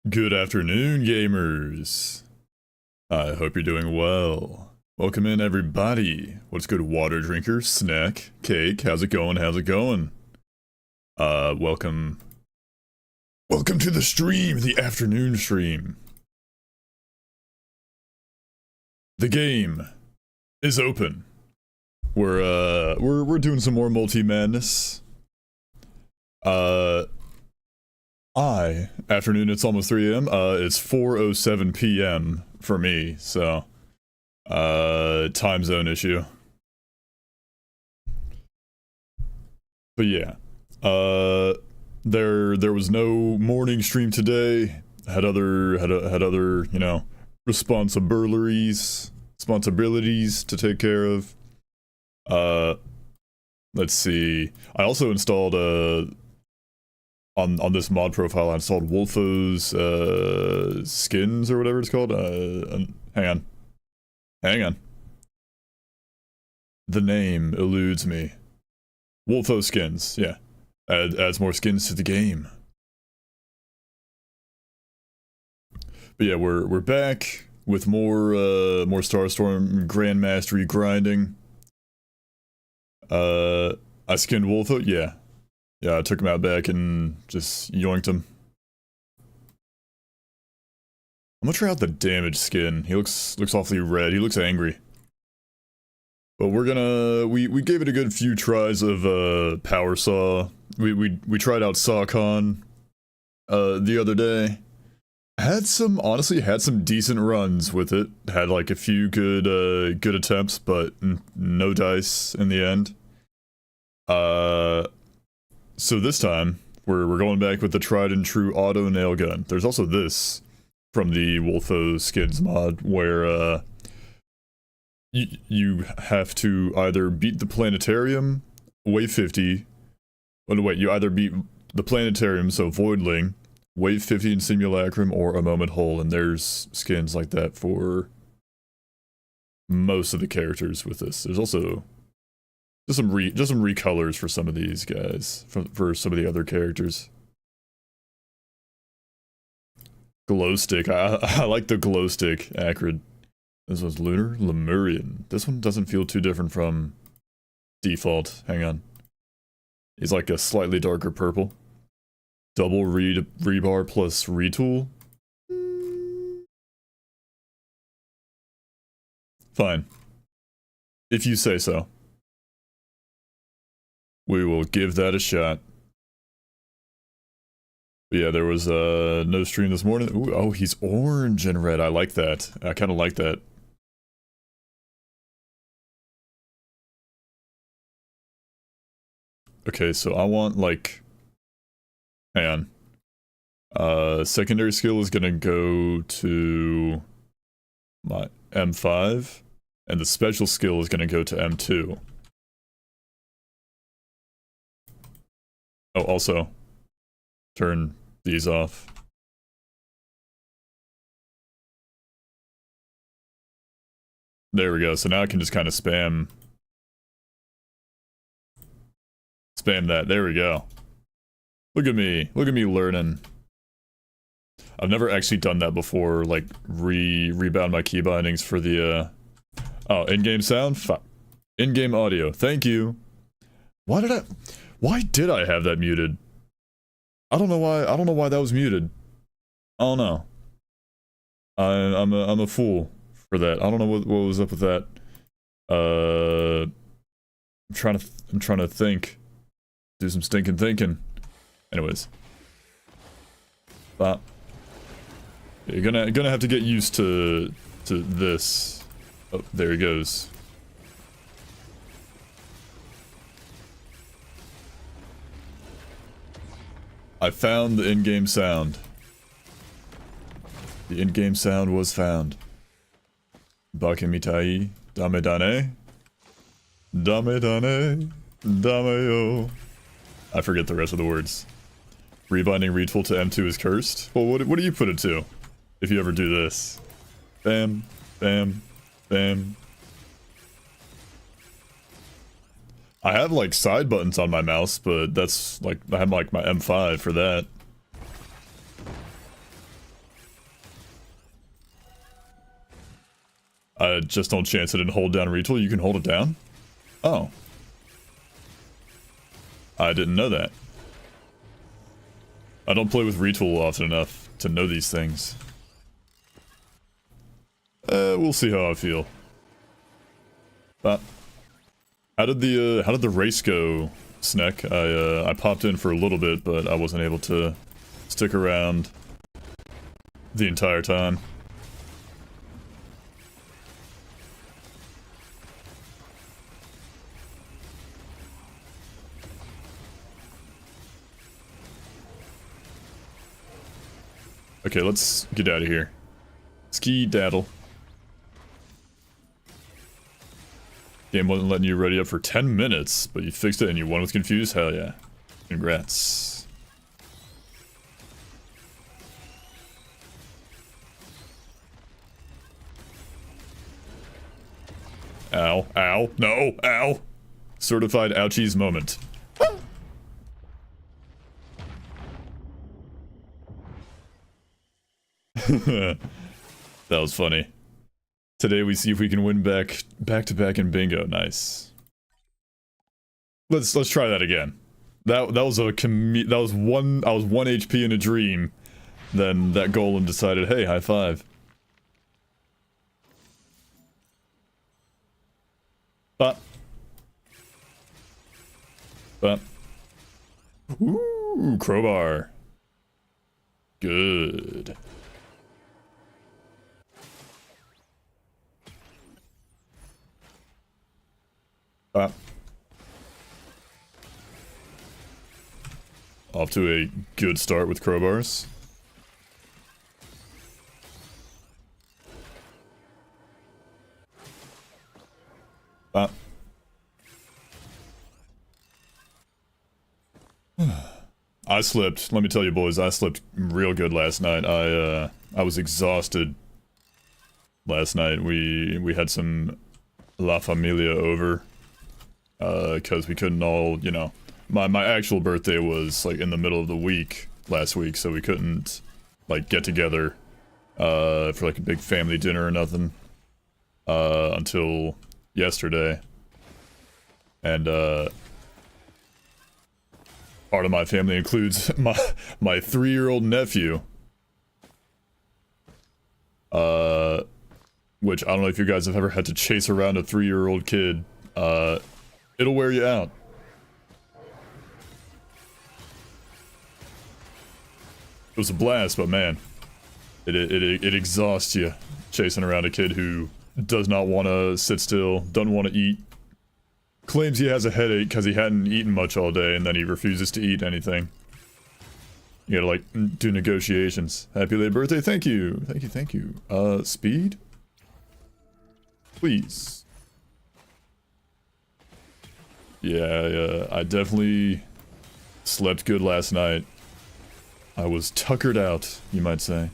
Good afternoon, gamers. I hope you're doing well. Welcome in, everybody. What's good, water drinker, snack, cake? How's it going? How's it going? Welcome to the stream, the afternoon stream. The game is open. We're doing some more multi-madness. Afternoon, it's almost 3 a.m. It's 4:07 p.m. for me, so, time zone issue. But yeah, there was no morning stream today. Had other, you know, responsibilities to take care of. Let's see. I also installed on this mod profile, I installed Wolfo's skins or whatever it's called. Hang on. The name eludes me. Wolfo skins, yeah. Adds more skins to the game. But yeah, we're back with more Starstorm Grandmastery grinding. I skinned Wolfo, yeah. Yeah, I took him out back and just yoinked him. I'm gonna try out the damage skin. He looks awfully red. He looks angry. But we're gonna we gave it a good few tries of Power Saw. We tried out SawCon the other day. Honestly had some decent runs with it. Had like a few good attempts, but no dice in the end. So this time, we're going back with the tried and true auto nail gun. There's also this from the Wolfo skins mod, where you have to either beat the planetarium, wave 50. Oh wait, you either beat the planetarium, so Voidling, wave 50 in Simulacrum, or a moment whole, and there's skins like that for most of the characters with this. There's also just some recolors for some of these guys, for some of the other characters. Glow stick, I like the glow stick, Acrid. This one's Lunar Lemurian. This one doesn't feel too different from default. Hang on. He's like a slightly darker purple. Double rebar plus retool. Fine. If you say so. We will give that a shot. But yeah, there was no stream this morning. Ooh, oh, he's orange and red. I like that. I kind of like that. Okay, so I want, like... Hang on. Secondary skill is gonna go to my M5, and the special skill is gonna go to M2. Oh, also, turn these off. There we go, so now I can just kind of spam that, there we go. Look at me learning. I've never actually done that before, like, rebound my key bindings for the, oh, in-game sound? In-game audio, thank you. Why did I have that muted? I don't know why that was muted. I don't know. I'm a fool for that. I don't know what was up with that. I'm trying to think. Do some stinking thinking. Anyways. But you're gonna have to get used to this. Oh, there he goes. I found the in-game sound. The in-game sound was found. Bakemitai, dame dane. Dame dane, dame yo. I forget the rest of the words. Rebinding retool to M2 is cursed? Well, what do you put it to? If you ever do this. Bam, bam, bam. I have like side buttons on my mouse, but that's like, I have like my M5 for that. Just don't chance it and hold down retool. You can hold it down? Oh. I didn't know that. I don't play with retool often enough to know these things. We'll see how I feel. But how did the race go, Sneck? I popped in for a little bit, but I wasn't able to stick around the entire time. Okay, let's get out of here. Ski daddle. Game wasn't letting you ready up for 10 minutes, but you fixed it and you won with Confused? Hell yeah. Congrats. Ow, ow, no, ow. Certified ouchies moment. That was funny. Today we see if we can win back to back in bingo. Nice. Let's try that again. That was one. I was 1 HP in a dream. Then that golem decided, hey, high five. But. Ooh, crowbar. Good. Off to a good start with crowbars. I slept. Let me tell you, boys, I slept real good last night. I was exhausted last night. We had some La Familia over. Because we couldn't all, you know, my actual birthday was like in the middle of the week last week, so we couldn't like get together for like a big family dinner or nothing until yesterday. And part of my family includes my 3-year-old nephew, which I don't know if you guys have ever had to chase around a 3-year-old kid. It'll wear you out. It was a blast, but man, it exhausts you chasing around a kid who does not want to sit still, doesn't want to eat, claims he has a headache because he hadn't eaten much all day, and then he refuses to eat anything. You gotta like do negotiations. Happy late birthday, thank you, thank you. Speed, please. Yeah, I definitely slept good last night. I was tuckered out, you might say.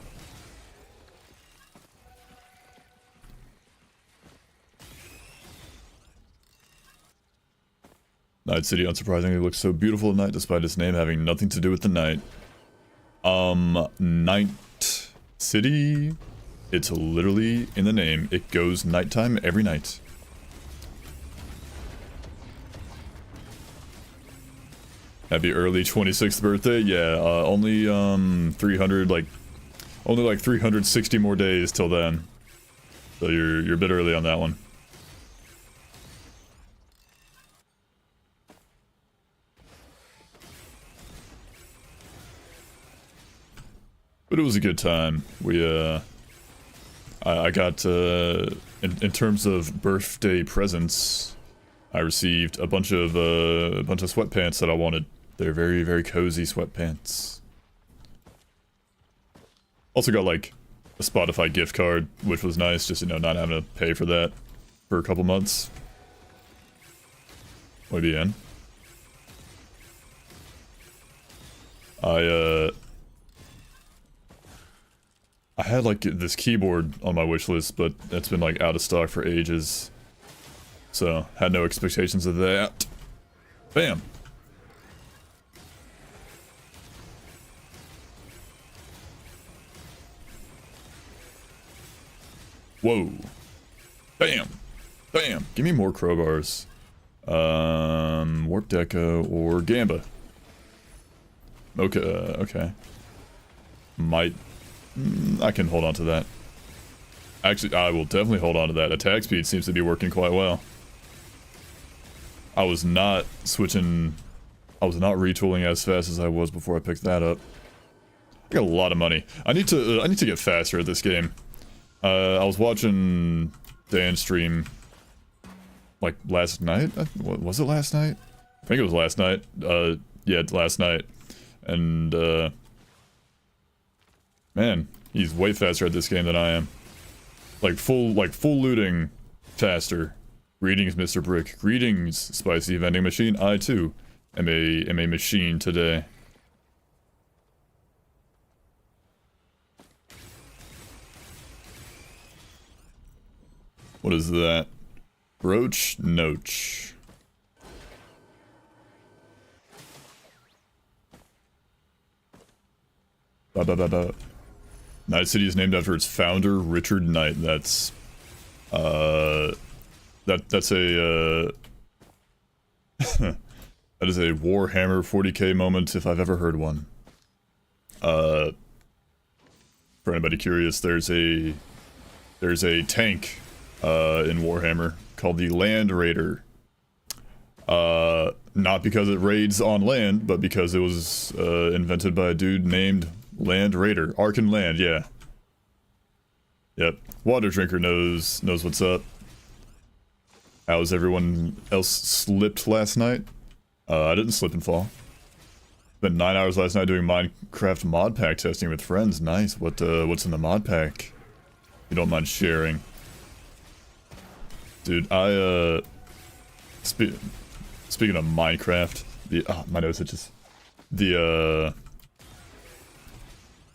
Night City unsurprisingly looks so beautiful at night despite its name having nothing to do with the night. Night City, it's literally in the name. It goes nighttime every night. Happy early 26th birthday. Yeah, only 300 like only like 360 more days till then. So you're a bit early on that one. But it was a good time. We I got in terms of birthday presents, I received a bunch of sweatpants that I wanted. They're very, very cozy sweatpants. Also got like a Spotify gift card, which was nice, just, you know, not having to pay for that for a couple months. Muy bien. I had like this keyboard on my wish list, but it's been like out of stock for ages. So, had no expectations of that. Bam! Whoa. Bam! Bam! Give me more crowbars. Warp Deco or Gamba. Okay, okay. Might... I can hold on to that. Actually, I will definitely hold on to that. Attack speed seems to be working quite well. I was not switching... I was not retooling as fast as I was before I picked that up. I got a lot of money. I need to get faster at this game. I was watching Dan stream like last night. Was it last night? I think it was last night. Yeah, last night. And man, he's way faster at this game than I am. Like full looting faster. Greetings, Mr. Brick. Greetings, Spicy Vending Machine. I too am a machine today. What is that? Broach Noach. Night City is named after its founder, Richard Knight. That's that's a that is a Warhammer 40k moment if I've ever heard one. For anybody curious, there's a tank in Warhammer called the Land Raider. Not because it raids on land, but because it was invented by a dude named Land Raider. Arkan Land, yeah. Yep. Water Drinker knows what's up. How's everyone else slipped last night? I didn't slip and fall. Spent 9 hours last night doing Minecraft mod pack testing with friends. Nice. What's in the mod pack? If you don't mind sharing. Dude, speaking of Minecraft, my nose itches.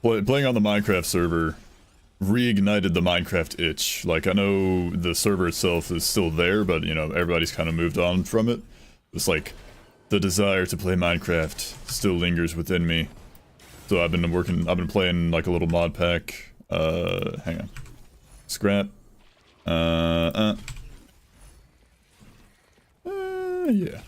Playing on the Minecraft server reignited the Minecraft itch. Like, I know the server itself is still there, but, you know, everybody's kind of moved on from it. It's like, the desire to play Minecraft still lingers within me. So I've been playing, like, a little mod pack. Hang on. Scrap. Yeah.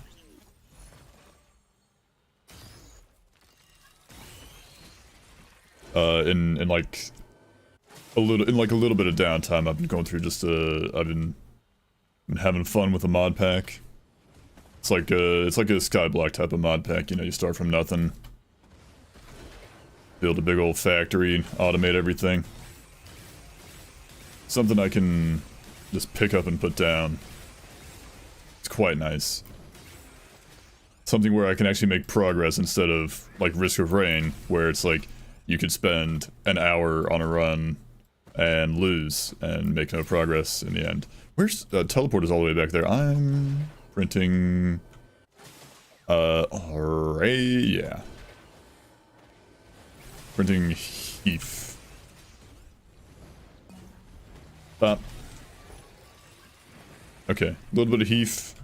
In like a little bit of downtime, I've been going through I've been having fun with a mod pack. It's like a Skyblock type of mod pack. You know, you start from nothing, build a big old factory, automate everything. Something I can just pick up and put down. It's quite nice. Something where I can actually make progress instead of like Risk of Rain, where it's like you could spend an hour on a run and lose and make no progress in the end. Where's teleport is all the way back there. I'm printing array, yeah. Printing heath. Bop. Okay, a little bit of heath.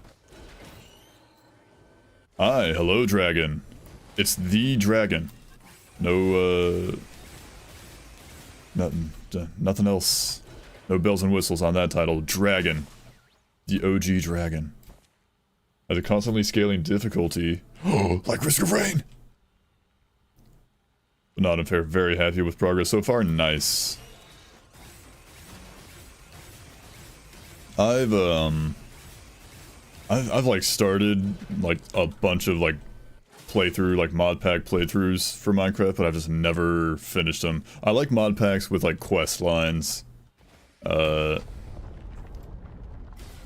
Hi, hello dragon. It's the dragon. No, nothing else. No bells and whistles on that title. Dragon. The OG dragon. At a constantly scaling difficulty. Oh, like Risk of Rain! But not unfair. Very happy with progress so far. Nice. I've like started like a bunch of like mod pack playthroughs for Minecraft, but I've just never finished them. I like mod packs with like quest lines. I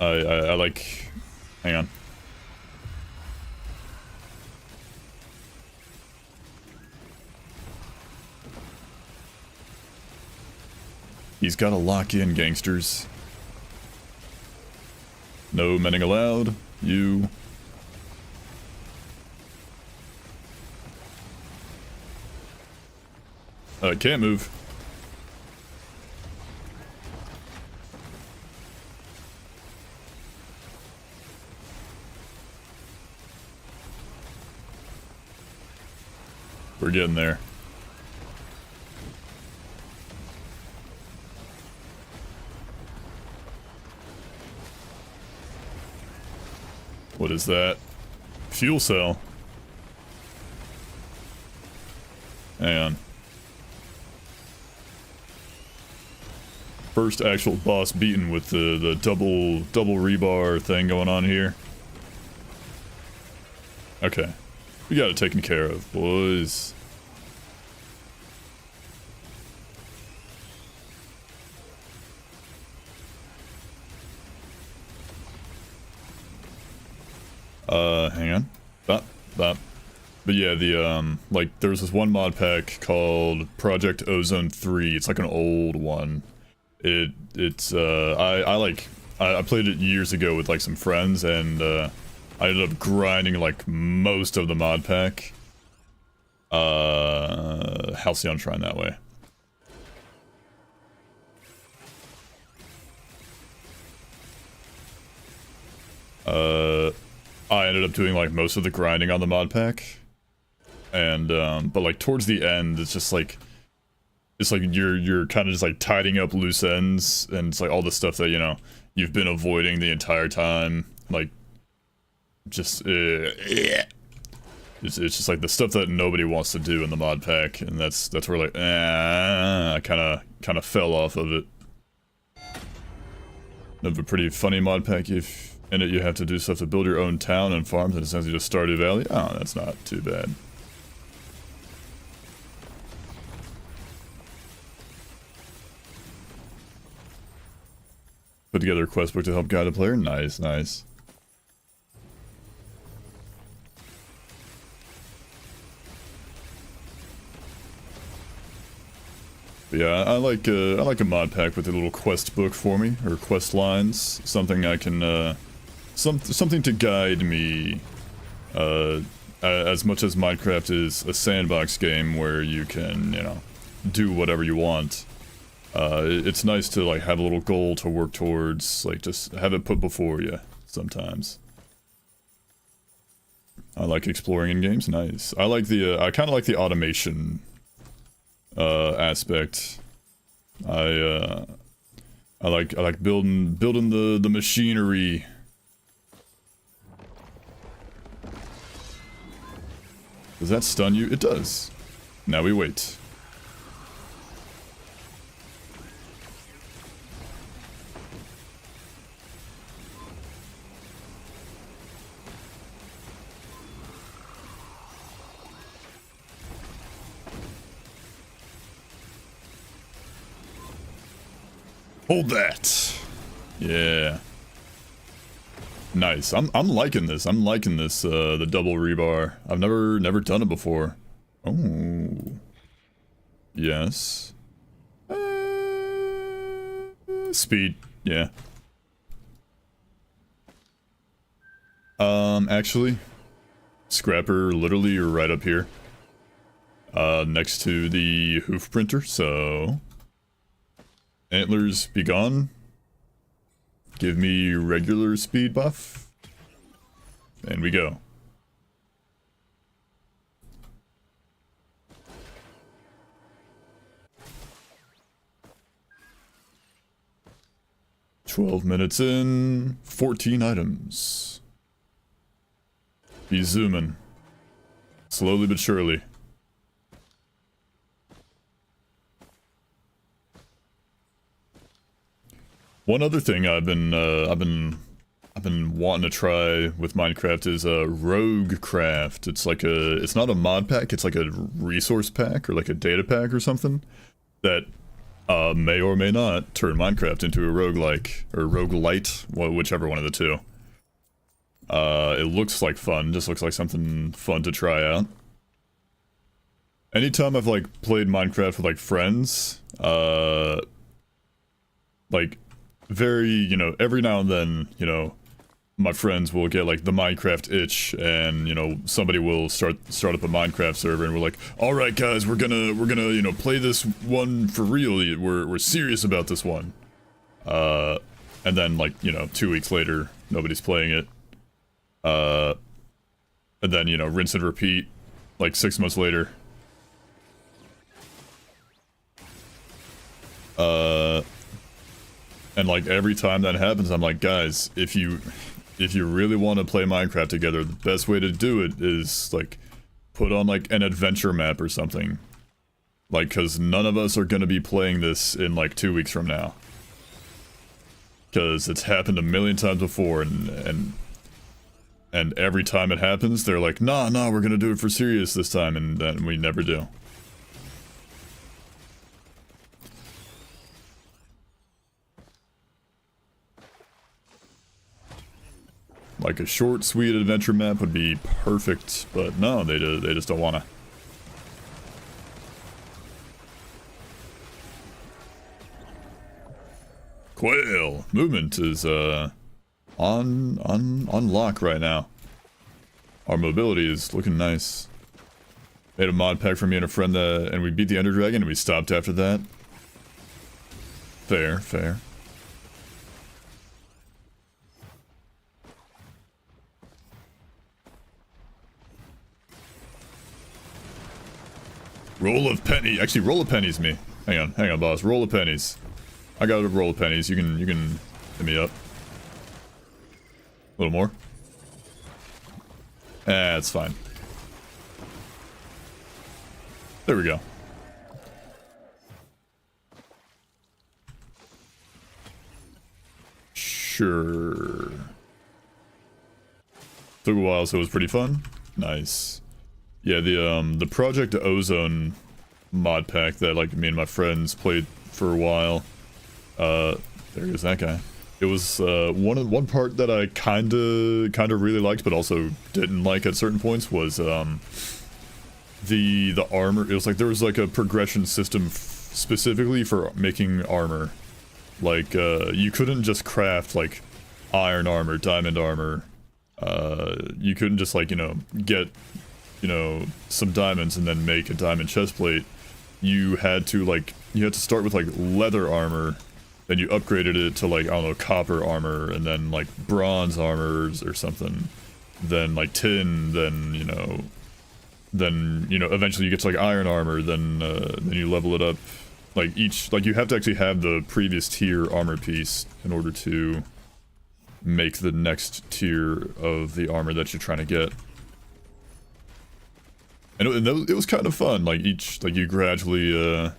like, hang on. He's gotta lock in, gangsters. No menning allowed. You. Can't move. We're getting there. What is that? Fuel cell. Hang on. First actual boss beaten with the double rebar thing going on here. Okay. We got it taken care of, boys. Hang on. Bop, bop. But yeah, the, like, there's this one mod pack called Project Ozone 3. It's like an old one. I played it years ago with, like, some friends, and, I ended up grinding, like, most of the mod pack. Halcyon Shrine that way. I ended up doing, like, most of the grinding on the mod pack. And, but, like, towards the end, it's just, like, you're kind of just, like, tidying up loose ends, and it's, like, all the stuff that, you know, you've been avoiding the entire time. Like, just, it's just, like, the stuff that nobody wants to do in the mod pack, and that's where, like, I kind of fell off of it. Have a pretty funny mod pack. If in it you have to do stuff to build your own town and farms, and it sends you to Stardew Valley. Oh, that's not too bad. Put together a quest book to help guide a player. Nice, nice. But yeah, I like a mod pack with a little quest book for me, or quest lines, something I can something to guide me. As much as Minecraft is a sandbox game where you can, you know, do whatever you want. It's nice to, like, have a little goal to work towards, like, just have it put before you, sometimes. I like exploring in games, nice. I like the, I kinda like the automation, aspect. I like building the machinery. Does that stun you? It does. Now we wait. Hold that. Yeah. Nice. I'm liking this. I'm liking this, the double rebar. I've never done it before. Oh. Yes. Speed. Yeah. Actually, scrapper literally right up here. Next to the hoof printer, so... Antlers be gone. Give me regular speed buff. And we go. "12 minutes in, 14 items. Be zooming. Slowly but surely. One other thing I've been wanting to try with Minecraft is Rogue Craft. It's like it's not a mod pack, it's like a resource pack or like a data pack or something that may or may not turn Minecraft into a roguelike or roguelite, whichever one of the two. It looks like fun, just looks like something fun to try out. Anytime I've like played Minecraft with like friends, like very, you know, every now and then, you know, my friends will get like the Minecraft itch, and you know, somebody will start up a Minecraft server, and we're like, all right guys, we're gonna you know, play this one for real. We're serious about this one. And then like, you know, 2 weeks later, nobody's playing it. And then, you know, rinse and repeat like 6 months later. And like every time that happens, I'm like, guys, if you if you really want to play Minecraft together, the best way to do it is, like, put on, like, an adventure map or something. Like, because none of us are going to be playing this in, like, 2 weeks from now. Because it's happened a million times before, and every time it happens, they're like, nah, we're going to do it for serious this time, and then we never do. Like a short, sweet adventure map would be perfect, but no, they just don't wanna. Quail! Movement is, on lock right now. Our mobility is looking nice. Made a mod pack for me and a friend, and we beat the Ender Dragon, and we stopped after that. Fair. Roll of penny. Actually, roll of pennies me. Hang on, boss. Roll of pennies. I got a roll of pennies. You can hit me up. A little more. It's fine. There we go. Sure. Took a while, so it was pretty fun. Nice. Yeah, the Project Ozone mod pack that, like, me and my friends played for a while. There goes that guy. It was one part that I kinda really liked, but also didn't like at certain points was the armor. It was like there was like a progression system specifically for making armor. Like you couldn't just craft like iron armor, diamond armor. You couldn't just, like, get some diamonds and then make a diamond chestplate. You had to start with like leather armor, then you upgraded it to, like, I don't know, copper armor, and then like bronze armors or something, then like tin, then eventually you get to like iron armor, then you level it up. Like you have to actually have the previous tier armor piece in order to make the next tier of the armor that you're trying to get. And it was kind of fun. Like you gradually,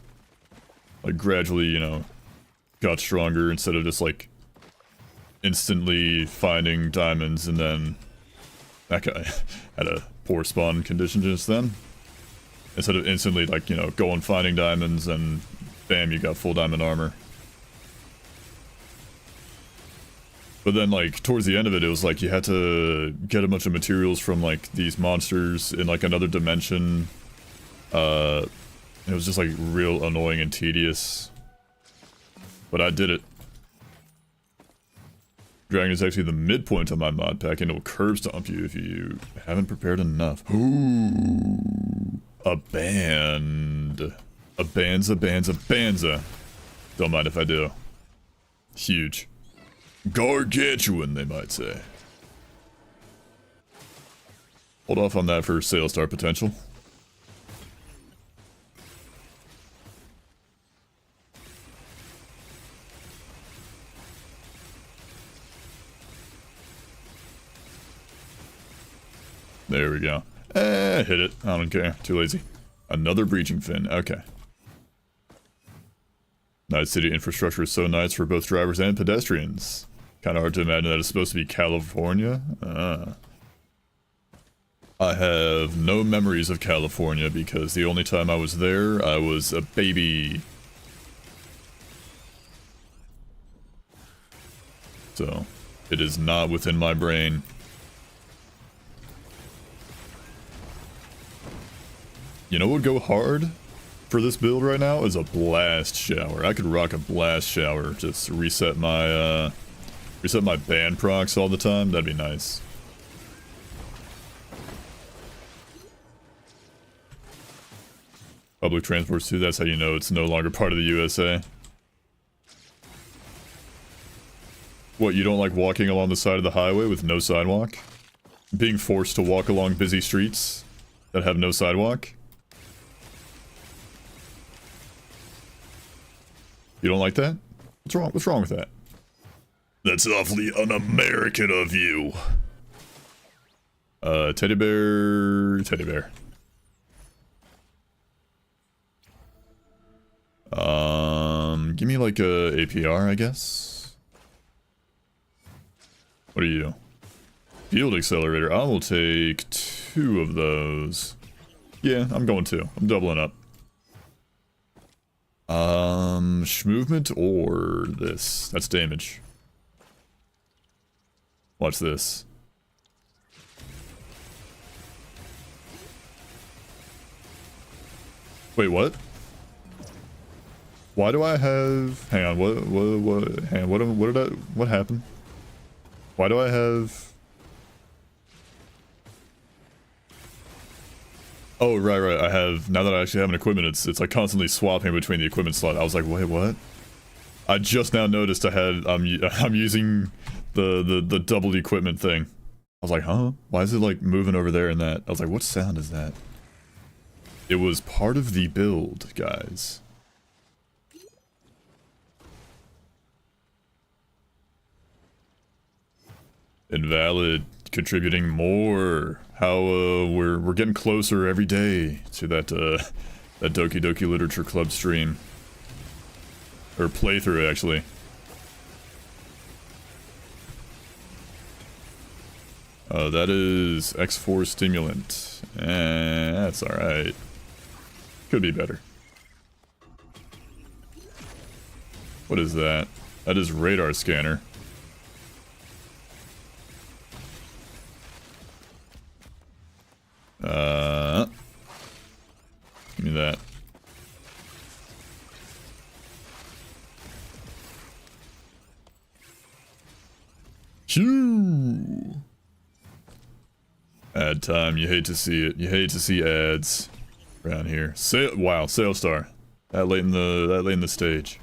got stronger instead of just like instantly finding diamonds, and then that guy had a poor spawn condition just then. Instead of instantly, like, going finding diamonds and bam, you got full diamond armor. But then, like, towards the end of it, it was like you had to get a bunch of materials from, like, these monsters in, like, another dimension. It was just, like, real annoying and tedious. But I did it. Dragon is actually the midpoint of my mod pack, and it will curb stomp you if you haven't prepared enough. Ooh. A band. A banza. Don't mind if I do. Huge. Gargantuan, they might say. Hold off on that for sale start potential. There we go. Hit it. I don't care. Too lazy. Another breaching fin. Okay. Night City infrastructure is so nice for both drivers and pedestrians. Kind of hard to imagine that it's supposed to be California. I have no memories of California because the only time I was there, I was a baby. So, it is not within my brain. You know what would go hard for this build right now is a blast shower. I could rock a blast shower, just reset my band procs all the time. That'd be nice. Public transports too, that's how you know it's no longer part of the USA. What, you don't like walking along the side of the highway with no sidewalk? Being forced to walk along busy streets that have no sidewalk? You don't like that? What's wrong with that? That's awfully un-American of you. Teddy bear, teddy bear. Give me like a APR, I guess. What are you? Field accelerator. I will take 2 of those. Yeah, I'm going 2. I'm doubling up. Movement or this? That's damage. Watch this. Wait, what? Why do I have... Hang on, hang on, what happened? Why do I have... Oh, right, I have... Now that I actually have an equipment, it's like constantly swapping between the equipment slot. I was like, wait, what? I just now noticed I had... I'm using the double equipment thing. I was like, huh? Why is it like moving over there and that? I was like, what sound is that? It was part of the build, guys. Invalid. Contributing more. How we're getting closer every day to that that Doki Doki Literature Club stream. Or playthrough, actually. That is X4 stimulant. That's alright. Could be better. What is that? That is radar scanner. Give me that. Phew! Ad time, you hate to see it. You hate to see ads around here. Wow, Starstorm. That late in the stage.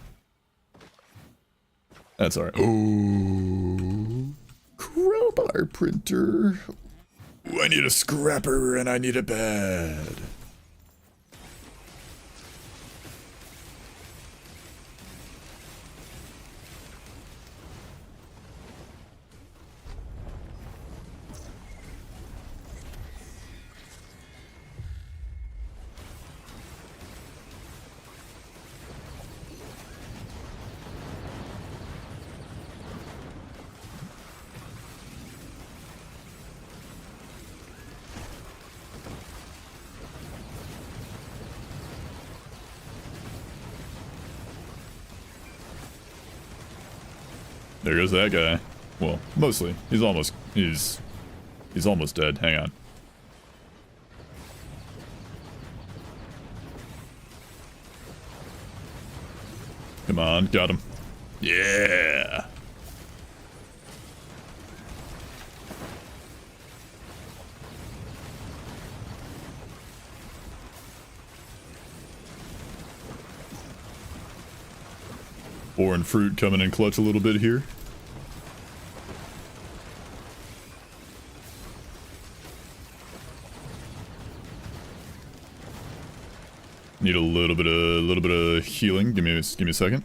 That's alright. Oh, crowbar printer. Ooh, I need a scrapper and I need it bad. There goes that guy. Well, mostly. He's almost dead. Hang on. Come on, got him. Yeah. Foreign fruit coming in clutch a little bit here. Need a little bit of healing. Give me a second.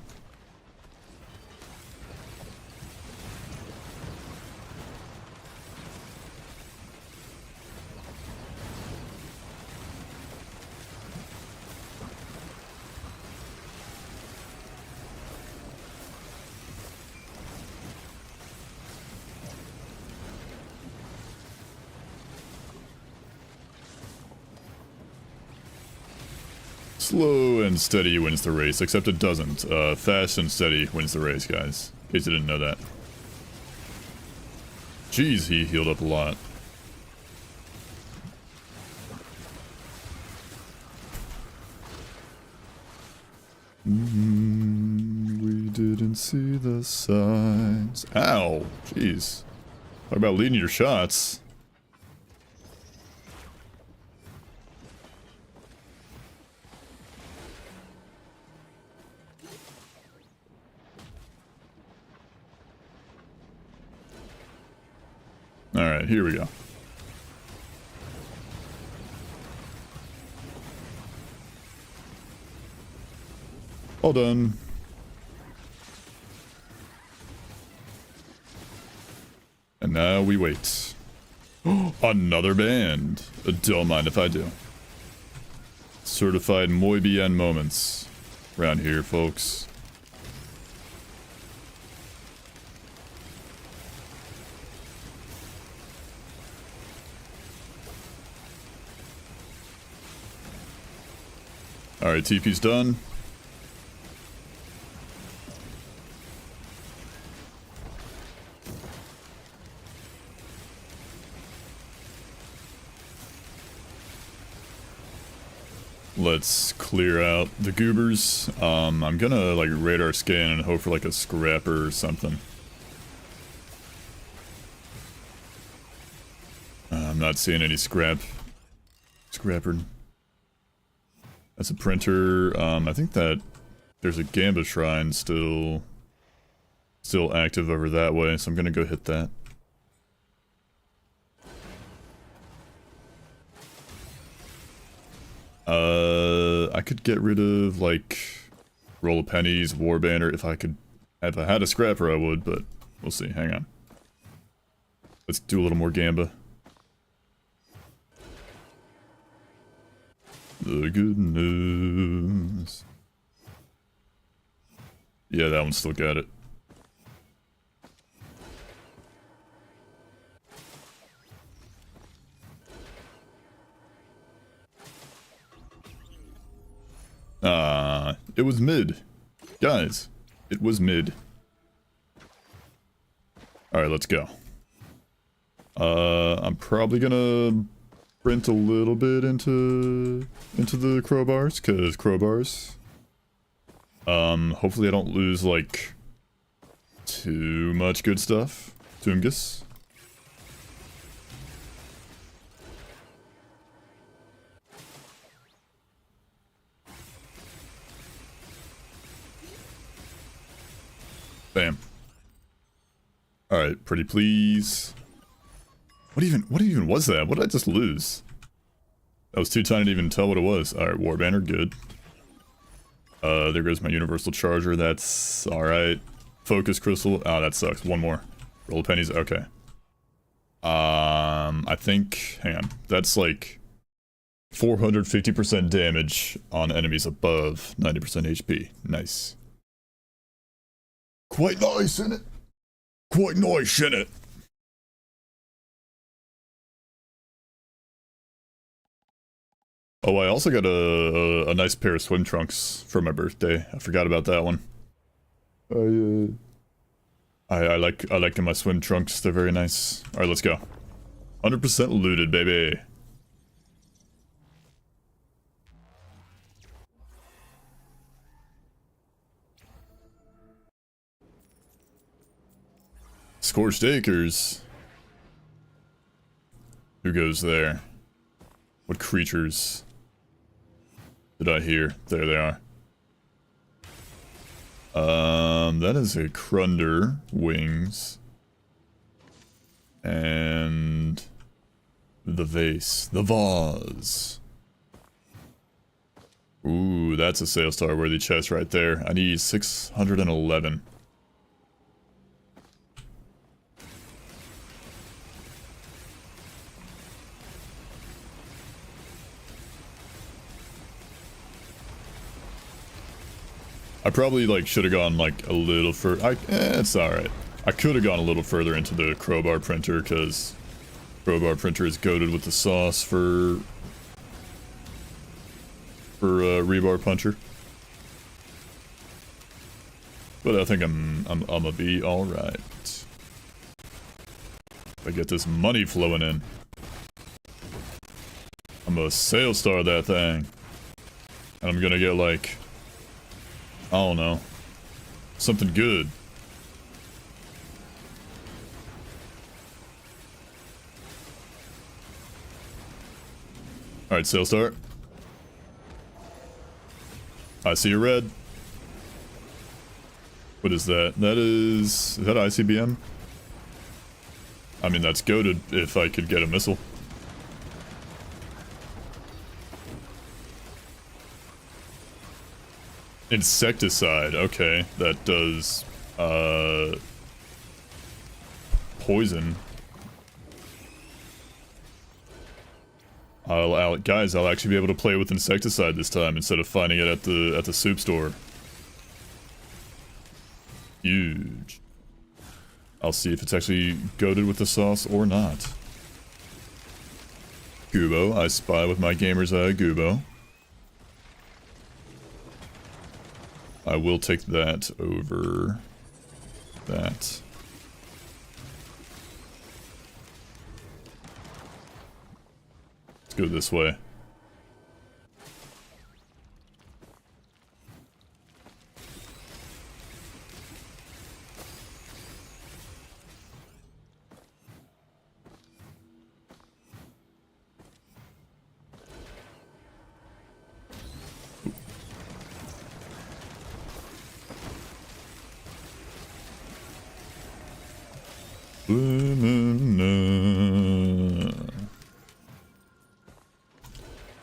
Slow and steady wins the race, except it doesn't. Fast and steady wins the race, guys. In case you didn't know that. Jeez, he healed up a lot. We didn't see the signs. Ow! Jeez. Talk about leading your shots. Alright, here we go. All done. And now we wait. Another band. Don't mind if I do. Certified muy bien moments around here, folks. Alright, TP's done. Let's clear out the goobers. I'm gonna like radar scan and hope for like a scrapper or something. I'm not seeing any scrapper. That's a printer. I think that there's a Gamba shrine still active over that way, so I'm gonna go hit that. I could get rid of like roll of pennies, war banner if I had a scrapper I would, but we'll see. Hang on. Let's do a little more Gamba. The good news. Yeah, that one still got it. It was mid. Guys, it was mid. Alright, let's go. I'm probably gonna sprint a little bit into the crowbars, cause crowbars. Hopefully I don't lose like too much good stuff. Tungus. Bam. Alright, pretty please. What even was that? What did I just lose? That was too tiny to even tell what it was. Alright, war banner, good. There goes my universal charger, that's alright. Focus crystal, oh that sucks. One more. Roll of pennies, okay. I think, hang on, that's like 450% damage on enemies above 90% HP. Nice. Quite nice, innit? Quite nice, innit? Oh, I also got a nice pair of swim trunks for my birthday. I forgot about that one. I like my swim trunks. They're very nice. All right, let's go. 100% looted, baby. Scorched acres. Who goes there? What creatures did I hear? There they are. That is a Crunder wings. And the vase. The vase. Ooh, that's a sales star worthy chest right there. I need 611. I probably like should have gone like a little further. It's alright. I could have gone a little further into the crowbar printer because crowbar printer is goated with the sauce for rebar puncher. But I think I'm gonna be alright. If I get this money flowing in, I'm gonna sales star that thing. And I'm gonna get like, I don't know, something good. Alright, sales start. I see a red. What is that? Is that ICBM? I mean, that's goated if I could get a missile. Insecticide, okay. That does, poison. Guys, I'll actually be able to play with insecticide this time instead of finding it at the soup store. Huge. I'll see if it's actually goated with the sauce or not. Gubo, I spy with my gamer's eye, Gubo. I will take that over that. Let's go this way.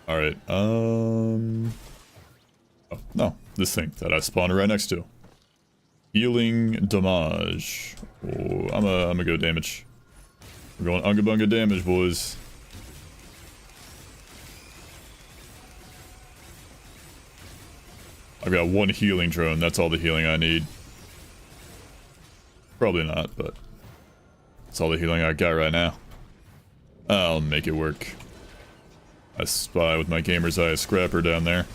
Alright, oh, no, this thing that I spawned right next to. Healing damage. Oh, I'm gonna go damage. We're going unga bunga damage, boys. I've got one healing drone, that's all the healing I need. Probably not, but that's all the healing I got right now. I'll make it work. I spy with my gamer's eye a scrapper down there.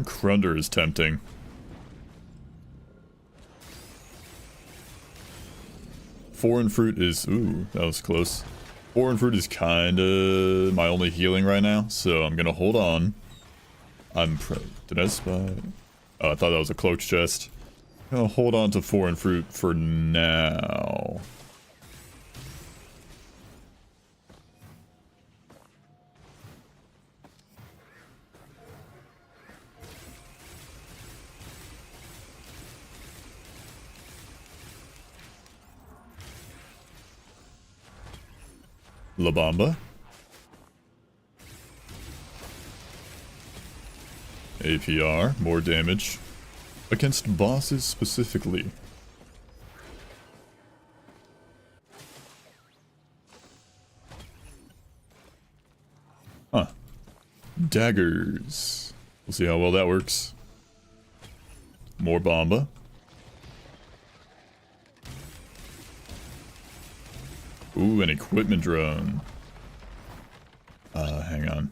Crunder is tempting. Foreign fruit is, ooh, that was close. Foreign fruit is kinda my only healing right now, so I'm gonna hold on. Did I spy? Oh, I thought that was a cloaked chest. I'm gonna hold on to foreign fruit for now. La Bamba. APR, more damage. Against bosses specifically. Huh. Daggers. We'll see how well that works. More Bamba. Ooh, an equipment drone. Hang on.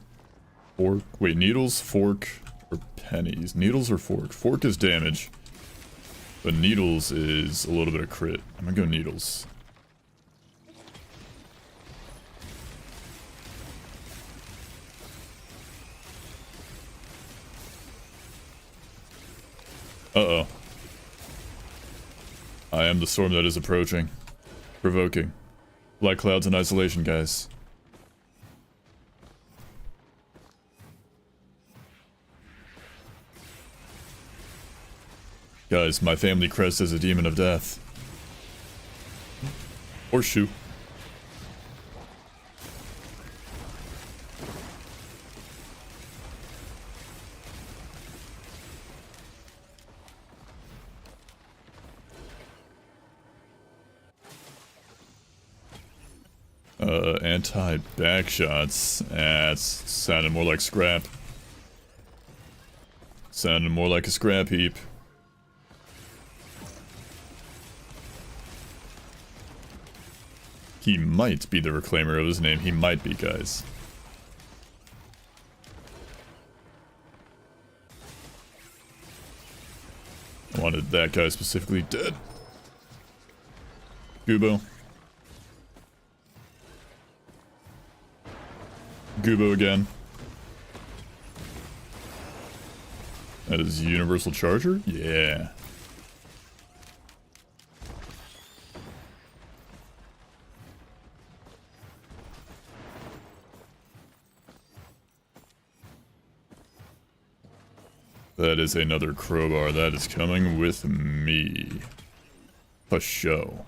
Fork. Wait, needles, fork, or pennies? Needles or fork? Fork is damage. But needles is a little bit of crit. I'm gonna go needles. Uh-oh. I am the storm that is approaching. Provoking. Black clouds in isolation, guys. Guys, my family crest is a demon of death. Horseshoe. Anti-backshots. It's sounding more like scrap. Sounding more like a scrap heap. He might be the reclaimer of his name. He might be, guys. I wanted that guy specifically dead. Gubo. Gubo again. That is Universal Charger? Yeah. That is another crowbar. That is coming with me. For show.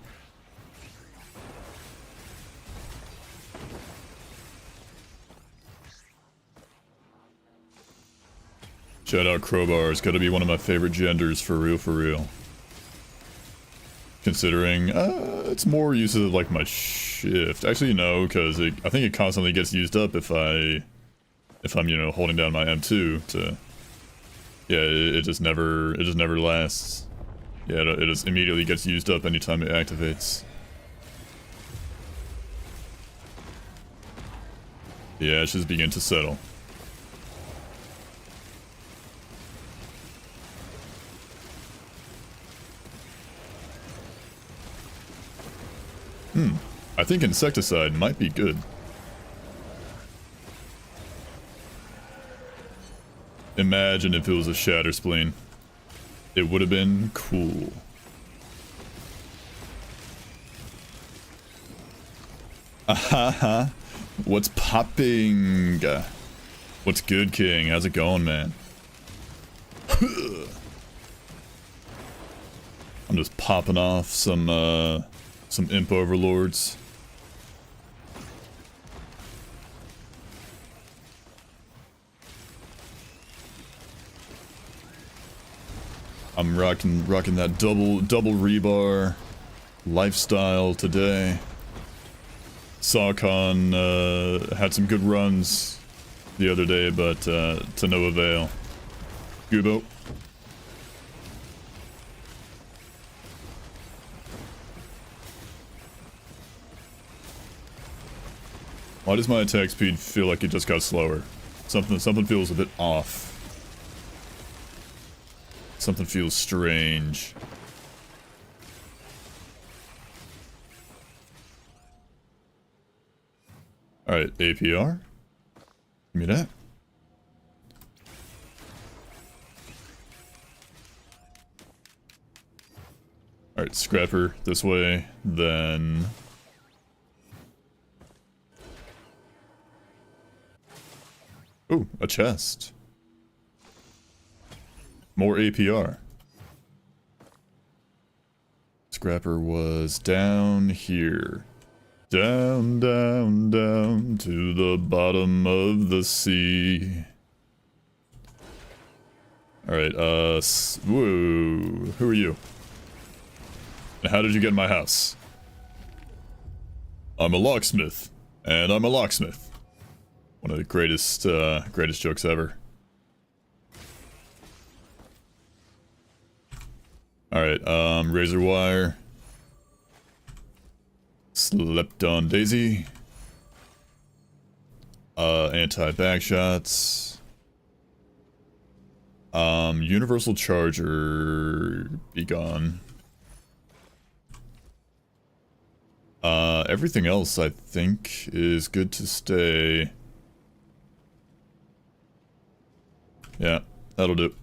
Shout out Crowbar. It's gotta be one of my favorite genders for real, for real. Considering, it's more use of like my shift. Actually, no, because I think it constantly gets used up if I'm, you know, holding down my M2 to... Yeah, it just never lasts. Yeah, it just immediately gets used up anytime it activates. The ashes begin to settle. I think insecticide might be good. Imagine if it was a shatter spleen. It would have been cool. Ahaha. What's popping? What's good, King? How's it going, man? I'm just popping off some imp overlords. I'm rocking that double rebar lifestyle today. Sawcon had some good runs the other day, but to no avail. Gubo. Why does my attack speed feel like it just got slower? Something feels a bit off. Something feels strange. Alright, APR. Give me that. Alright, Scrapper this way, then... Ooh, a chest. More APR. Scrapper was down here. Down, down, down to the bottom of the sea. Alright, whoa, who are you? And how did you get in my house? I'm a locksmith, and I'm a locksmith. One of the greatest jokes ever. Alright, razor wire. Slept on Daisy. Anti-back shots. Universal charger. Be gone. Everything else I think is good to stay. Yeah, that'll do.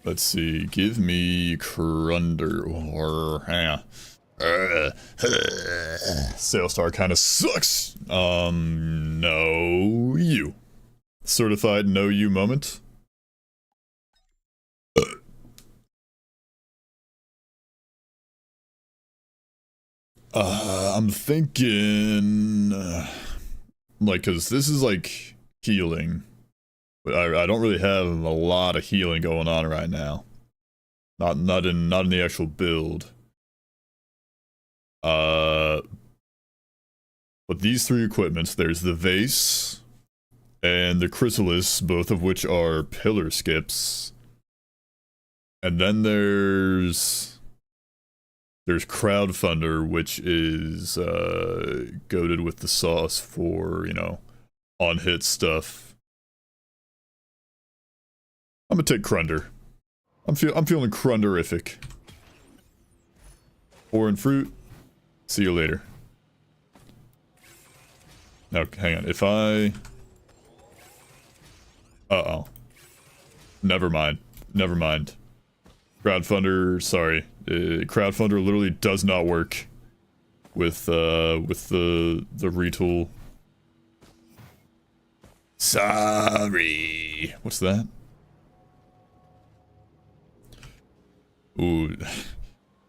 Let's see, give me Crunder or Sailstar kind of sucks. No you. Certified no you moment. I'm thinking like, cause this is like healing. But I don't really have a lot of healing going on right now. Not in the actual build. But these three equipments, there's the vase and the chrysalis, both of which are pillar skips. And then there's crowdfunder, which is goated with the sauce for, you know, on hit stuff. I'm gonna take Crunder. I'm feeling Crunderific. Foreign fruit. See you later. Now, hang on. If I... Uh-oh. Never mind. Never mind. Crowdfunder, sorry. Crowdfunder literally does not work with the retool. Sorry. What's that? Ooh.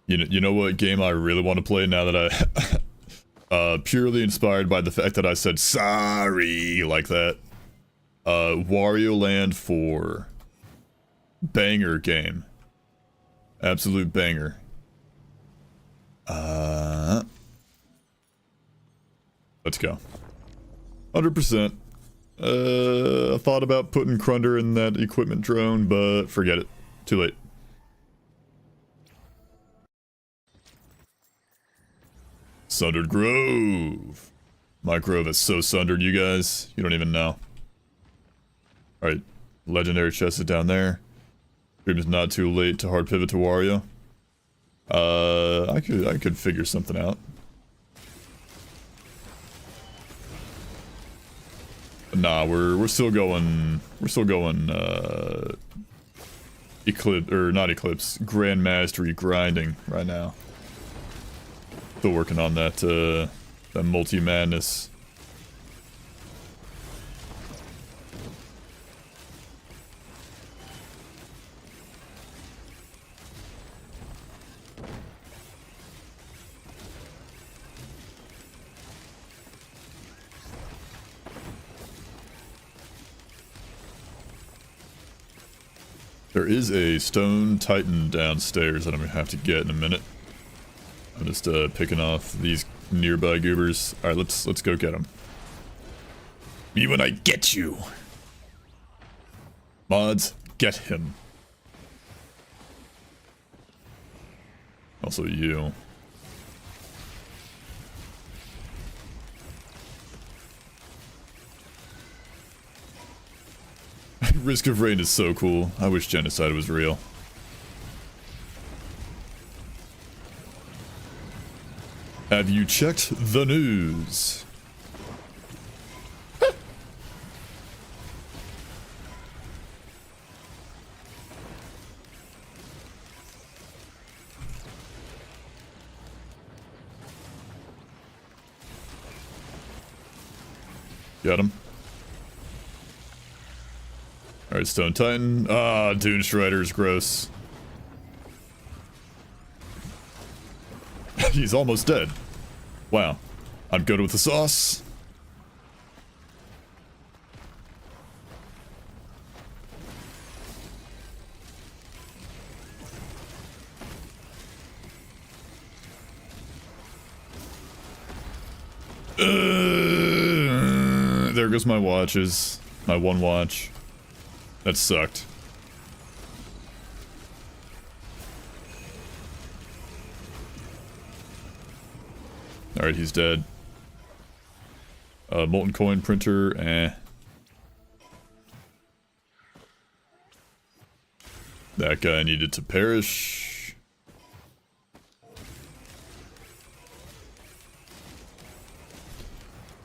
You know what game I really want to play now that I purely inspired by the fact that I said sorry like that. Wario Land 4. Banger game. Absolute banger. Let's go. 100%. I thought about putting Crunder in that equipment drone, but forget it. Too late. Sundered Grove. My Grove is so sundered, you guys. You don't even know. Alright. Legendary chest is down there. Dream's not too late to hard pivot to Wario. I could figure something out. Nah, we're still going Eclipse, or not Eclipse, Grandmastery grinding right now. Still working on that multi-madness. There is a stone titan downstairs that I'm gonna have to get in a minute. I'm just picking off these nearby goobers. All right, let's go get them. Me when I get you. Mods, get him. Also you. Risk of Rain is so cool. I wish genocide was real. Have you checked the news? Got him. Alright, Stone Titan. Ah, Dune Strider's gross. He's almost dead. Wow. I'm good with the sauce. There goes my watches. My one watch. That sucked. Alright, he's dead. Molten coin printer, eh. That guy needed to perish.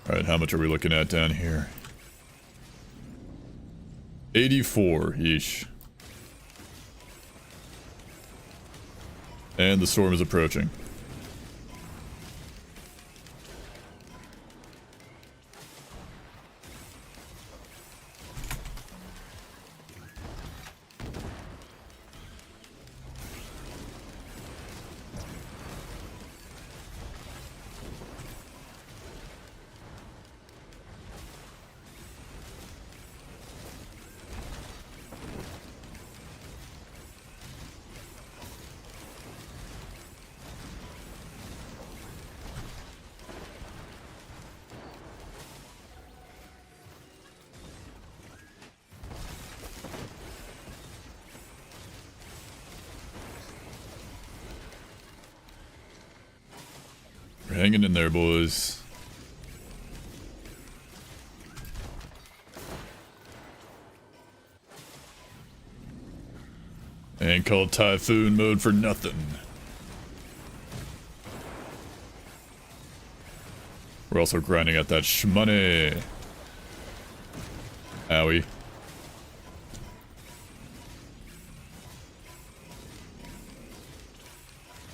Alright, how much are we looking at down here? 84, yeesh. And the storm is approaching. We're hanging in there, boys. Ain't called typhoon mode for nothing. We're also grinding at that shmoney. Owie.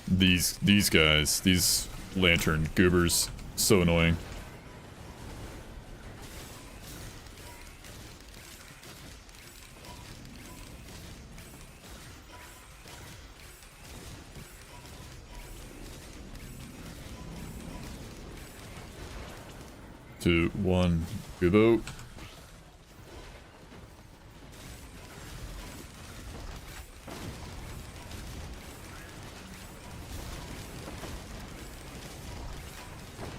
These guys, these lantern goobers, so annoying. 2, 1, Kubo.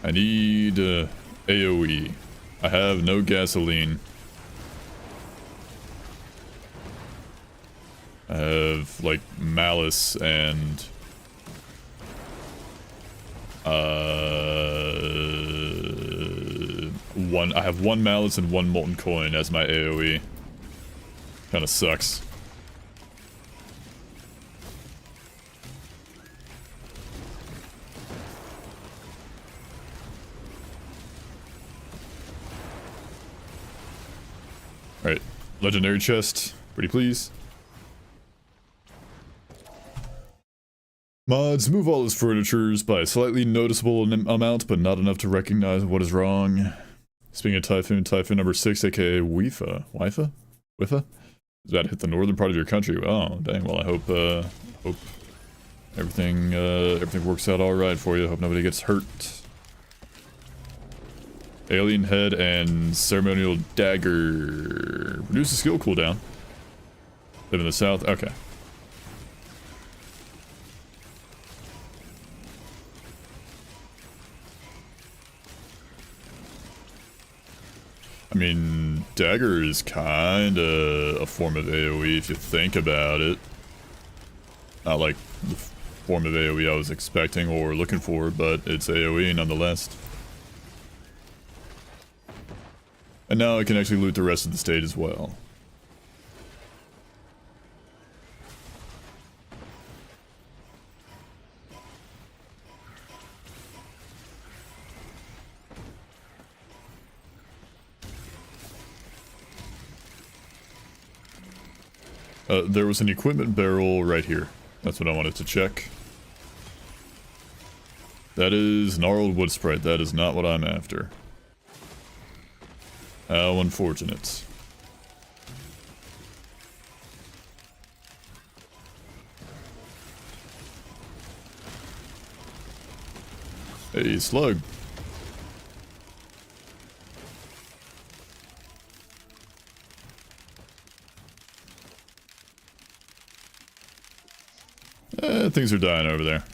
I need AoE. I have no gasoline. I have like malice and I have 1 malice and 1 molten coin as my AoE. Kinda sucks. Alright, legendary chest, pretty please. Mods, move all his furnitures by a slightly noticeable amount, but not enough to recognize what is wrong. Speaking of Typhoon, Typhoon number 6, aka Wifa, is about to hit the northern part of your country. Oh, dang, well I hope everything works out alright for you. Hope nobody gets hurt. Alien head and ceremonial dagger. Reduce the skill cooldown. Live in the south, okay. I mean, dagger is kinda a form of AoE if you think about it. Not like the form of AoE I was expecting or looking for, but it's AoE nonetheless. And now I can actually loot the rest of the stage as well. There was an equipment barrel right here. That's what I wanted to check. That is gnarled wood sprite. That is not what I'm after. How unfortunate. Hey, slug. Things are dying over there.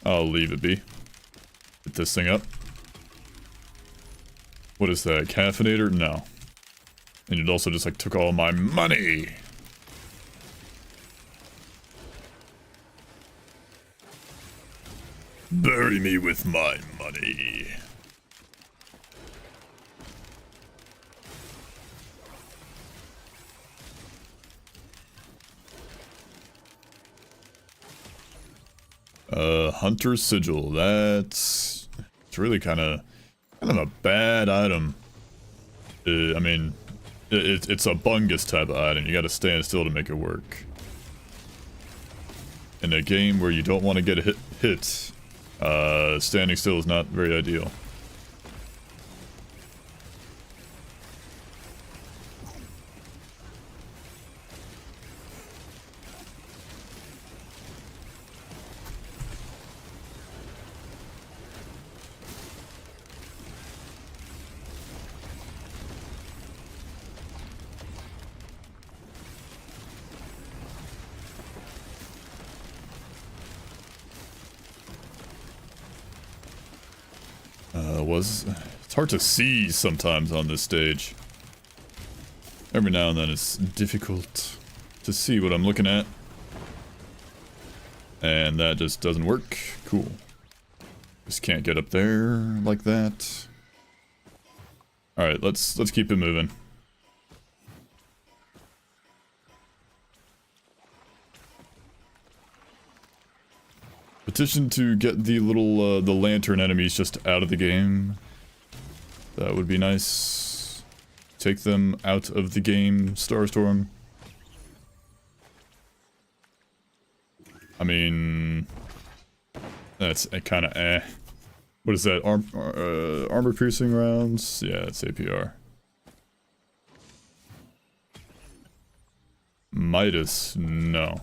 I'll leave it be. Get this thing up. What is that? Caffeinator? No. And it also just like took all my money. Bury me with my money. Hunter's Sigil. It's really kind of a bad item. I mean, it's a bungus type of item. You got to stand still to make it work. In a game where you don't want to get hit, standing still is not very ideal. It's hard to see sometimes on this stage. Every now and then it's difficult to see what I'm looking at. And that just doesn't work. Cool. Just can't get up there like that. Alright, let's keep it moving. Petition to get the little, the lantern enemies just out of the game. That would be nice. Take them out of the game, Starstorm. I mean... That's kinda eh. What is that? Armor piercing rounds? Yeah, it's APR. Midas? No.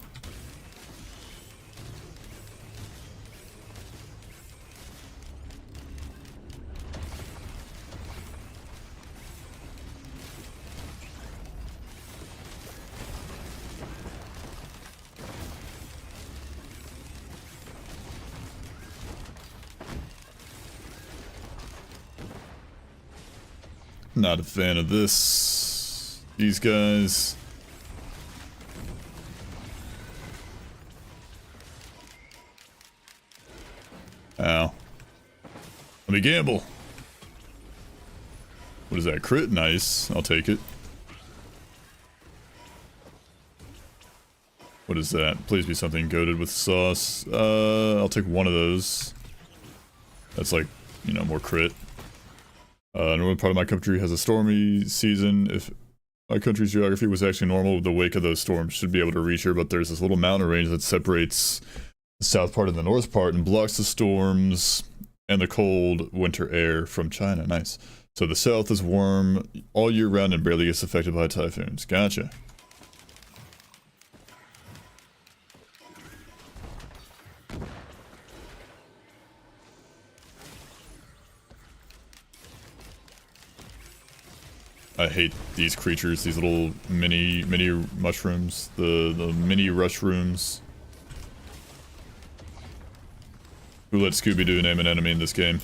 Not a fan of this. These guys. Ow. Let me gamble. What is that? Crit? Nice. I'll take it. What is that? Please be something goated with sauce. I'll take one of those. That's like, you know, more crit. Northern part of my country has a stormy season. If my country's geography was actually normal, the wake of those storms should be able to reach here, but there's this little mountain range that separates the south part and the north part and blocks the storms and the cold winter air from China. Nice. So the south is warm all year round and barely gets affected by typhoons. Gotcha. I hate these creatures, these little mini mushrooms, the mini rushrooms. Who let Scooby-Doo name an enemy in this game?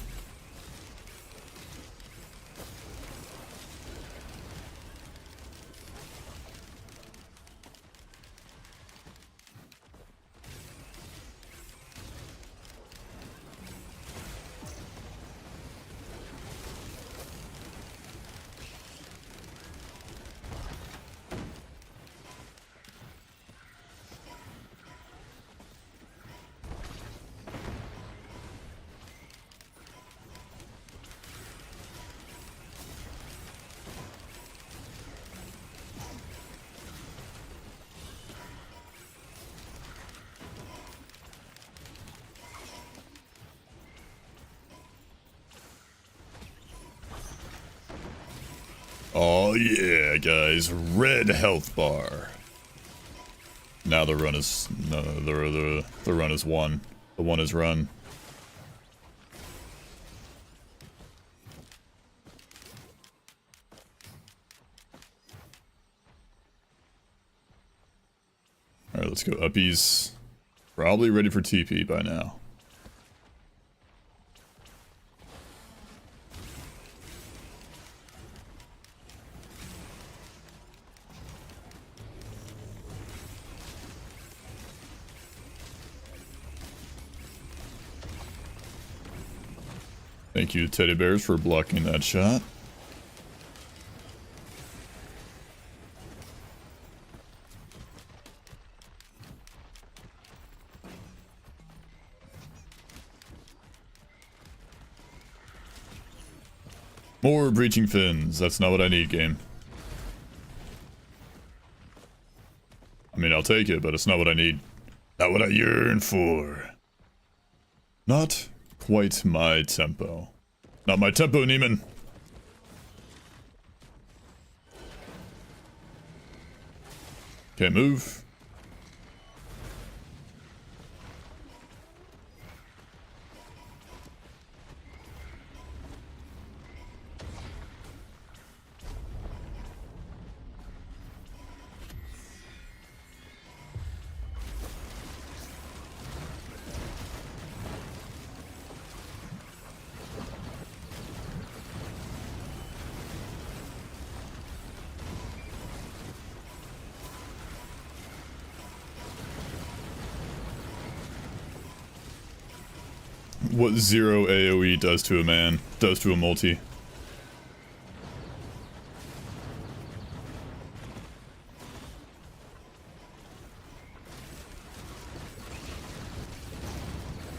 Oh yeah, guys, red health bar. Now the run is no, the run is won. The one is run. All right, let's go uppies. Probably ready for TP by now. Thank you, Teddy Bears, for blocking that shot. More breaching fins. That's not what I need, game. I mean, I'll take it, but it's not what I need. Not what I yearn for. Not quite my tempo. Not my tempo, Neiman. Can't move. What 0 AoE does to a man, does to a multi.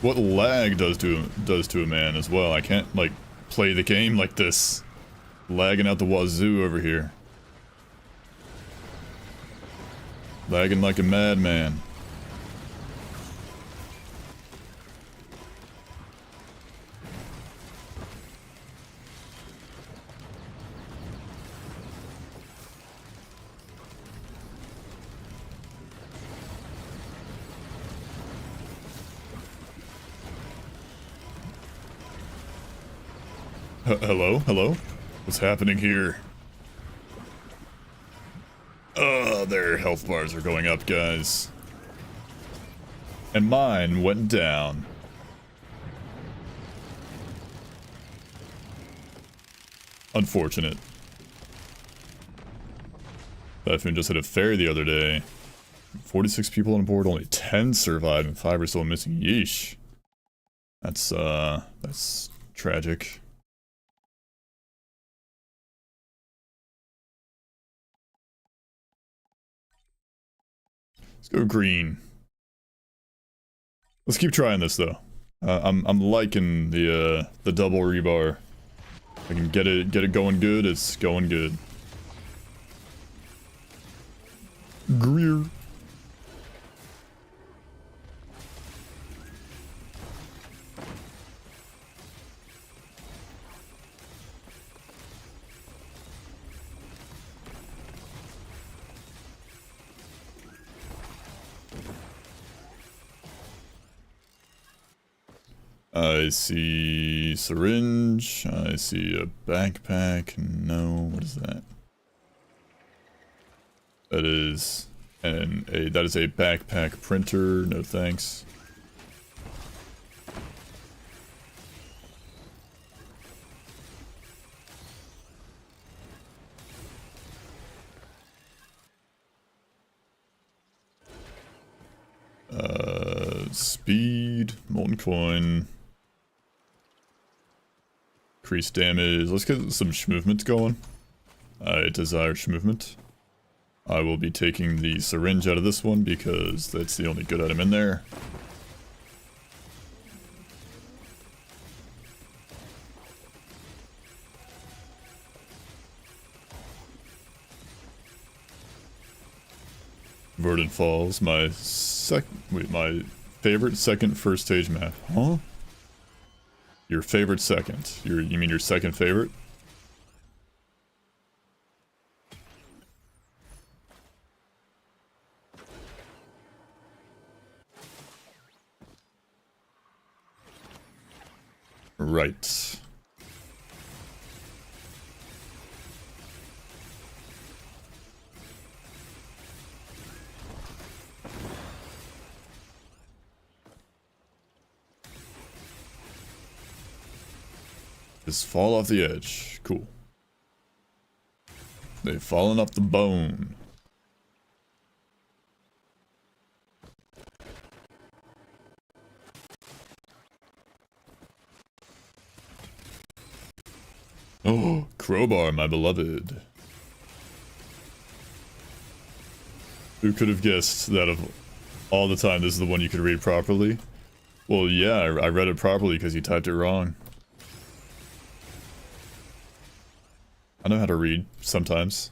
What lag does to a man as well. I can't, like, play the game like this. Lagging out the wazoo over here. Lagging like a madman. Hello? Hello? What's happening here? Oh, their health bars are going up, guys. And mine went down. Unfortunate. Typhoon just hit a ferry the other day. 46 people on board, only 10 survived, and 5 are still missing. Yeesh. That's tragic. Let's go green. Let's keep trying this though. I'm liking the double rebar. If I can get it going good, it's going good. Greer. I see syringe. I see a backpack. No, what is that? That is that is a backpack printer. No thanks. Speed, molten coin. Increase damage. Let's get some movement going. I desire movement. I will be taking the syringe out of this one because that's the only good item in there. Verdant Falls, my favorite second first stage map. Huh? Your favorite second? You mean your second favorite? Right. Just fall off the edge. Cool. They've fallen off the bone. Oh, crowbar, my beloved. Who could have guessed that of all the time this is the one you could read properly? Well, yeah, I read it properly because you typed it wrong. I know how to read sometimes.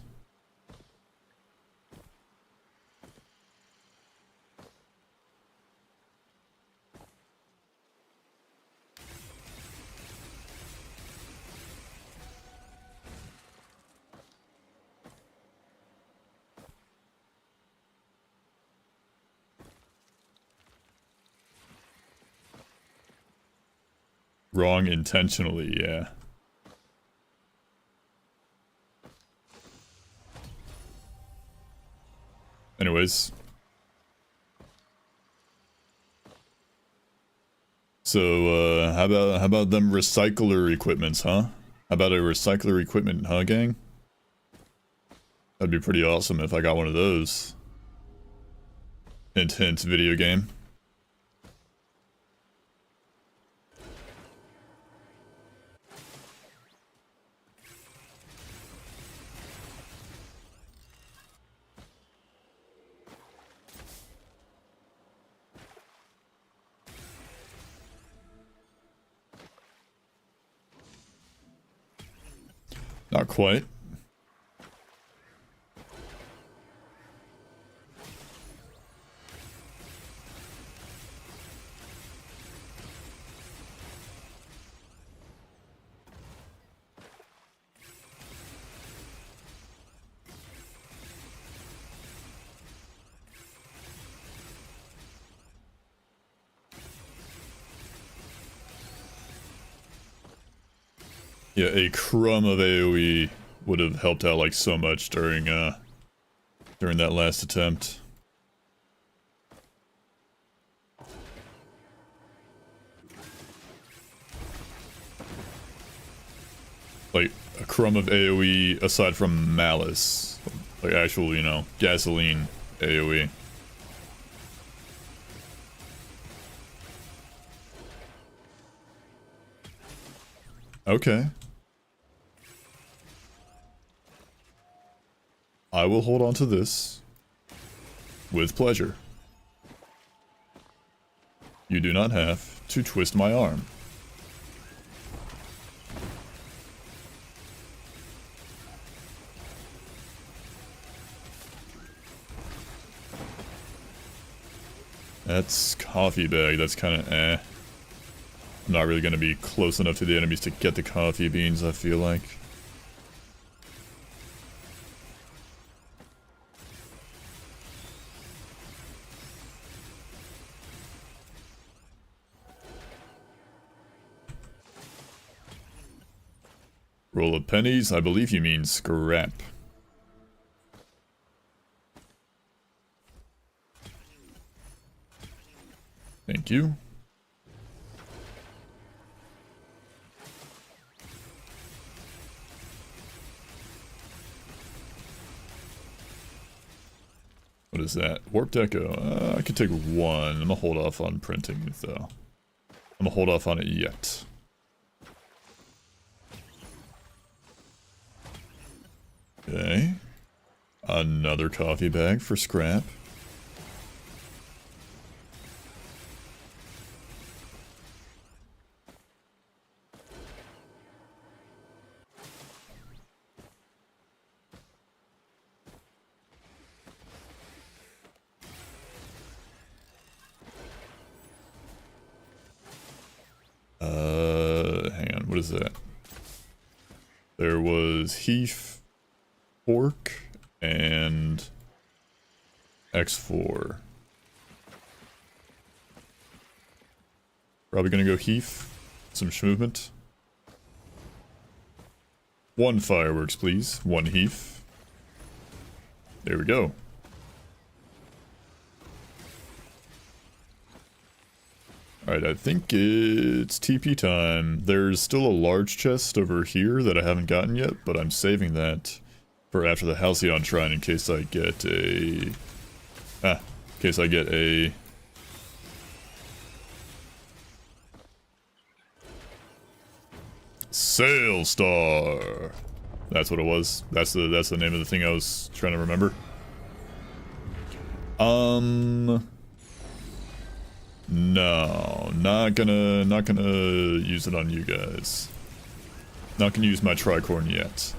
Wrong intentionally, yeah. Anyways. So, how about them recycler equipments, huh? How about a recycler equipment, huh, gang? That'd be pretty awesome if I got one of those. Hint, hint, video game. Not quite. Yeah, a crumb of AoE would have helped out like so much during that last attempt. Like a crumb of AoE aside from Malice. Like actual, you know, gasoline AoE. Okay. I will hold on to this with pleasure. You do not have to twist my arm. That's coffee bag, that's kind of eh. I'm not really going to be close enough to the enemies to get the coffee beans, I feel like. Roll of pennies, I believe you mean scrap. Thank you. What is that? Warped Echo. I could take one. I'm gonna hold off on printing it though. I'm gonna hold off on it yet. Okay. Another coffee bag for scrap. Hang on, what is that? There was Heath, Pork, and X4. Probably gonna go Heath. Some movement. One fireworks, please. One Heath. There we go. Alright, I think it's TP time. There's still a large chest over here that I haven't gotten yet, but I'm saving that for after the Halcyon Shrine in case I get a... in case I get a... Sailstar! That's what it was. That's the name of the thing I was trying to remember. No, not gonna use it on you guys. Not gonna use my tricorn yet.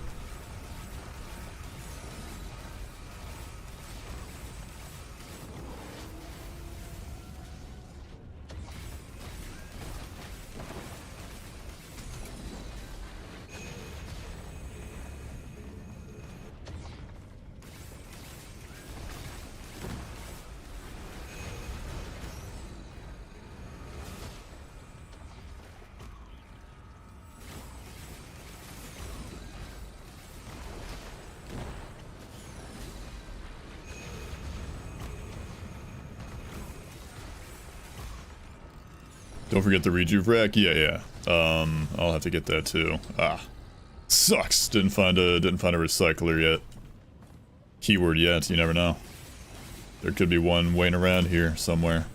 Don't forget the rejuve rack. Yeah. I'll have to get that too. Sucks. Didn't find a recycler yet. Keyword yet. You never know. There could be one waiting around here somewhere.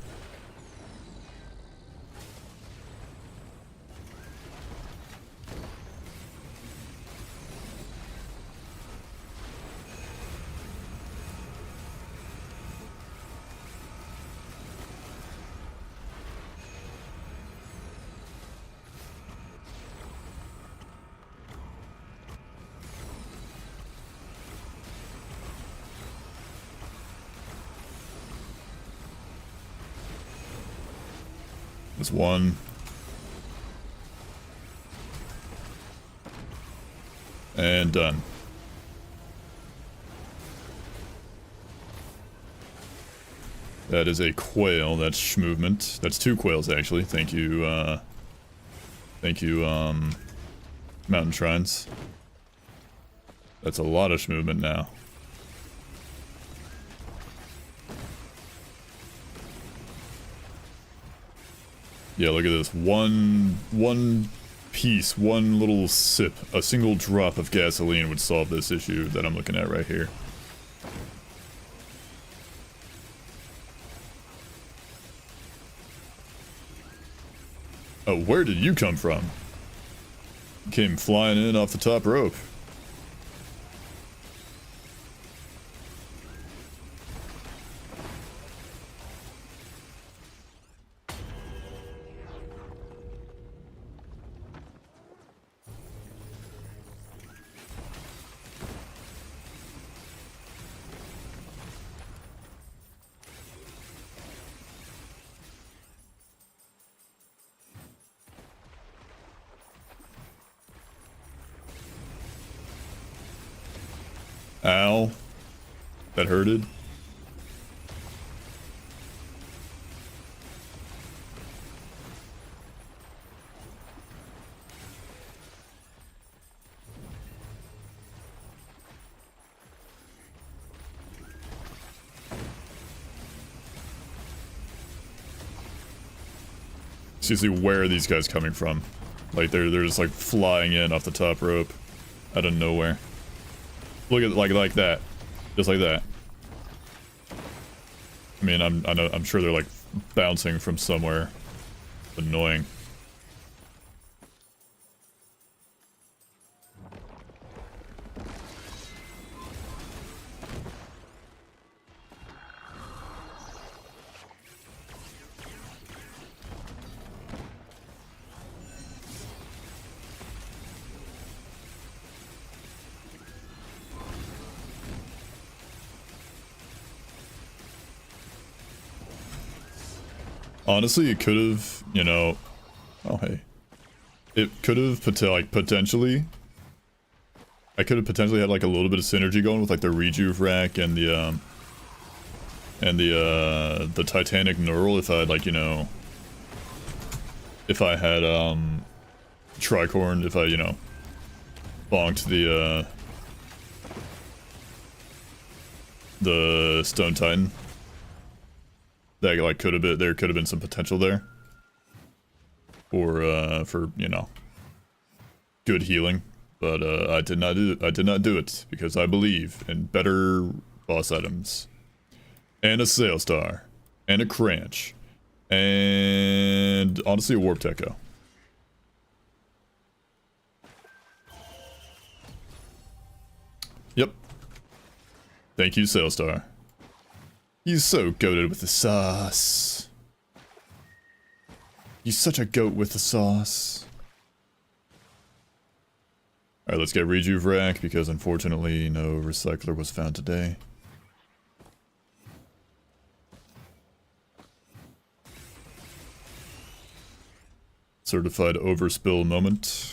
There's one. And done. That is a quail. That's movement. That's two quails actually. Thank you, Mountain Shrines. That's a lot of movement now. Yeah, look at this. One piece, one little sip, a single drop of gasoline would solve this issue that I'm looking at right here. Oh, where did you come from? Came flying in off the top rope. Ow. That hurted. Seriously, where are these guys coming from? Like they're just like flying in off the top rope out of nowhere. Look at like that, just like that. I mean, I'm sure they're like bouncing from somewhere. Annoying. Honestly, it could have, you know... Oh, hey. It could have potentially... I could have potentially had like a little bit of synergy going with like the Rejuve rack and the Titanic Neural if I had like, you know... If I had, Tricorn, if I, you know... Bonked the Stone Titan. That like could have been, there could have been some potential there. For, you know, good healing. But I did not do it because I believe in better boss items. And a Sail Star. And a Cranch. And honestly a Warped Echo. Yep. Thank you, Sail Star. He's so goated with the sauce. He's such a goat with the sauce. Alright, let's get Rejuve rack because unfortunately no recycler was found today. Certified overspill moment.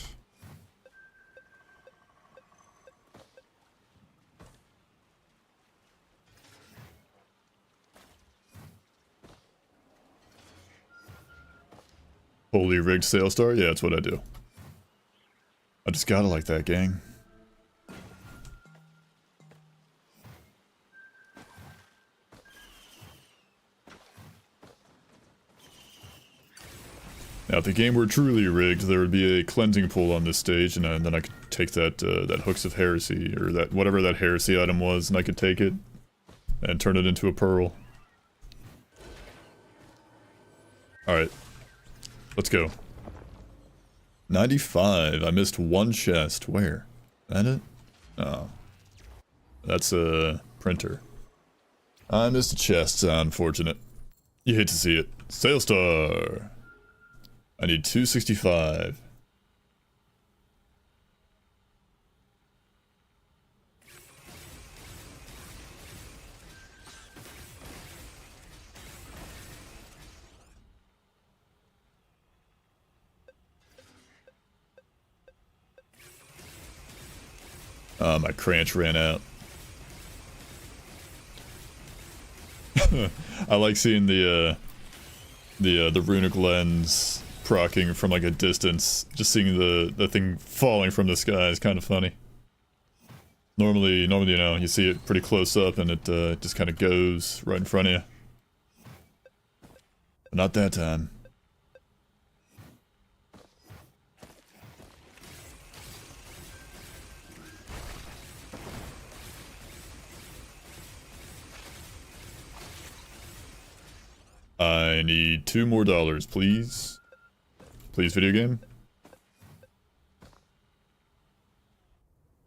Holy rigged Sail Star? Yeah, that's what I do. I just gotta like that, gang. Now, if the game were truly rigged, there would be a cleansing pool on this stage, and then I could take that that Hooks of Heresy, or that whatever that heresy item was, and I could take it and turn it into a pearl. Alright. Let's go. 95. I missed one chest. Where? Is that it? Oh. That's a printer. I missed a chest. Unfortunate. You hate to see it. Sail Star. I need 265. My Cranch ran out. I like seeing the runic lens proccing from like a distance. Just seeing the thing falling from the sky is kind of funny. Normally, you know, you see it pretty close up and it just kind of goes right in front of you. But not that time. I need $2 more, please. Please, video game.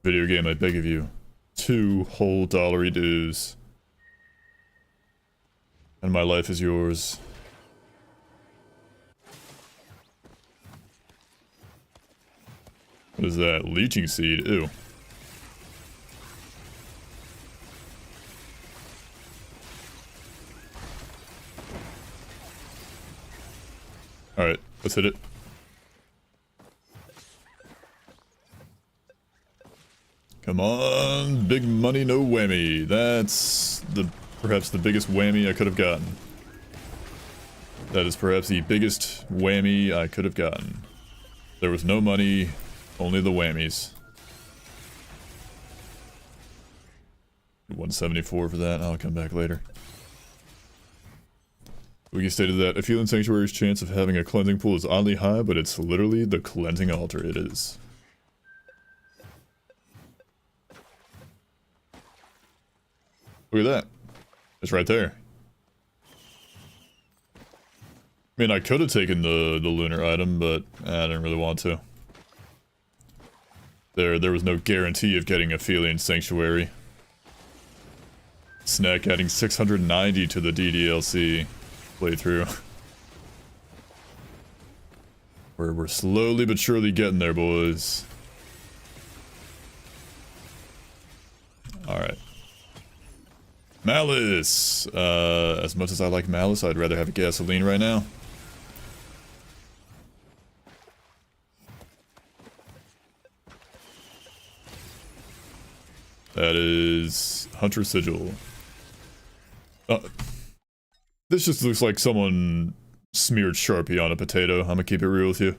Video game, I beg of you. 2 whole dollary dues. And my life is yours. What is that? Leeching seed? Ew. Alright, let's hit it. Come on, big money, no whammy. That's perhaps the biggest whammy I could have gotten. That is perhaps the biggest whammy I could have gotten. There was no money, only the whammies. 174 for that, I'll come back later. Wiki stated that a Feline Sanctuary's chance of having a cleansing pool is oddly high, but it's literally the cleansing altar. It is. Look at that. It's right there. I mean, I could have taken the lunar item, but I didn't really want to. There was no guarantee of getting a Feline Sanctuary. Snack adding 690 to the DDLC playthrough. We're slowly but surely getting there, boys. Alright. Malice! As much as I like Malice, I'd rather have a gasoline right now. That is Hunter Sigil. This just looks like someone smeared Sharpie on a potato. I'm gonna keep it real with you.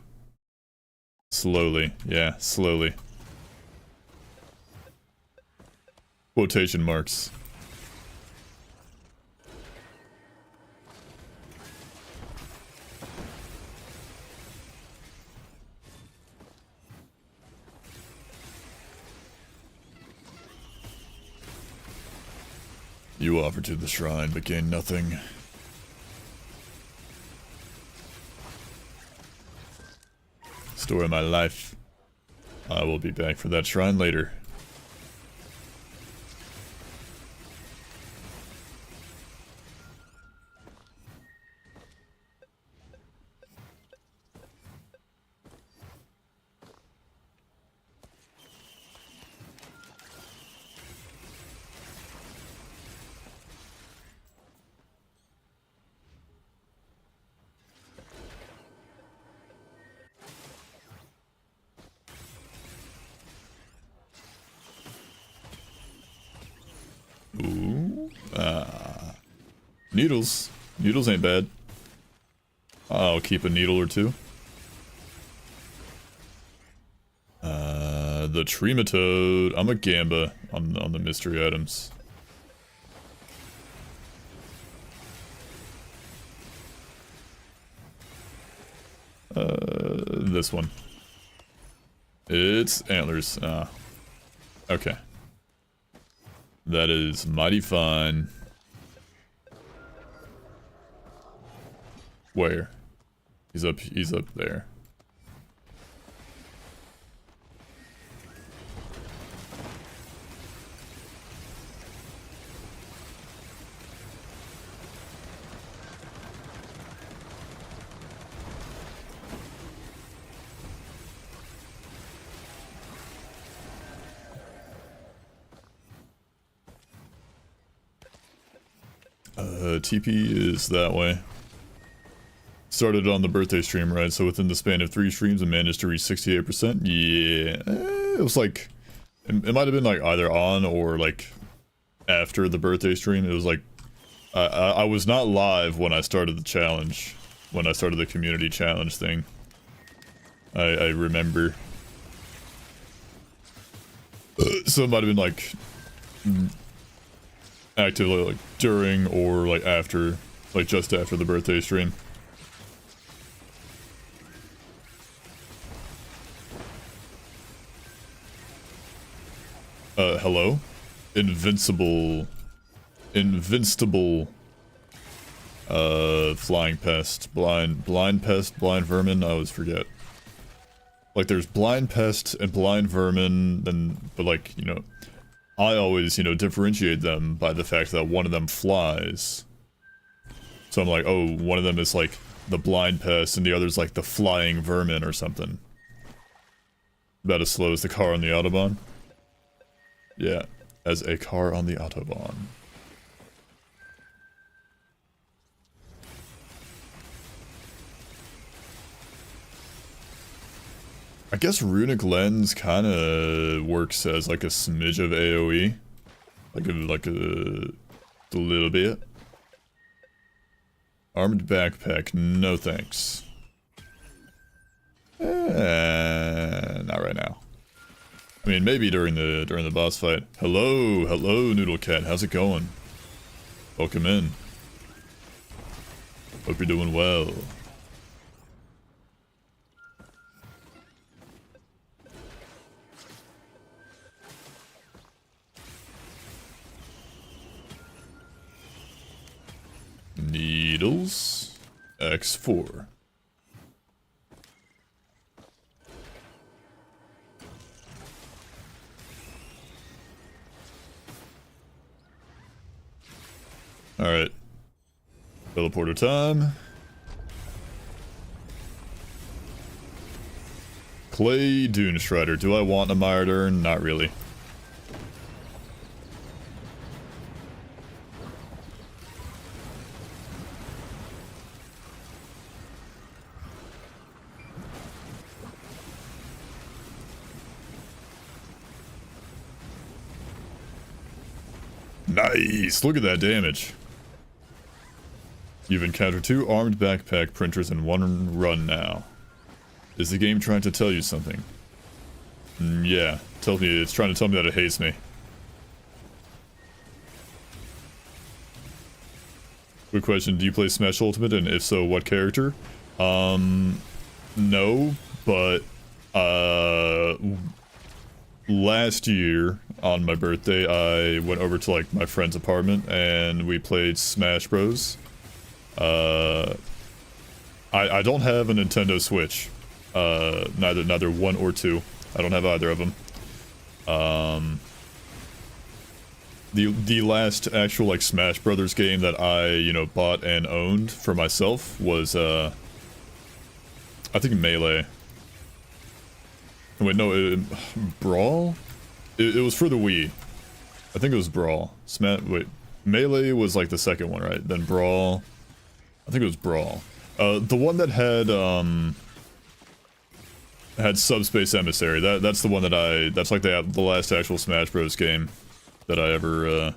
Slowly. Yeah, slowly. Quotation marks. You offered to the shrine, but gained nothing. Story of my life. I will be back for that shrine later. Ooh. Needles. Needles ain't bad. I'll keep a needle or two. The Trematode. I'm a Gamba on the mystery items. This one. It's antlers. Okay. That is mighty fine. Where? He's up there. TP is that way. Started on the birthday stream, right? So within the span of 3 streams, I managed to reach 68%. Yeah, it was like, it might have been like either on or like after the birthday stream. It was like, I was not live when I started the challenge, when I started the community challenge thing. I remember. So it might have been like actively like during or like after, like just after the birthday stream. Hello? Invincible. Flying pest, blind pest, blind vermin, I always forget. Like, there's blind pest and blind vermin, but like, you know, I always, you know, differentiate them by the fact that one of them flies. So I'm like, oh, one of them is like the blind pest and the other's like the flying vermin or something. About as slow as the car on the Autobahn. Yeah, as a car on the Autobahn. I guess Runic Lens kind of works as like a smidge of AoE. Like a little bit. Armed backpack, no thanks. Not right now. I mean, maybe during the boss fight. Hello, Noodle Cat, how's it going? Welcome in. Hope you're doing well. Needles. X4. Alright. Teleporter time. Clay Dune Strider. Do I want a Myrdern? Not really. Nice! Look at that damage. You've encountered 2 armed backpack printers in one run now. Is the game trying to tell you something? Yeah, it's trying to tell me that it hates me. Quick question, do you play Smash Ultimate, and if so, what character? No, but, last year, on my birthday, I went over to, like, my friend's apartment, and we played Smash Bros. I don't have a Nintendo Switch. Neither 1 or 2. I don't have either of them. The last actual, like, Smash Brothers game that I, you know, bought and owned for myself was, I think Melee. Wait, no, Brawl? It was for the Wii. I think it was Brawl. Wait, Melee was, like, the second one, right? Then Brawl. I think it was Brawl. The one that had Subspace Emissary. That's the one that's like the last actual Smash Bros. Game that I ever,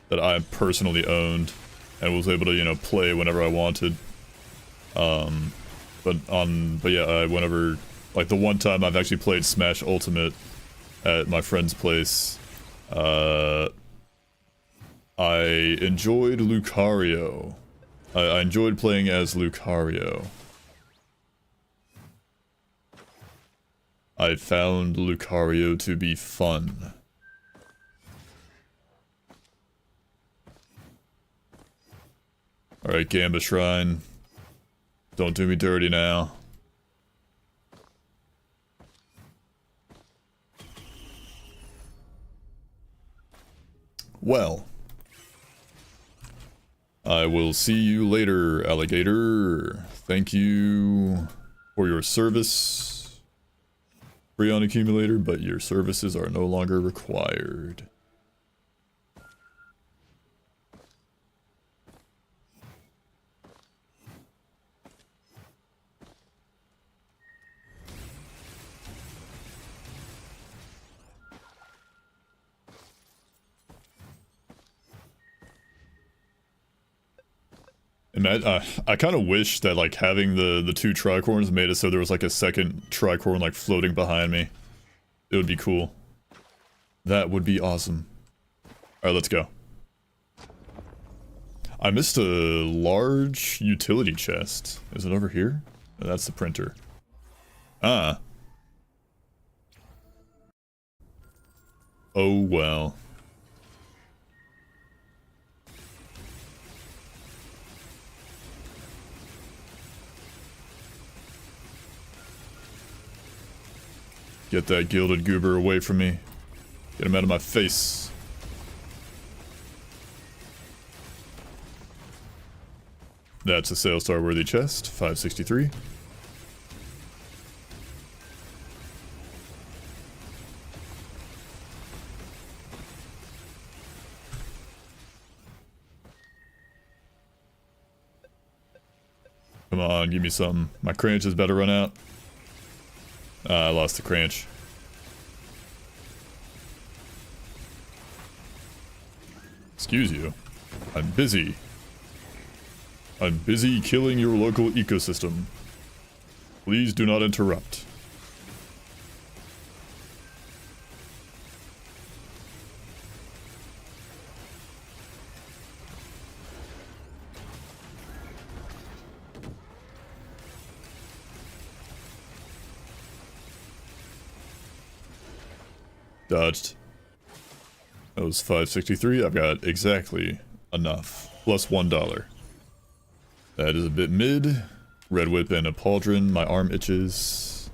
that I personally owned and was able to, you know, play whenever I wanted. But yeah, whenever, like the one time I've actually played Smash Ultimate at my friend's place, I enjoyed Lucario. I enjoyed playing as Lucario. I found Lucario to be fun. Alright, Gamba Shrine. Don't do me dirty now. Well. I will see you later, alligator. Thank you for your service. Freon accumulator, but your services are no longer required. I kind of wish that, like, having the 2 tricorns made it so there was, like, a second tricorn, like, floating behind me. It would be cool. That would be awesome. Alright, let's go. I missed a large utility chest. Is it over here? No, that's the printer. Ah. Oh well. Get that gilded goober away from me. Get him out of my face. That's a Sailstar worthy chest, 563. Come on, give me some. My cranch is about to run out. I lost the cranch. Excuse you. I'm busy. I'm busy killing your local ecosystem. Please do not interrupt. Dodged. That was 563. I've got exactly enough. Plus $1. That is a bit mid. Red whip and a pauldron. My arm itches.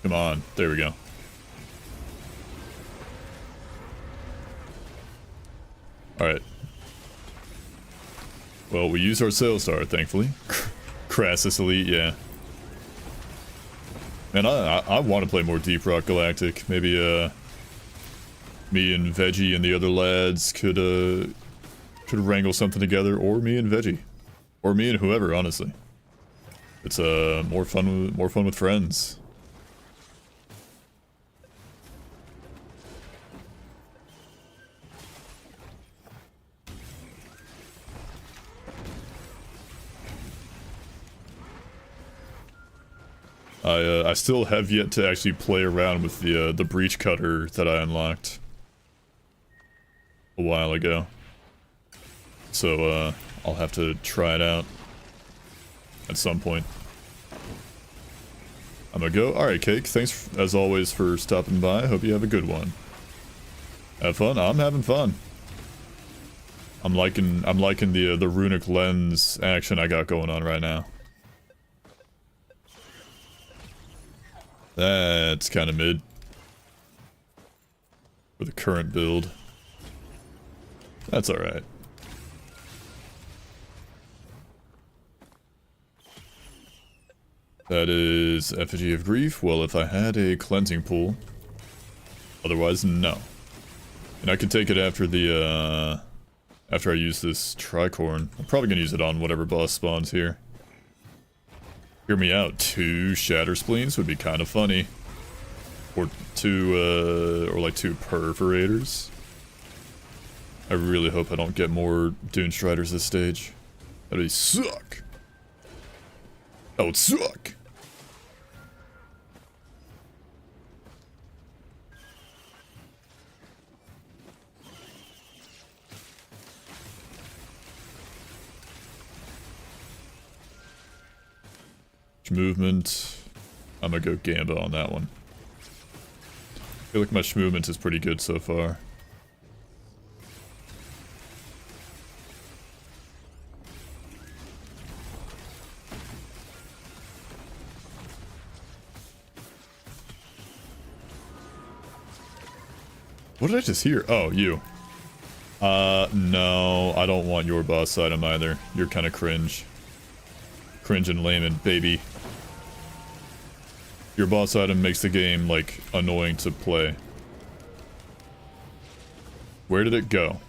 Come on. There we go. Alright. Well, we used our Sailstar, thankfully. Crassus Elite, yeah. Man, I want to play more Deep Rock Galactic. Maybe, me and Veggie and the other lads could wrangle something together, or me and Veggie. Or me and whoever, honestly. It's, more fun with friends. I still have yet to actually play around with the breach cutter that I unlocked a while ago. So I'll have to try it out at some point. I'm gonna go. Alright, Cake, thanks as always for stopping by. Hope you have a good one. Have fun? I'm having fun. I'm liking the runic lens action I got going on right now. That's kind of mid for the current build. That's alright. That is Effigy of Grief. Well, if I had a cleansing pool. Otherwise, no. And I could take it after the, after I use this tricorn. I'm probably gonna use it on whatever boss spawns here. Hear me out. 2 Shatter Spleens would be kind of funny. Or 2, or like 2 Perforators. I really hope I don't get more Dune Striders this stage. That'd be suck. That would suck. Movement. I'm gonna go Gamba on that one. I feel like my movement is pretty good so far. What did I just hear? Oh, you. No, I don't want your boss item either. You're kind of cringe. Cringe and layman, baby. Your boss item makes the game, like, annoying to play. Where did it go?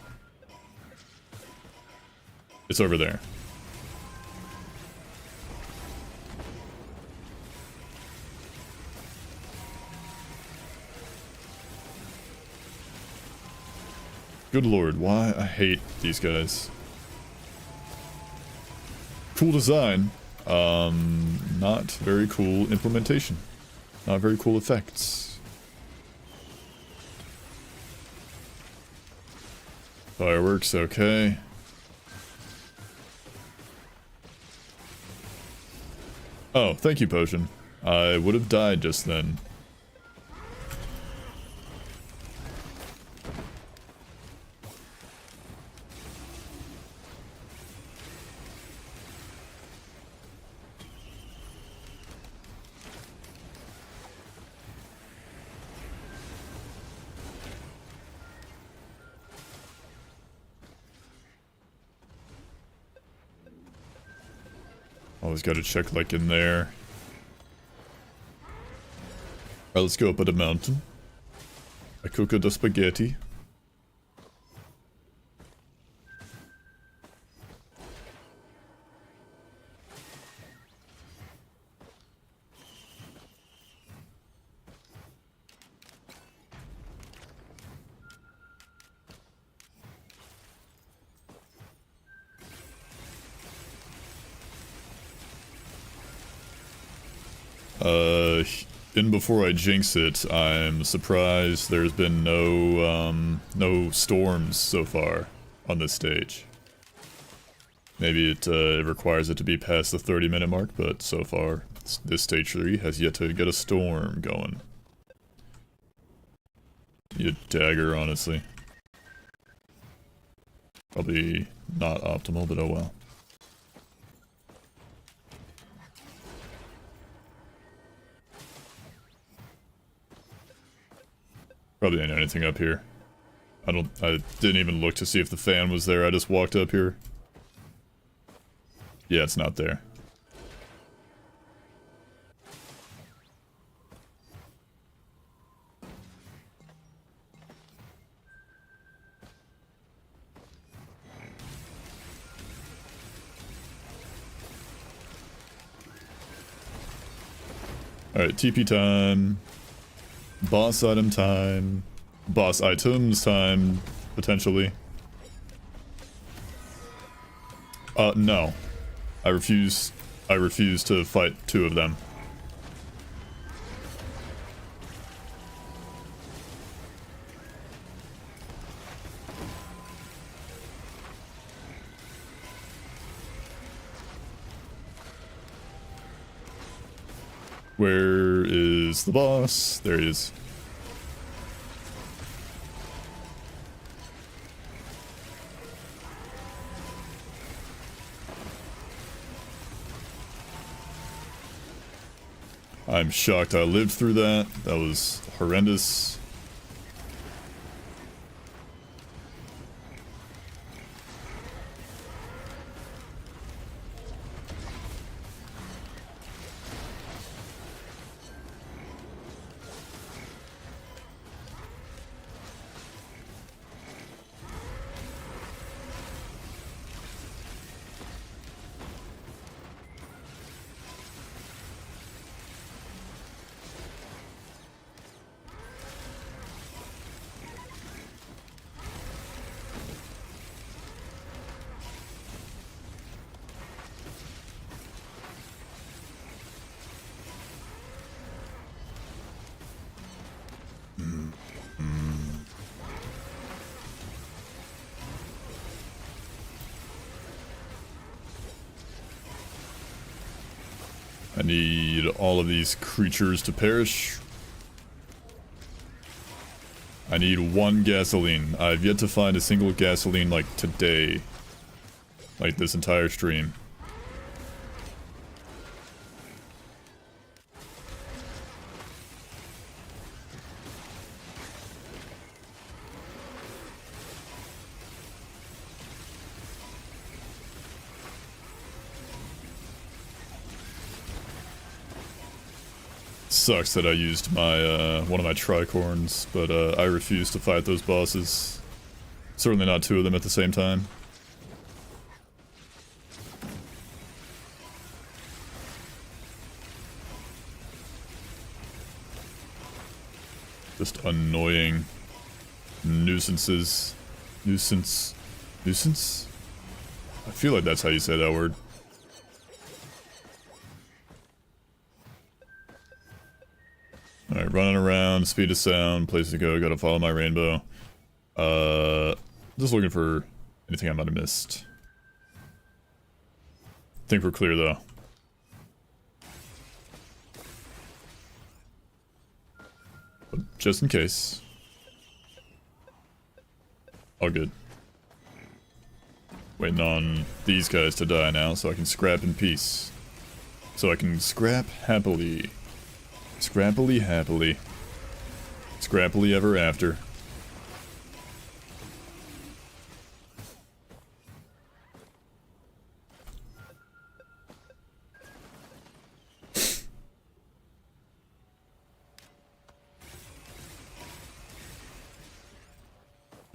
It's over there. Good lord, why? I hate these guys. Cool design. Not very cool implementation. Not very cool effects. Fireworks, okay. Oh, thank you, Potion. I would have died just then. Always gotta check like in there. Alright, let's go up at the mountain. I cook the spaghetti. In before I jinx it, I'm surprised there's been no storms so far on this stage. Maybe it requires it to be past the 30-minute mark, but so far, this stage 3 has yet to get a storm going. Need a dagger, honestly. Probably not optimal, but oh well. Probably ain't anything up here. I didn't even look to see if the fan was there, I just walked up here. Yeah, it's not there. Alright, TP time. Boss item time. Boss items time, potentially. No. I refuse to fight 2 of them. Where is the boss? There he is. I'm shocked I lived through that. That was horrendous. I need all of these creatures to perish. I need 1 gasoline. I've yet to find a single gasoline like today. Like this entire stream. Sucks that I used my one of my tricorns, but I refuse to fight those bosses. Certainly not 2 of them at the same time. Just annoying nuisances. Nuisance? I feel like that's how you say that word. Alright, running around, speed of sound, place to go, gotta follow my rainbow. Just looking for anything I might have missed. Think we're clear though. But just in case. All good. Waiting on these guys to die now so I can scrap in peace. So I can scrap happily. Scrappily happily. Scrappily ever after.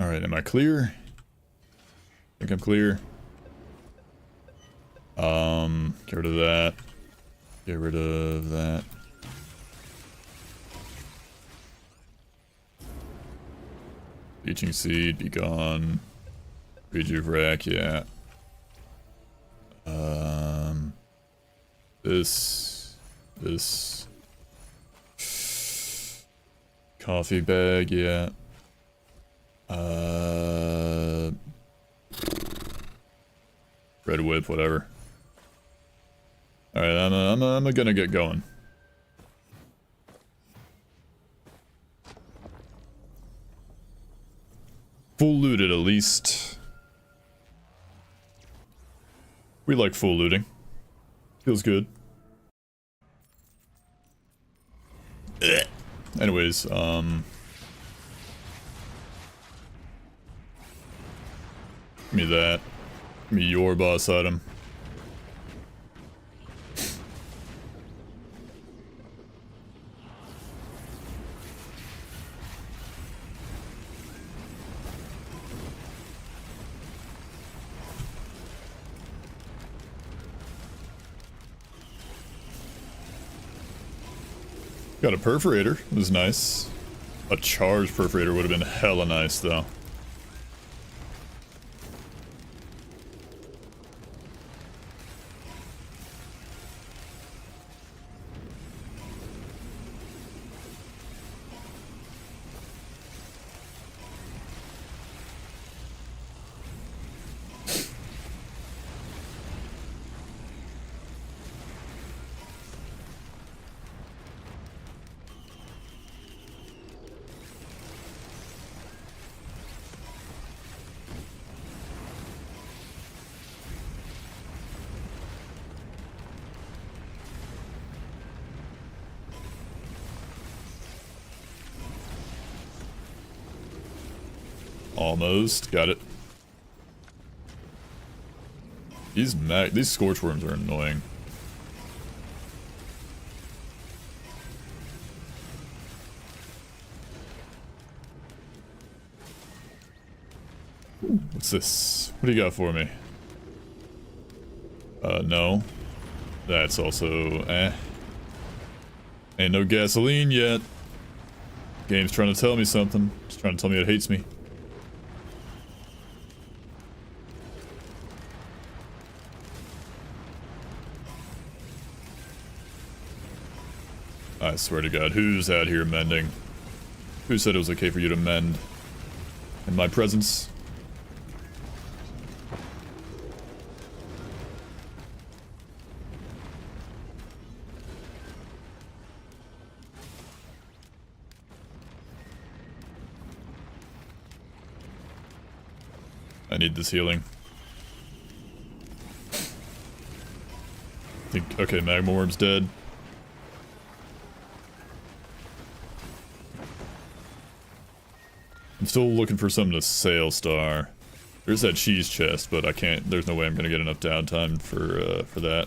Alright, am I clear? I think I'm clear. Get rid of that. Get rid of that. Leeching Seed, be gone. Rejuve Rack, yeah. This. Coffee bag, yeah. Red Whip, whatever. Alright, I'm gonna get going. Full looted, at least. We like full looting. Feels good. Anyways, give me that. Give me your boss item. Got a perforator. It was nice. A charged perforator would have been hella nice, though. Almost. Got it. These scorchworms are annoying. What's this? What do you got for me? No. That's also, Ain't no gasoline yet. Game's trying to tell me something. It's trying to tell me it hates me. I swear to God, who's out here mending? Who said it was okay for you to mend in my presence? I need this healing. I think, okay, Magma Worm's dead. I'm still looking for something to sail Star. There's that cheese chest, but I can't, there's no way I'm gonna get enough downtime for that.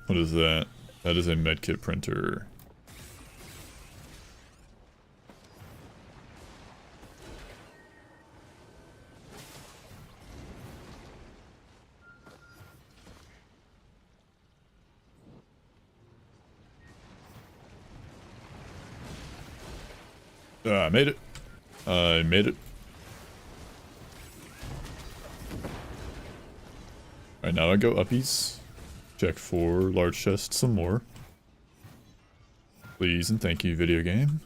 What is that? That is a medkit printer. I made it. I made it. Alright, now I go uppies. Check for large chest some more. Please and thank you, video game.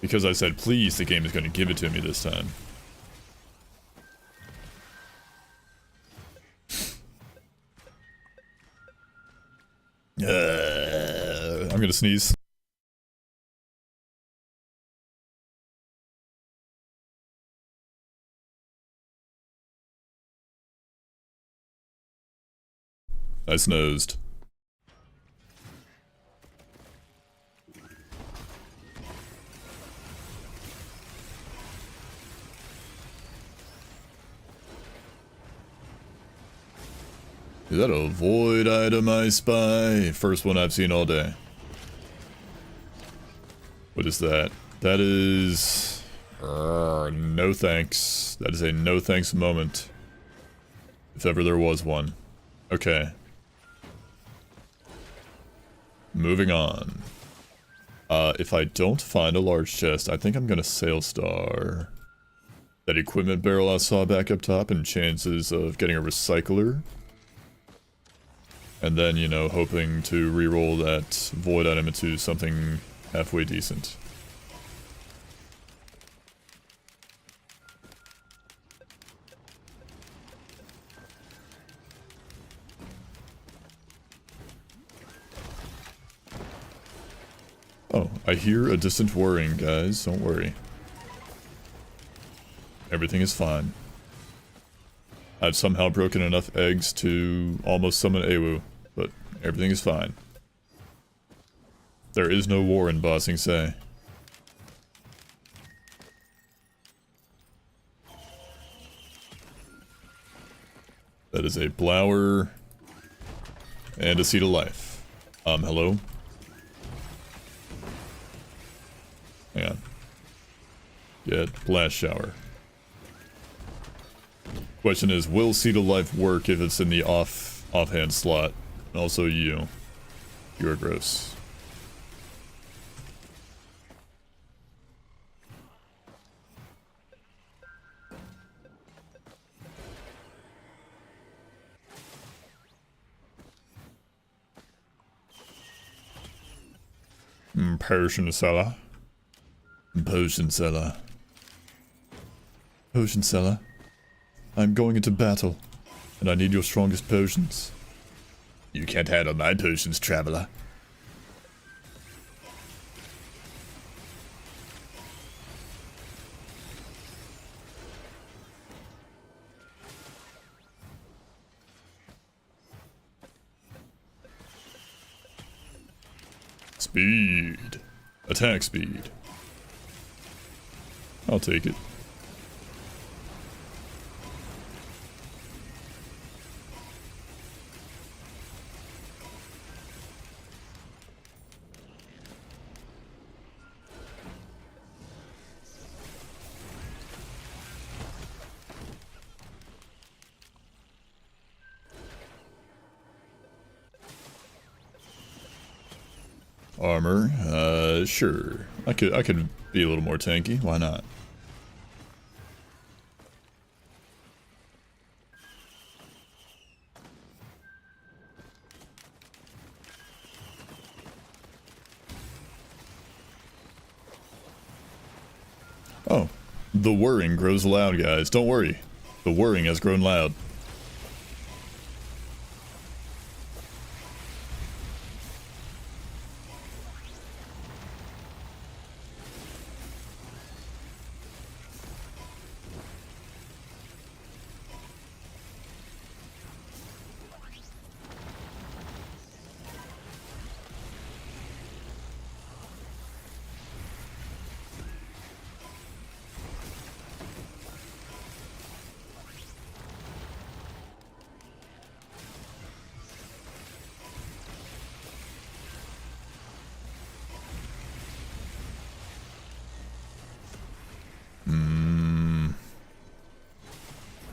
Because I said please, the game is going to give it to me this time. I'm gonna sneeze. I snoozed. Is that a void item I spy? First one I've seen all day. What is that? That is... no thanks. That is a no thanks moment. If ever there was one. Okay. Moving on. If I don't find a large chest, I think I'm gonna sail star that equipment barrel I saw back up top and chances of getting a recycler. And then, you know, hoping to reroll that void item into something halfway decent. Oh, I hear a distant whirring, guys. Don't worry. Everything is fine. I've somehow broken enough eggs to almost summon Awu, but everything is fine. There is no war in Ba Sing Se. That is a blower and a seed of life. Hello? Hang on. Get blast shower. Question is, will Seed of Life work if it's in the offhand slot? And also you. You're gross. Potion seller. Potion seller. Potion seller. I'm going into battle, and I need your strongest potions. You can't handle my potions, traveler. Speed. Attack speed. I'll take it. Armor, sure. I could be a little more tanky, why not? Oh, the whirring grows loud, guys. Don't worry. The whirring has grown loud.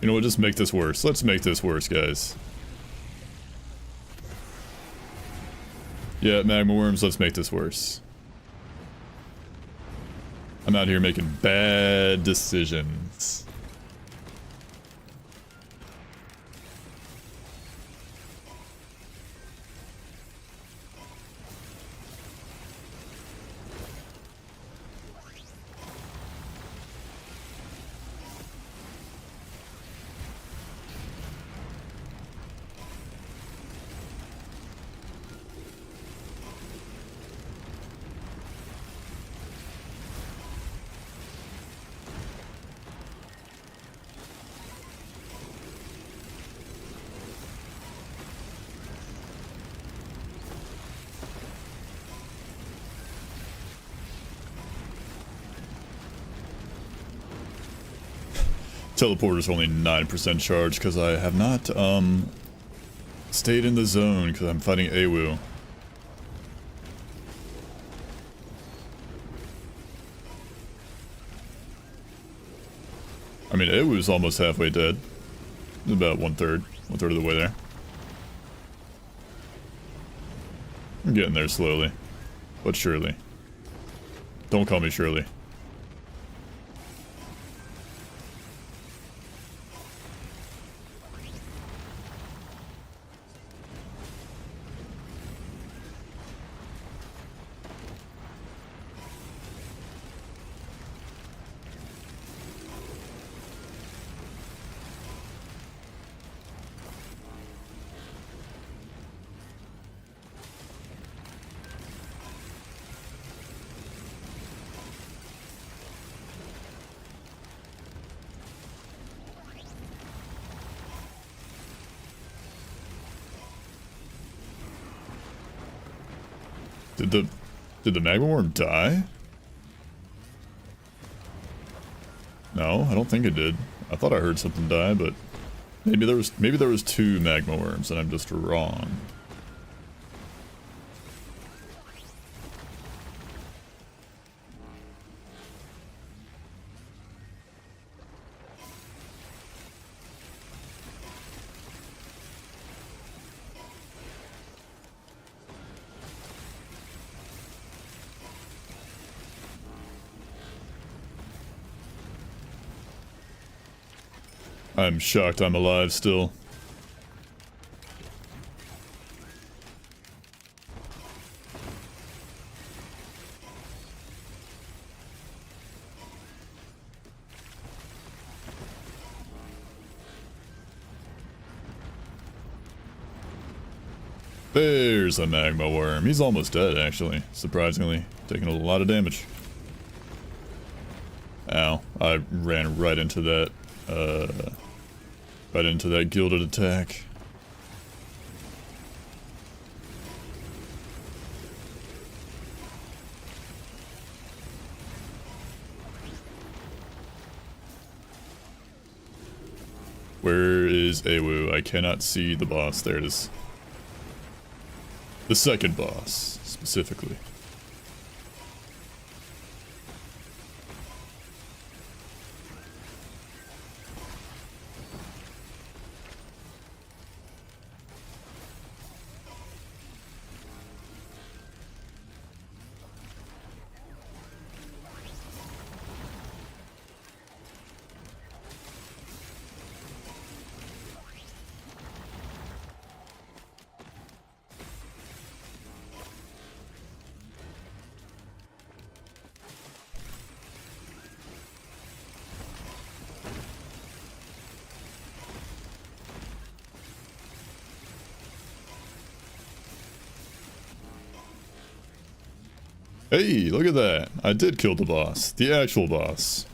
You know what, just make this worse. Let's make this worse, guys. Yeah, magma worms, let's make this worse. I'm out here making bad decisions. Teleporter's only 9% charge because I have not Stayed in the zone because I'm fighting Awu. I mean, Awu's almost halfway dead. About one third of the way there. I'm getting there slowly, but surely. Don't call me Shirley. Did the magma worm die? No, I don't think it did. I thought I heard something die, but maybe there was two magma worms and I'm just wrong. I'm shocked I'm alive still. There's a magma worm. He's almost dead, actually. Surprisingly. Taking a lot of damage. Ow. I ran right into that, gilded attack. Where is Awu? I cannot see the boss. There it is. The second boss, specifically. Hey, look at that. I did kill the boss. The actual boss.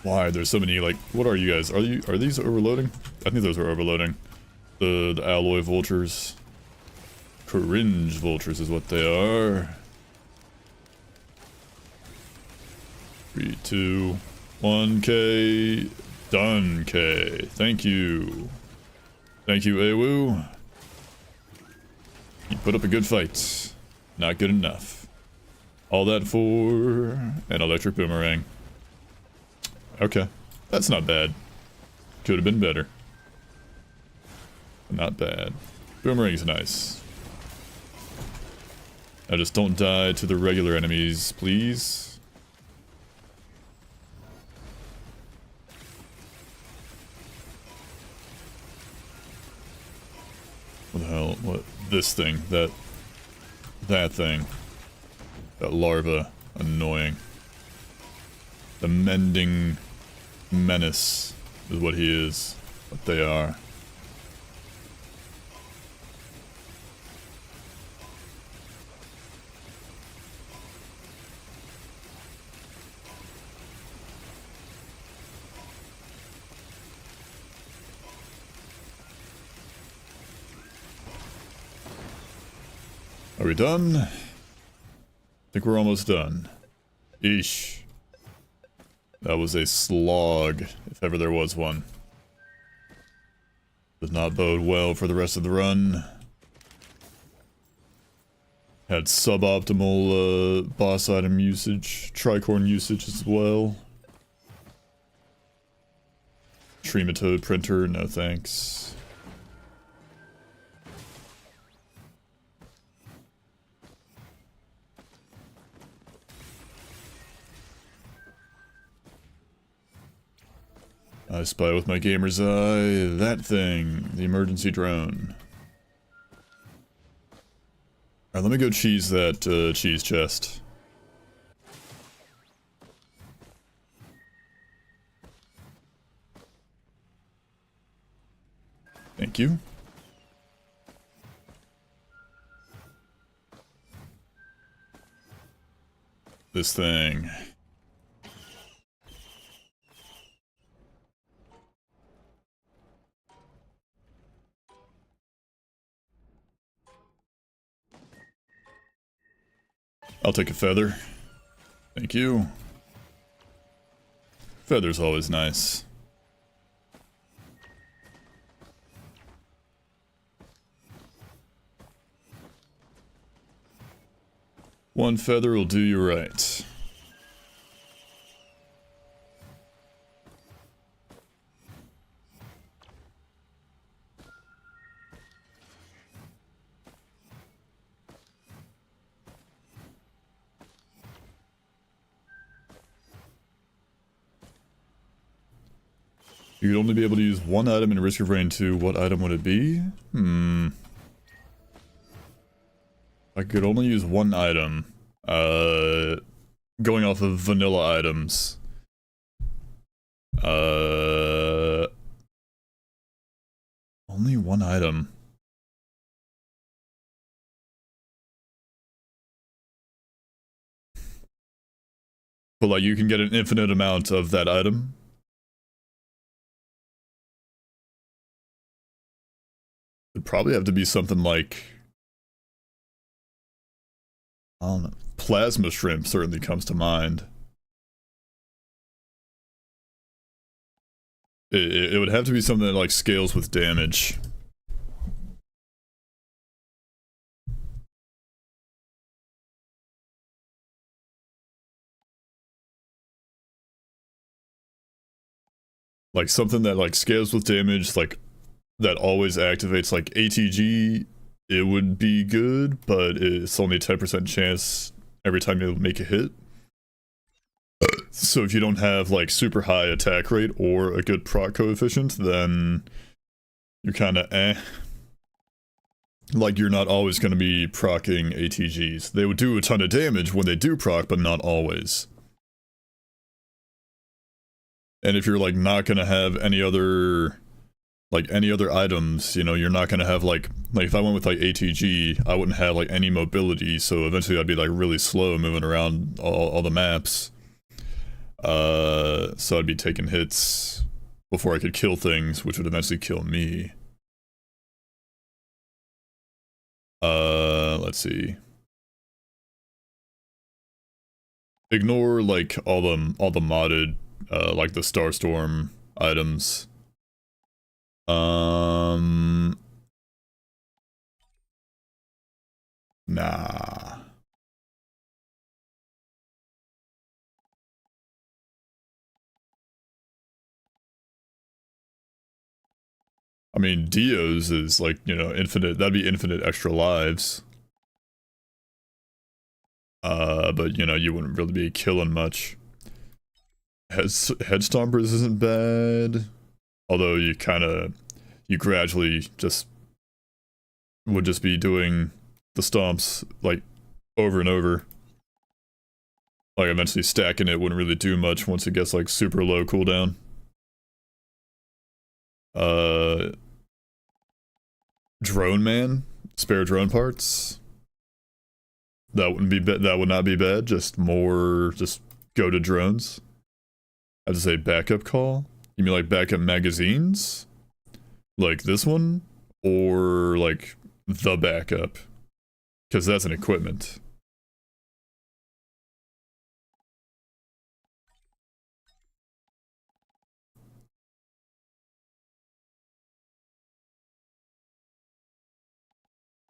Why? There's so many, like, what are you guys? Are these overloading? I think those are overloading. The alloy vultures. Cringe vultures is what they are. 3, 2, 1K. Done, K. Thank you. Thank you, Awu. You put up a good fight. Not good enough. All that for an electric boomerang. Okay, that's not bad. Could have been better. Not bad. Boomerang's nice. Now just don't die to the regular enemies, please. What the hell? What? This thing. That That thing. That larva. Annoying. The mending menace is what he is. What they are. Are we done? I think we're almost done. Eesh. That was a slog, if ever there was one. Does not bode well for the rest of the run. Had suboptimal boss item usage, tricorn usage as well. Trematode printer, no thanks. I spy with my gamer's eye that thing, the emergency drone. Alright, let me go cheese that cheese chest. Thank you. This thing. I'll take a feather. Thank you. Feather's always nice. One feather will do you right. You could only be able to use one item in Risk of Rain 2. What item would it be? I could only use one item. Going off of vanilla items. Only one item. But like, you can get an infinite amount of that item. It'd probably have to be something like, I don't know, plasma shrimp certainly comes to mind. It would have to be something that like scales with damage. Like something that like scales with damage, like that always activates like ATG, it would be good, but it's only a 10% chance every time you make a hit. So if you don't have like super high attack rate or a good proc coefficient, then you're kind of eh. Like you're not always going to be proccing ATGs. They would do a ton of damage when they do proc, but not always. And if you're like not going to have any other items, you know, you're not gonna have like if I went with like ATG, I wouldn't have like any mobility, so eventually I'd be like really slow moving around all the maps. So I'd be taking hits before I could kill things, which would eventually kill me. Let's see. Ignore like all the modded, like the Starstorm items. Nah. I mean, Dio's is like, you know, infinite, that'd be infinite extra lives. But you know, you wouldn't really be killing much. Headstompers isn't bad. Although you gradually just would just be doing the stomps like over and over. Like, eventually stacking it wouldn't really do much once it gets, like, super low cooldown. Drone Man? Spare drone parts? That wouldn't be that would not be bad, just go to drones. I have to say backup call? You mean like backup magazines? Like this one? Or like the backup? Because that's an equipment.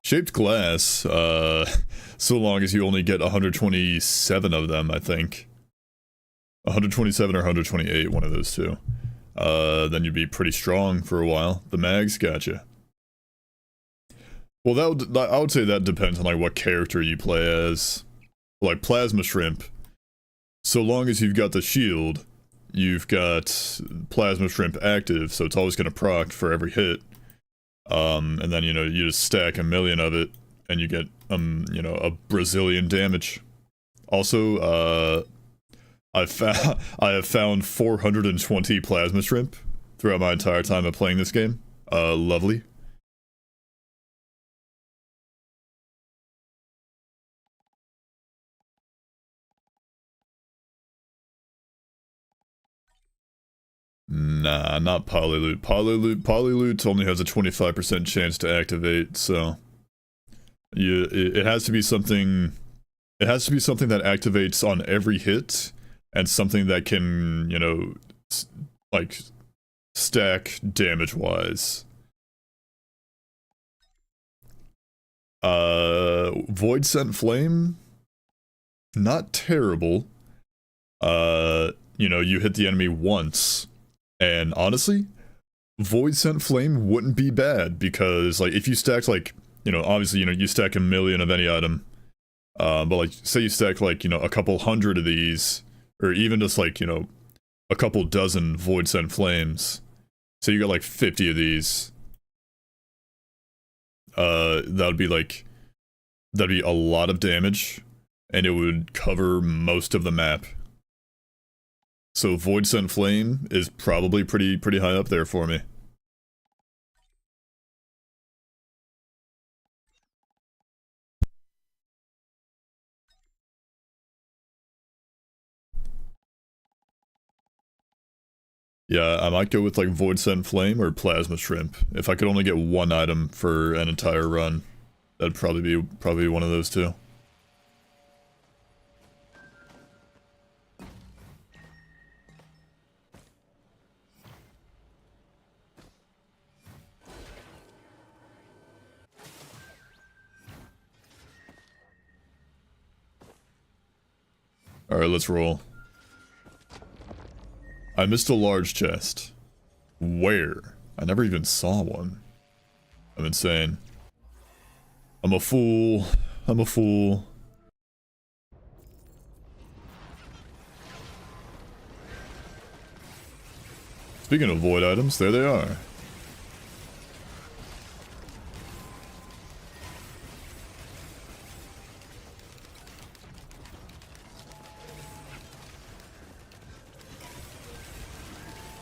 Shaped glass, so long as you only get 127 of them, I think. 127 or 128, one of those two. Then you'd be pretty strong for a while. The mags, gotcha. Well, I would say that depends on like what character you play as. Like Plasma Shrimp, so long as you've got the shield, you've got Plasma Shrimp active, so it's always going to proc for every hit. And then, you know, you just stack a million of it, and you get, you know, a Brazilian damage. Also, I have found 420 Plasma Shrimp throughout my entire time of playing this game. Lovely. Nah, not Polyloot. Polyloot only has a 25% chance to activate, so it has to be something. It has to be something that activates on every hit, and something that can, you know, like stack damage-wise. Void Scent Flame, not terrible. You know, you hit the enemy once. And honestly, Void Scent Flame wouldn't be bad, because, like, if you stacked, like, you know, obviously, you know, you stack a million of any item, but, like, say you stack, like, you know, a couple hundred of these, or even just, like, you know, a couple dozen Void Scent Flames, so you got, like, 50 of these, that'd be a lot of damage, and it would cover most of the map. So Void Scent Flame is probably pretty high up there for me. Yeah, I might go with like Void Scent Flame or Plasma Shrimp. If I could only get one item for an entire run, that'd probably be one of those two. Alright, let's roll. I missed a large chest. Where? I never even saw one. I'm insane. I'm a fool. I'm a fool. Speaking of void items, there they are.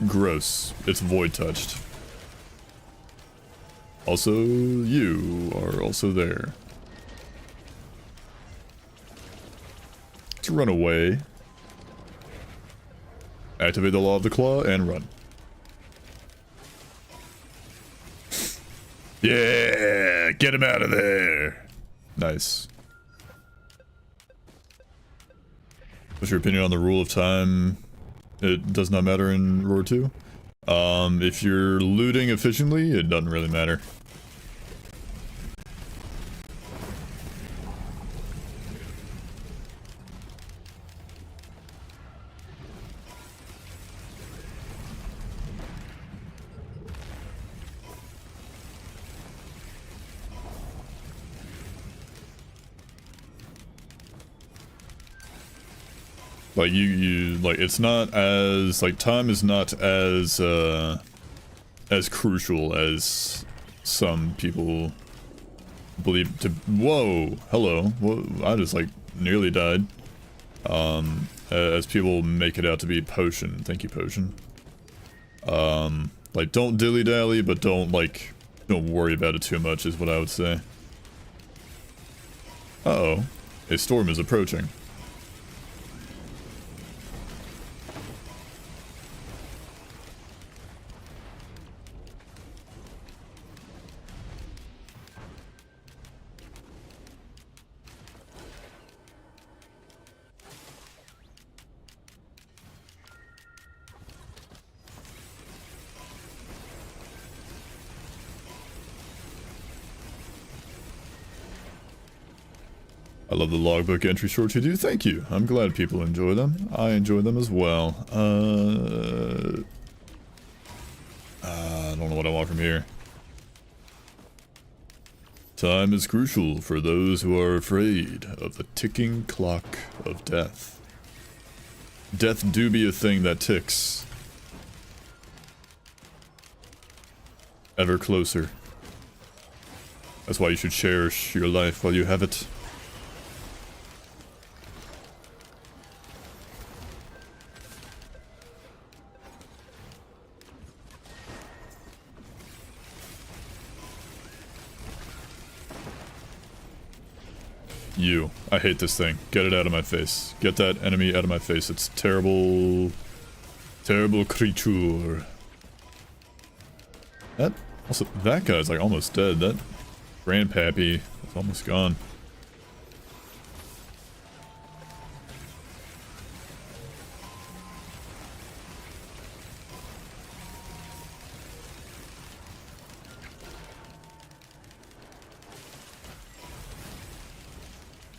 Gross. It's void touched. Also, you are also there. Let's run away. Activate the Law of the Claw and run. Yeah! Get him out of there! Nice. What's your opinion on the rule of time? It does not matter in Roar 2. If you're looting efficiently, it doesn't really matter. Like like it's not as like time is not as crucial as some people believe to. Whoa, hello. Whoa, I just like nearly died. As people make it out to be potion. Thank you, potion. Like don't dilly dally, but don't worry about it too much is what I would say. Uh-oh, a storm is approaching. I love the logbook entry shorts you do. Thank you. I'm glad people enjoy them. I enjoy them as well. I don't know what I want from here. Time is crucial for those who are afraid of the ticking clock of death. Death do be a thing that ticks. Ever closer. That's why you should cherish your life while you have it. You. I hate this thing. Get it out of my face. Get that enemy out of my face. It's terrible... terrible creature. That... also, that guy's like almost dead. That grandpappy is almost gone.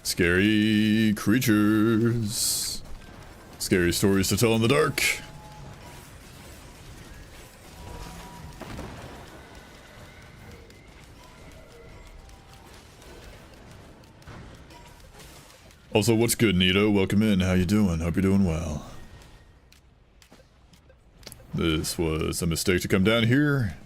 Scary creatures. Scary stories to tell in the dark. Also, what's good, Nito? Welcome in. How you doing? Hope you're doing well. This was a mistake to come down here.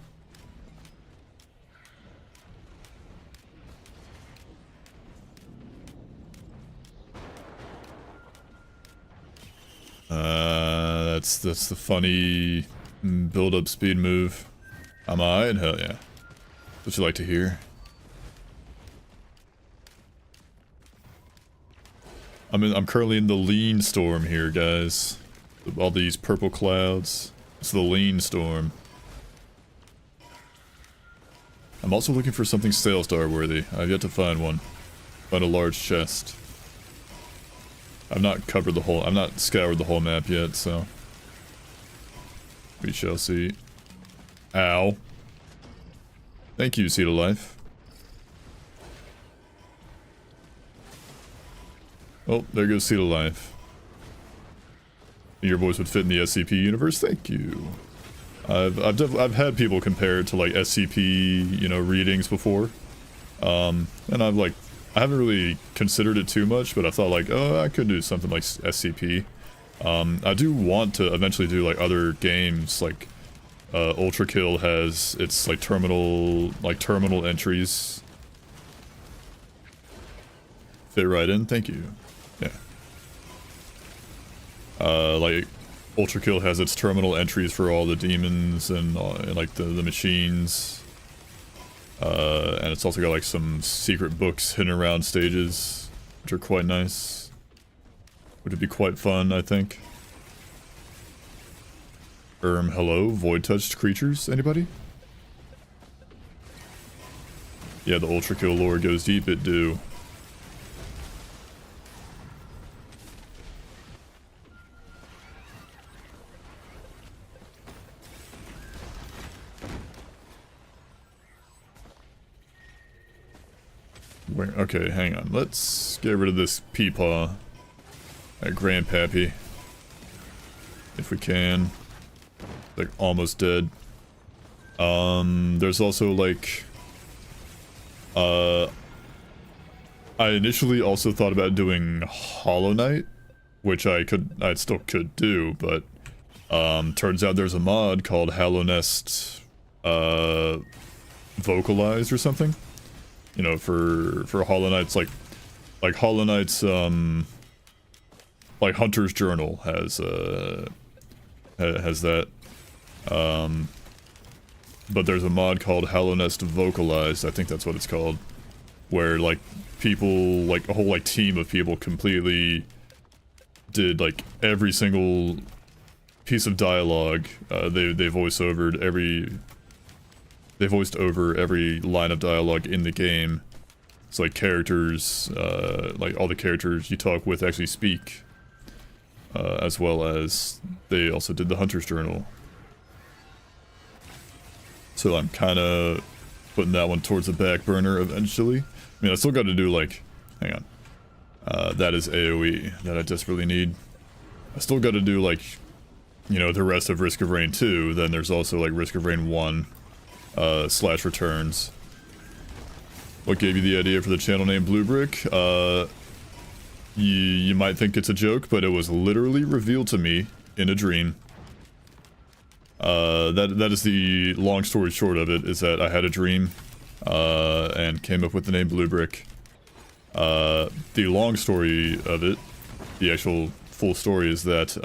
That's the funny build-up speed move. Am I? Hell yeah. What you like to hear? I'm currently in the lean storm here, guys. All these purple clouds. It's the lean storm. I'm also looking for something Starstorm worthy. I've yet to find one. Find a large chest. I've not scoured the whole map yet, so we shall see. Ow. Thank you, Seed of Life. Oh, there goes Seed of Life. Your voice would fit in the SCP universe. Thank you. I've had people compare it to like SCP, you know, readings before, and I haven't really considered it too much, but I thought like, oh, I could do something like SCP. I do want to eventually do like other games, like Ultra Kill has its like terminal entries. Fit right in, thank you. Yeah. Like Ultra Kill has its terminal entries for all the demons and like the machines. And it's also got like some secret books hidden around stages, which are quite nice. Would be quite fun, I think. Hello, void-touched creatures, anybody? Yeah, the Ultra Kill lore goes deep, it do. Okay, hang on. Let's get rid of this peepaw. That grandpappy. If we can. Like, almost dead. There's also, like... I initially also thought about doing Hollow Knight, which I still could do, but... turns out there's a mod called Hallownest, Vocalized or something. you know, for Hollow Knight's like Hollow Knight's like Hunter's Journal has that. But there's a mod called Hallownest Vocalized, I think that's what it's called, where like people, like a whole like team of people completely did like every single piece of dialogue. They voiced over every line of dialogue in the game. So like characters, like all the characters you talk with actually speak, as well as they also did the Hunter's Journal. So I'm kind of putting that one towards the back burner eventually. I mean, I still got to do like, hang on, that is AoE that I desperately need. I still got to do like, you know, the rest of Risk of Rain 2. Then there's also like Risk of Rain 1 / Returns. What gave you the idea for the channel name Blue Brick? You might think it's a joke, but it was literally revealed to me in a dream. That is the long story short of it, is that I had a dream, and came up with the name Blue Brick. The long story of it, the actual full story, is that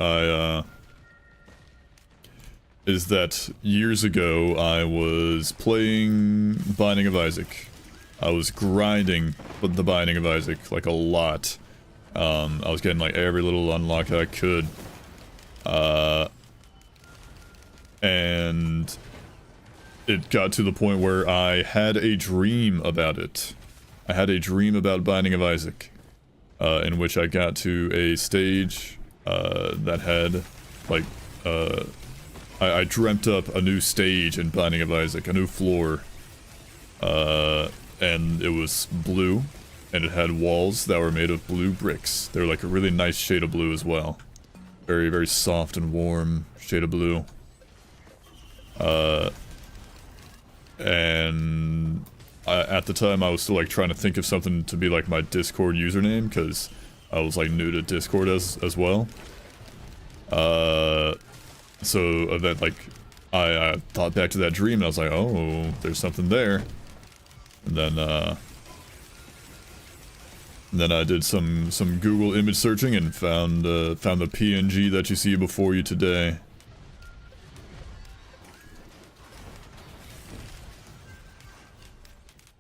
years ago I was playing Binding of Isaac. I was grinding with the Binding of Isaac, like a lot. I was getting like every little unlock that I could. And it got to the point where I had a dream about it. I had a dream about Binding of Isaac, in which I got to a stage that had, like, I dreamt up a new stage in Binding of Isaac, a new floor, and it was blue, and it had walls that were made of blue bricks. They were like a really nice shade of blue as well. Very, very soft and warm shade of blue. And at the time I was still like trying to think of something to be like my Discord username, because I was like new to Discord as well. So that like I thought back to that dream and I was like, oh, there's something there. And then I did some Google image searching and found the PNG that you see before you today.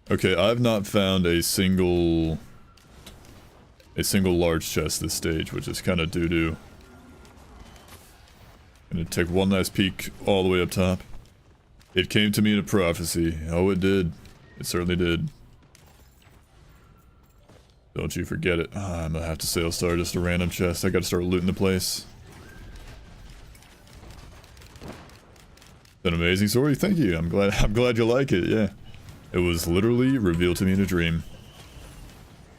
Okay, I've not found a single large chest this stage, which is kind of doo-doo. Gonna take one last peek all the way up top. It came to me in a prophecy. Oh, it did. It certainly did. Don't you forget it. I'm gonna have to sail star just a random chest. I gotta start looting the place. An amazing story. Thank you. I'm glad you like it. Yeah. It was literally revealed to me in a dream.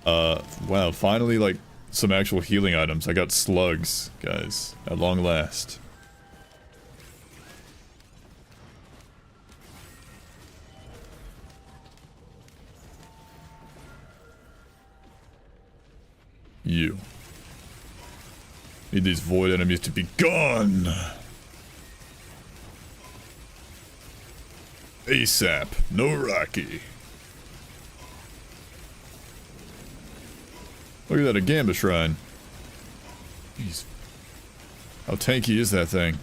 Wow, finally, like, some actual healing items. I got slugs, guys, at long last. You. Need these void enemies to be gone! ASAP, no Rocky. Look at that, a Gamba Shrine. Jeez. How tanky is that thing?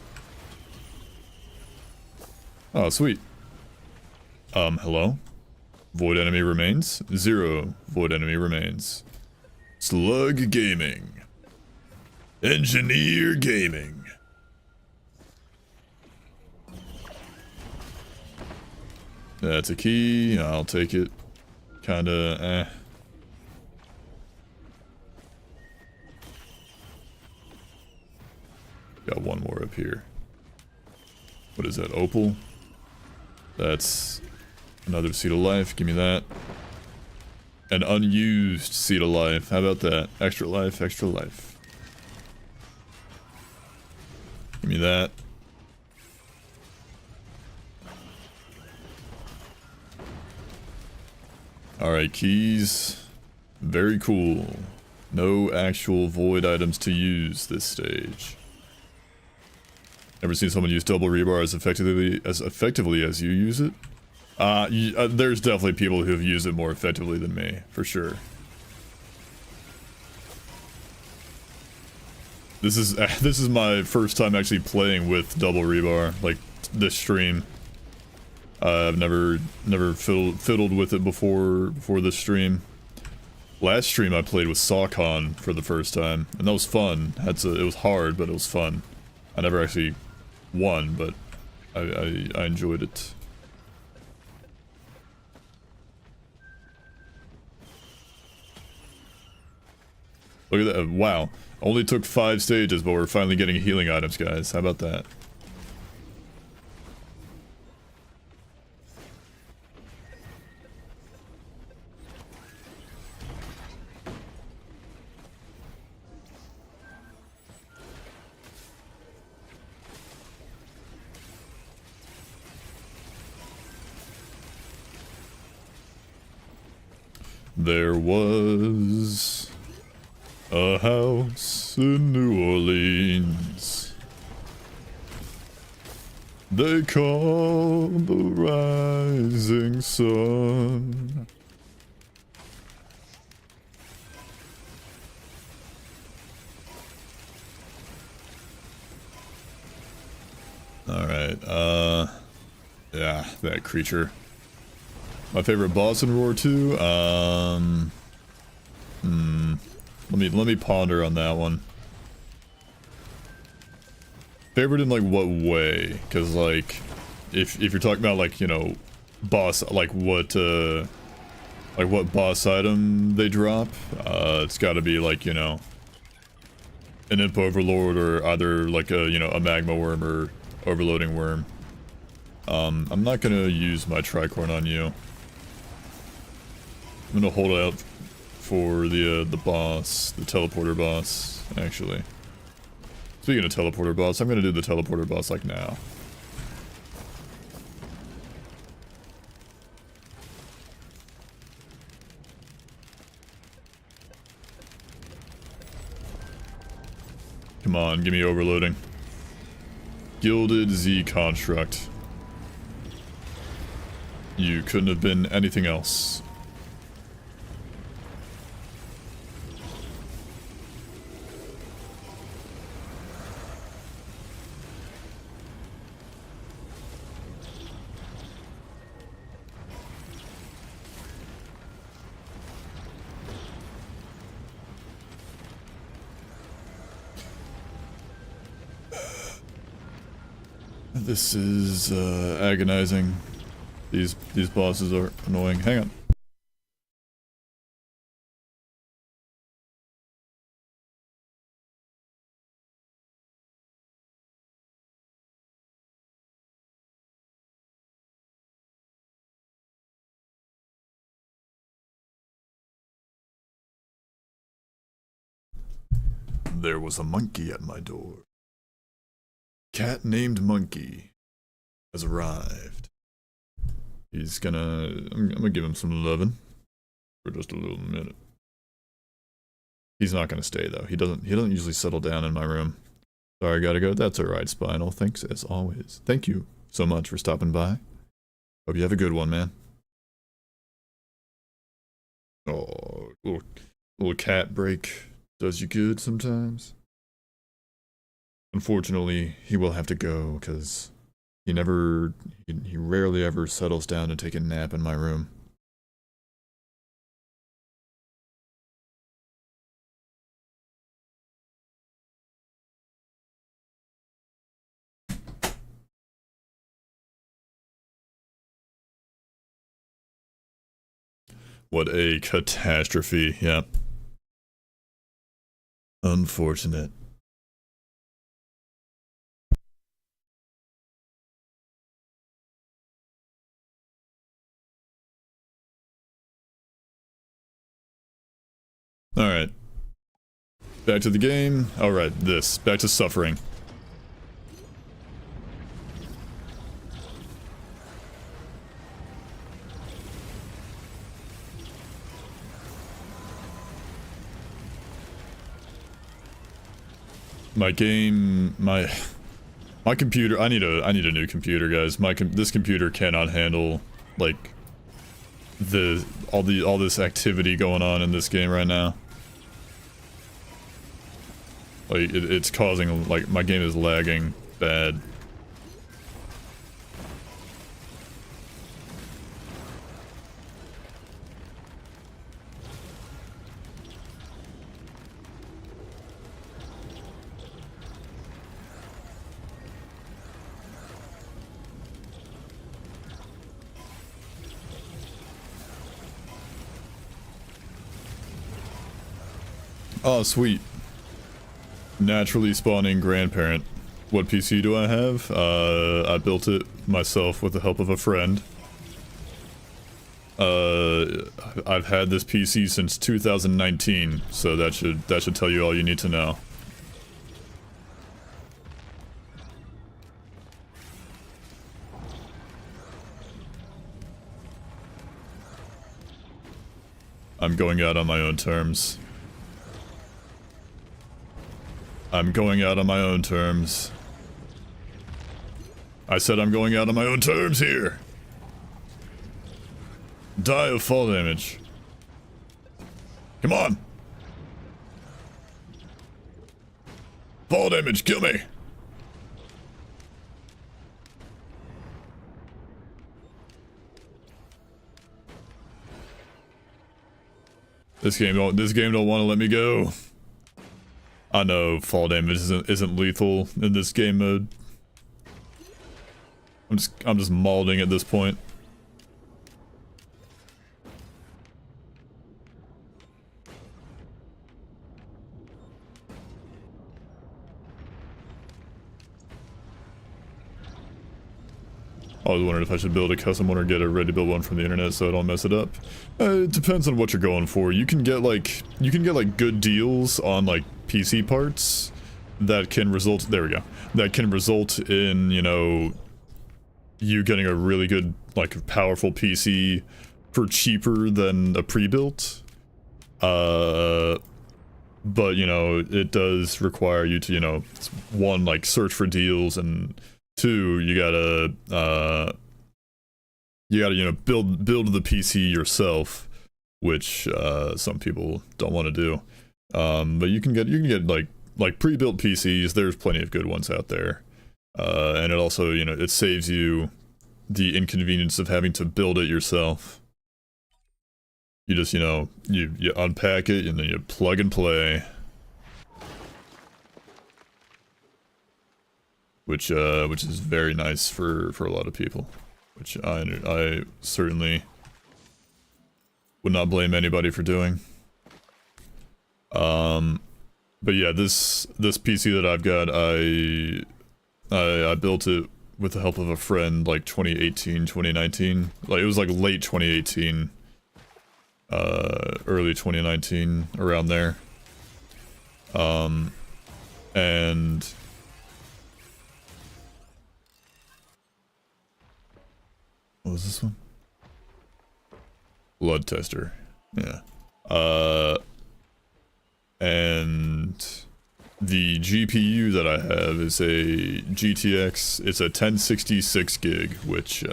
Oh, sweet. Hello? Void enemy remains? 0 void enemy remains. Slug Gaming. Engineer Gaming. That's a key, I'll take it. Kinda, Got one more up here. What is that, opal? That's another seed of life, give me that. An unused seed of life, how about that? Extra life, extra life. Give me that. Alright, keys. Very cool. No actual void items to use this stage. Never seen someone use double rebar as effectively as you use it? There's definitely people who have used it more effectively than me, for sure. This is my first time actually playing with double rebar, like this stream. I've never fiddled with it before this stream. Last stream I played with Sawcon for the first time, and that was fun. It was hard, but it was fun. I never actually won, but I enjoyed it. Look at that. Wow. Only took 5 stages, but we're finally getting healing items, guys. How about that? There was a house in New Orleans they call the rising sun. Alright, yeah, that creature. My favorite boss in Roar 2, let me ponder on that one. Favorite in like what way? Cause like, if you're talking about like, you know, boss, like what boss item they drop, it's gotta be like, you know, an Imp Overlord or either like a, you know, a Magma Worm or Overloading Worm. I'm not gonna use my Tricorn on you. I'm gonna hold out for the boss, the teleporter boss, actually. Speaking of teleporter boss, I'm gonna do the teleporter boss like now. Come on, give me overloading. Gilded Z Construct. You couldn't have been anything else. This is agonizing. These bosses are annoying. Hang on. There was a monkey at my door. Cat named Monkey has arrived. He's gonna... I'm gonna give him some loving for just a little minute. He's not gonna stay though. He doesn't usually settle down in my room. Sorry, I gotta go. That's alright, Spinal. Thanks as always. Thank you so much for stopping by. Hope you have a good one, man. Oh, little cat break does you good sometimes. Unfortunately, he will have to go, because he rarely ever settles down to take a nap in my room. What a catastrophe, yeah. Unfortunate. Alright. Back to the game. Alright, back to suffering. My computer, I need a new computer, guys. This computer cannot handle like all this activity going on in this game right now. Like it's causing, like, my game is lagging bad. Oh, sweet. Naturally spawning grandparent. What PC do I have? I built it myself with the help of a friend. I've had this PC since 2019, so that should tell you all you need to know. I'm going out on my own terms. I'm going out on my own terms. I said I'm going out on my own terms here. Die of fall damage. Come on. Fall damage, kill me. This game don't want to let me go. I know fall damage isn't lethal in this game mode. I'm just mauling at this point. I was wondering if I should build a custom one or get a ready-to-build one from the internet so I don't mess it up. It depends on what you're going for. You can get like good deals on like PC parts that can result. There we go. That can result in, you know, you getting a really good, like, powerful PC for cheaper than a pre-built. But, you know, it does require you to, you know, one, like, search for deals, and two, you gotta, you know, build the PC yourself, which, some people don't want to do. But you can get like pre-built PCs. There's plenty of good ones out there. And it also, you know, it saves you the inconvenience of having to build it yourself. You just, you know, you unpack it and then you plug and play. Which is very nice for a lot of people. Which I certainly would not blame anybody for doing. But yeah, this PC that I've got, I built it with the help of a friend, like 2018, 2019. Like, it was like late 2018, early 2019, around there. And what was this one? Blood tester. Yeah. And the GPU that I have is a GTX. It's a 1066 gig, which,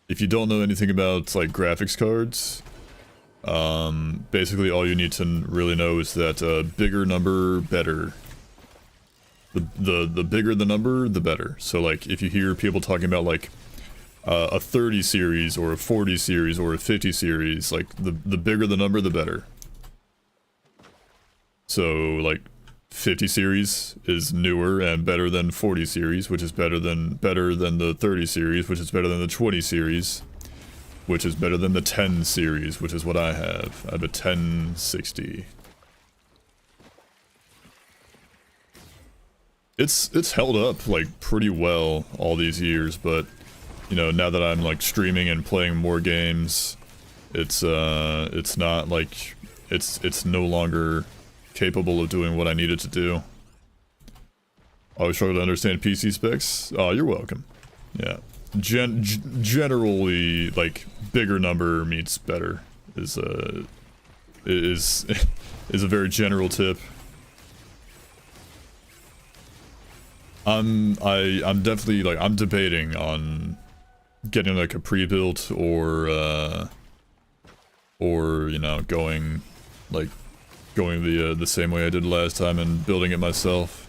if you don't know anything about, like, graphics cards, basically all you need to really know is that, bigger number, better. The bigger the number, the better. So, like, if you hear people talking about, like, a 30 series, or a 40 series, or a 50 series, like, the bigger the number, the better. So, like, 50 series is newer and better than 40 series, which is better than the 30 series, which is better than the 20 series, which is better than the 10 series, which is what I have. I have a 1060. It's held up, like, pretty well all these years, but, you know, now that I'm, like, streaming and playing more games, it's not, like, it's no longer capable of doing what I needed to do. Always struggle to understand PC specs. Oh, you're welcome. Yeah. Generally, like, bigger number means better is a very general tip. I'm definitely, like, I'm debating on getting like a pre-built or you know, going the same way I did last time and building it myself.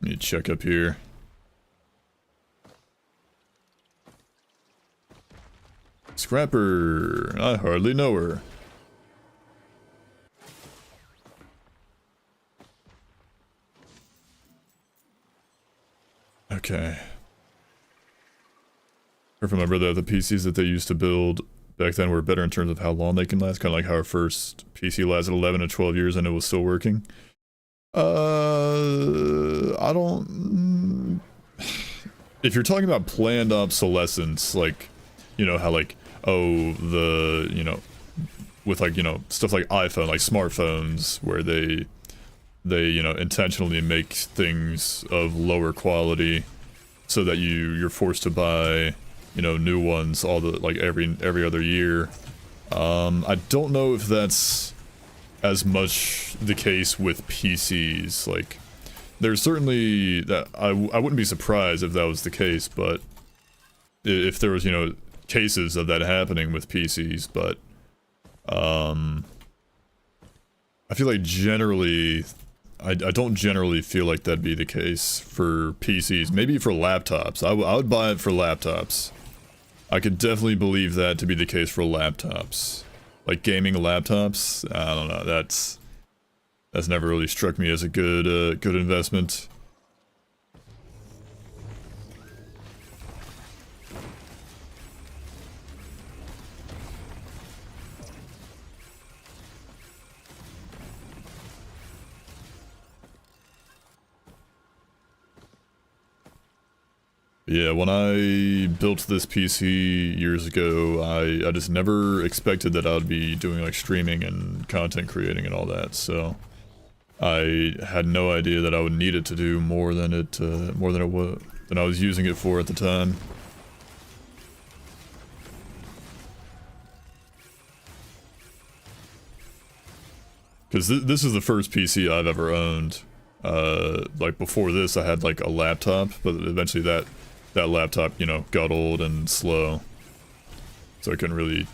Let me check up here. Scrapper, I hardly know her. Okay. Heard from my brother that the PCs that they used to build back then were better in terms of how long they can last. Kind of like how our first PC lasted 11 to 12 years and it was still working. I don't... If you're talking about planned obsolescence, like, you know, how like, oh, the, you know, with like, you know, stuff like iPhone, like smartphones, where they you know, intentionally make things of lower quality so that you're forced to buy, you know, new ones all the, like every other year. I don't know if that's as much the case with PCs. Like, there's certainly that I wouldn't be surprised if that was the case, but if there was, you know, cases of that happening with PCs, but I feel like generally I don't generally feel like that'd be the case for PCs. Maybe for laptops. I would buy it for laptops. I could definitely believe that to be the case for laptops. Like gaming laptops, I don't know, that's never really struck me as a good investment. Yeah, when I built this PC years ago, I just never expected that I would be doing like streaming and content creating and all that, so I had no idea that I would need it to do more than I was using it for at the time. Because this is the first PC I've ever owned. Like before this I had like a laptop, but eventually that laptop, you know, got old and slow, so I couldn't really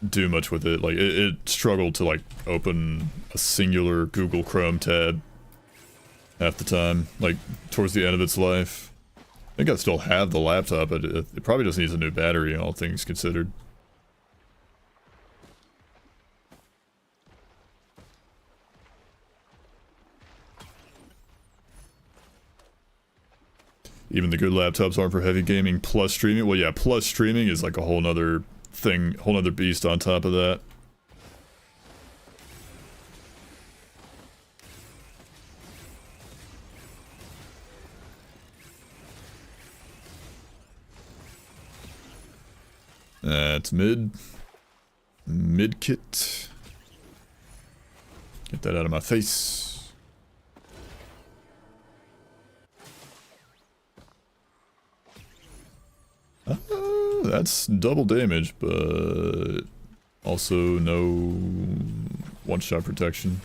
do much with it. Like it struggled to like open a singular Google Chrome tab half the time, like towards the end of its life. I think I still have the laptop, but it probably just needs a new battery, all things considered. Even the good laptops aren't for heavy gaming plus streaming. Well, yeah, plus streaming is like a whole nother thing, whole nother beast on top of that. That's mid kit. Get that out of my face. That's double damage, but also no one-shot protection.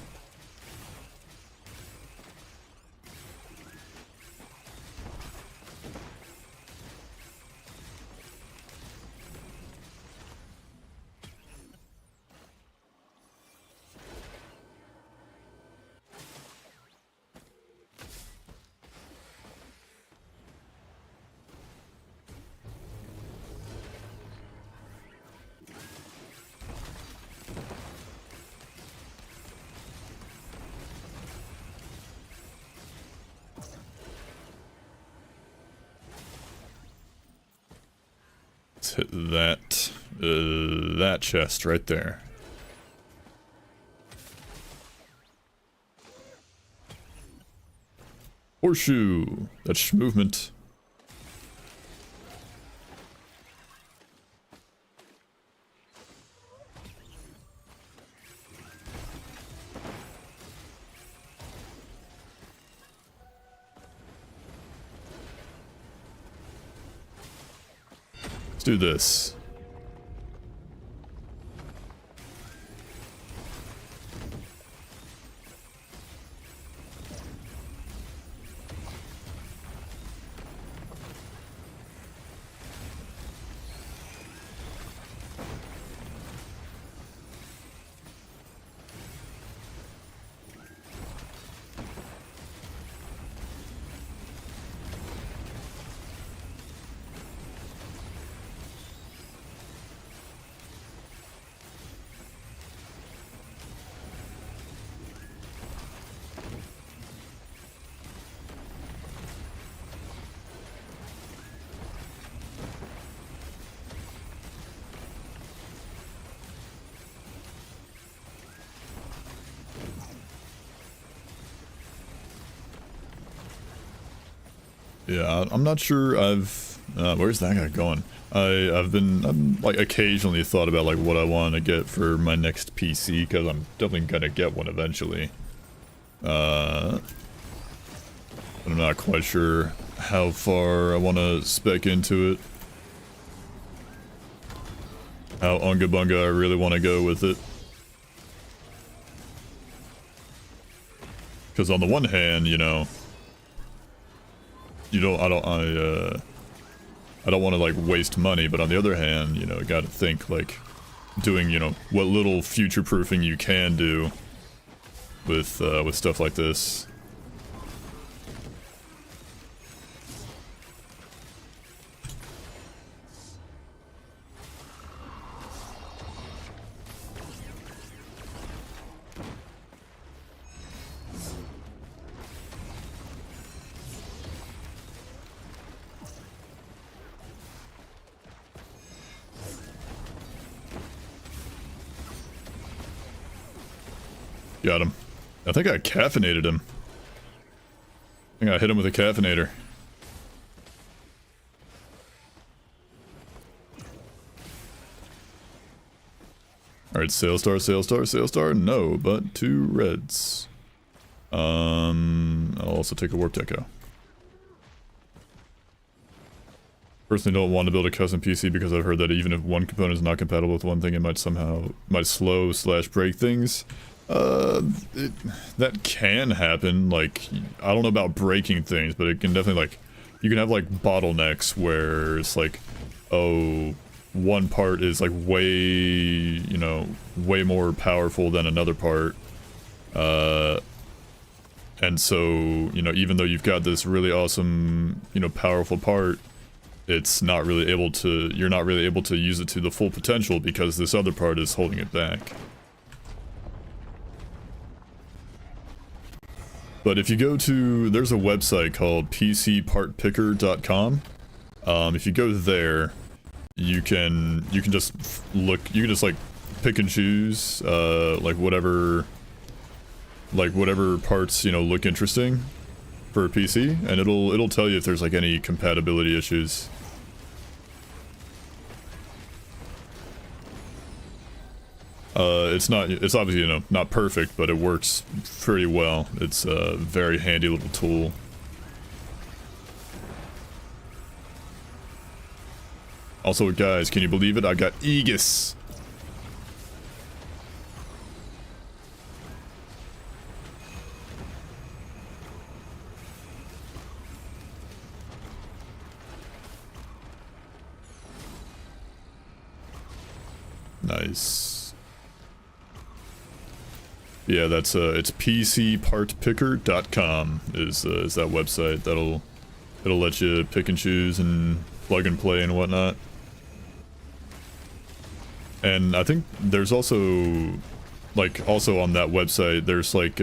Hit that chest right there. Horseshoe. That's movement. Do this. Yeah, I'm not sure I've... where's that guy going? I'm like occasionally thought about like what I want to get for my next PC, because I'm definitely gonna get one eventually. But I'm not quite sure how far I want to spec into it. How unga bunga I really want to go with it. Because on the one hand, you know, I don't want to like waste money, but on the other hand, you know, gotta think like doing, you know, what little future proofing you can do with stuff like this. Got him. I think I caffeinated him. I think I hit him with a caffeinator. Alright, Sailstar, Sailstar, Sailstar. No, but 2 reds. I'll also take a Warp Deco. Personally don't want to build a custom PC because I've heard that even if one component is not compatible with one thing, it might slow / break things. That can happen. Like, I don't know about breaking things, but it can definitely, like, you can have like bottlenecks where it's like, oh, one part is like way, you know, way more powerful than another part. And so, you know, even though you've got this really awesome, you know, powerful part, it's not really able to, you're not really able to use it to the full potential because this other part is holding it back. But if you go to, there's a website called pcpartpicker.com. If you go there, you can just look, you can just like pick and choose, like whatever parts, you know, look interesting for a PC, and it'll tell you if there's like any compatibility issues. It's obviously, you know, not perfect, but it works pretty well. It's a very handy little tool. Also, guys, can you believe it? I got Aegis. Nice. Yeah, that's it's pcpartpicker.com is that website. It'll let you pick and choose and plug and play and whatnot. And I think there's also on that website there's like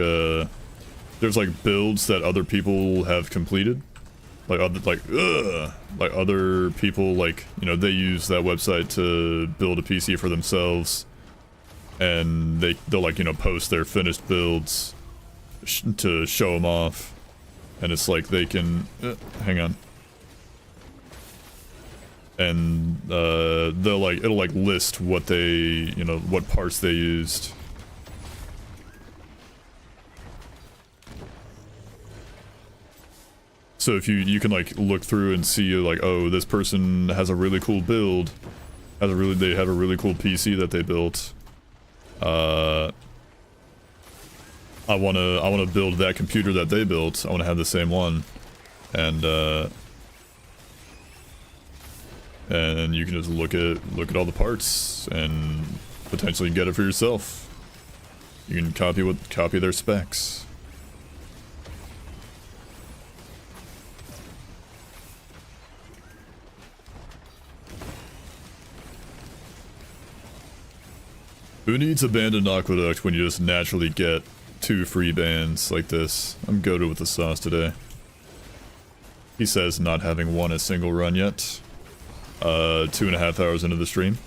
builds that other people have completed. Like other people, like, you know, they use that website to build a PC for themselves. And they'll like, you know, post their finished builds to show them off, and it's like they can hang on, and it'll like list what they, you know, what parts they used. So if you can like look through and see like, oh, this person has a really cool build, they have a really cool PC that they built. I wanna build that computer that they built. I wanna have the same one, and you can just look at all the parts and potentially get it for yourself. You can copy their specs. Who needs Abandoned Aqueduct when you just naturally get 2 free bands like this? I'm goated with the sauce today. He says not having won a single run yet. 2.5 hours into the stream.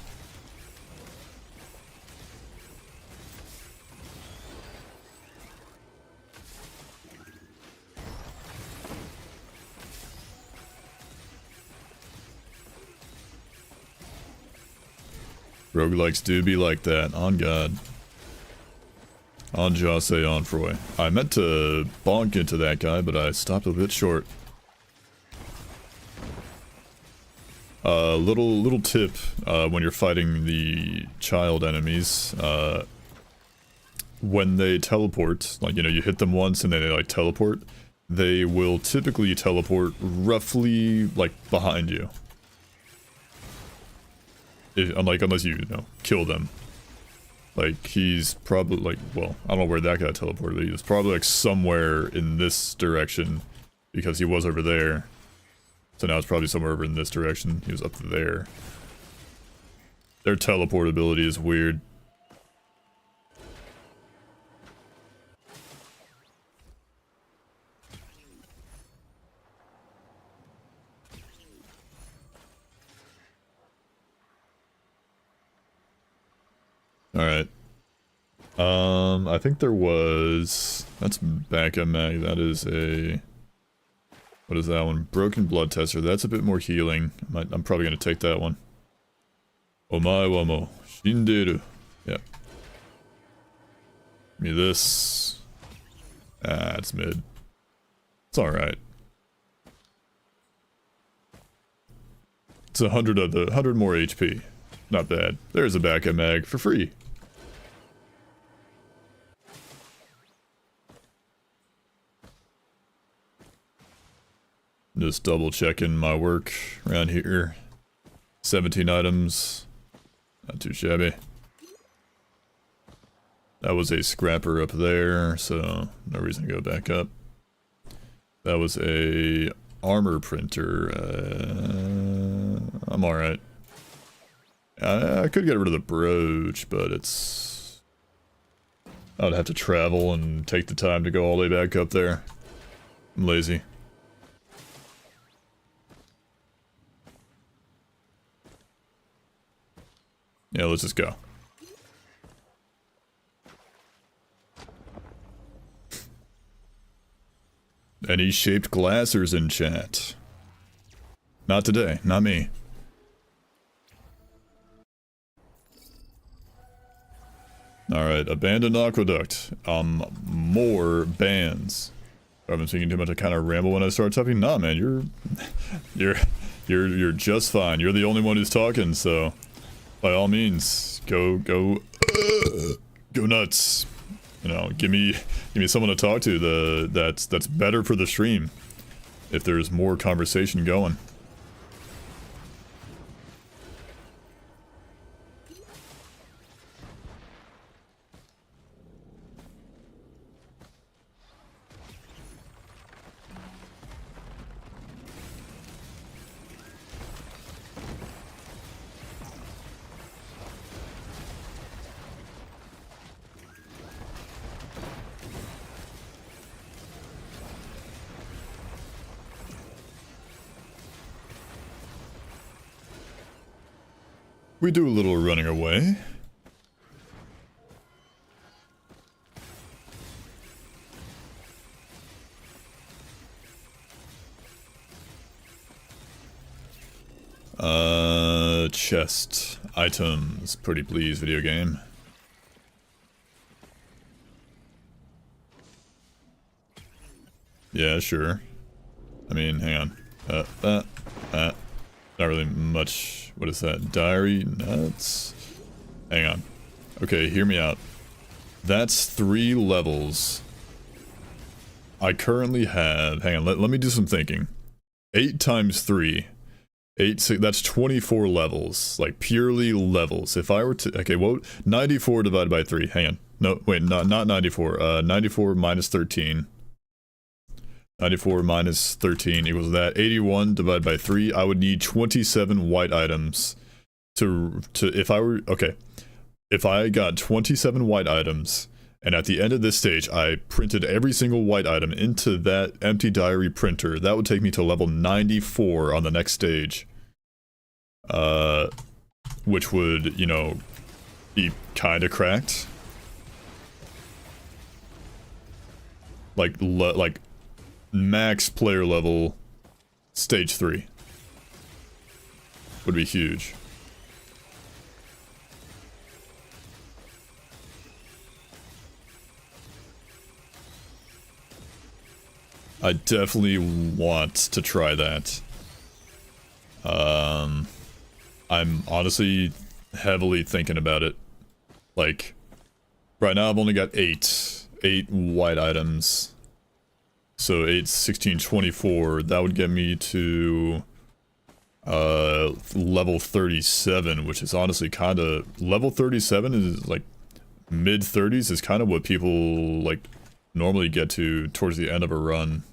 Roguelikes do be like that, on God. On Jose, on Froy. I meant to bonk into that guy, but I stopped a bit short. Little tip, when you're fighting the child enemies, when they teleport, like, you know, you hit them once and then they, like, teleport, they will typically teleport roughly, like, behind you. Unless you, you know, kill them. Like, he's probably, like, well, I don't know where that guy teleported, but he was probably, like, somewhere in this direction, because he was over there. So now it's probably somewhere over in this direction. He was up there. Their teleportability is weird. Alright. I think there was... That's backup mag. That is a... What is that one? Broken blood tester. That's a bit more healing. I'm probably going to take that one. Omae wamo. Shinderu. Yep. Give me this. Ah, it's mid. It's alright. It's 100 of the 100 more HP. Not bad. There's a backup mag for free. Just double checking my work around here. 17 items. Not too shabby. That was a scrapper up there, so no reason to go back up. That was a armor printer. I'm alright. I could get rid of the brooch, but it's... I'd have to travel and take the time to go all the way back up there. I'm lazy. Yeah, let's just go. Any shaped glassers in chat? Not today, not me. Alright, abandoned aqueduct. More bans. I've been thinking too much. I kind of ramble when I start talking. Nah, man, you're just fine. You're the only one who's talking, so by all means, go nuts. You know, give me someone to talk to. That's better for the stream. If there's more conversation going. We do a little running away. Chest. Items. Pretty please, video game. Yeah, sure. I mean, hang on. Not really much. What is that? Diary? Nuts? Hang on. Okay, hear me out. That's 3 levels. I currently have... Hang on, let me do some thinking. 8 times 3. 8, 6, that's 24 levels. Like, purely levels. If I were to... Okay, what? 94 divided by 3. Hang on. No, wait, not 94. 94 minus 13. 94 minus 13 equals that. 81 divided by 3. I would need 27 white items to if I were... Okay. If I got 27 white items, and at the end of this stage, I printed every single white item into that empty diary printer, that would take me to level 94 on the next stage. Which would, you know, be kinda cracked. Like, max player level stage 3 would be huge. I definitely want to try that. I'm honestly heavily thinking about it. Like, right now I've only got 8 white items. So 8, 16, 24. That would get me to level 37, which is honestly kind of... Level 37 is like mid 30s is kind of what people like normally get to towards the end of a run.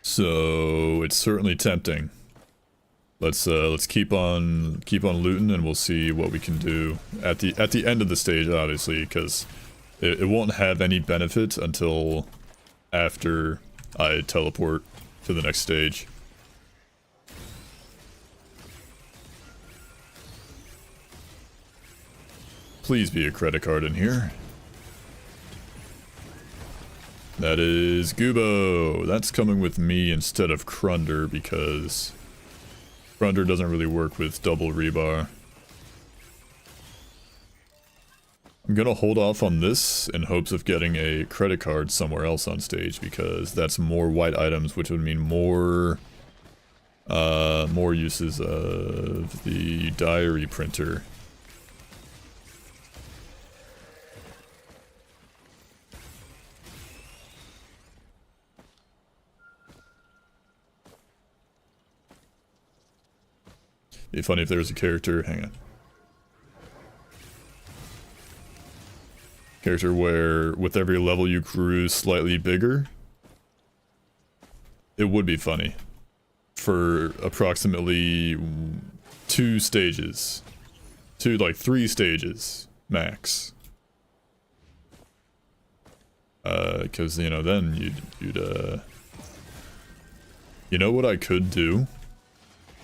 So it's certainly tempting. Let's keep on looting, and we'll see what we can do at the end of the stage, obviously, because it won't have any benefit until after I teleport to the next stage. Please be a credit card in here. That is Gubo. That's coming with me instead of Krunder because Krunder doesn't really work with double rebar. I'm gonna hold off on this in hopes of getting a credit card somewhere else on stage because that's more white items, which would mean more uses of the diary printer. It'd be funny if there was a character, hang on. Character where with every level you grew slightly bigger. It would be funny. For approximately 2 stages. Like 3 stages, max. Cause, you know, then you'd you know what I could do?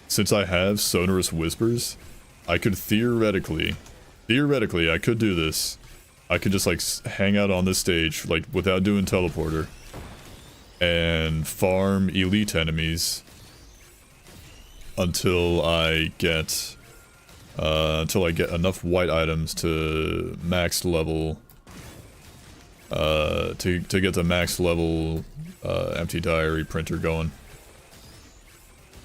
Since I have Sonorous Whispers, I could theoretically, I could do this. I could just like hang out on this stage, like without doing teleporter, and farm elite enemies until I get enough white items to max level, to get the max level empty diary printer going.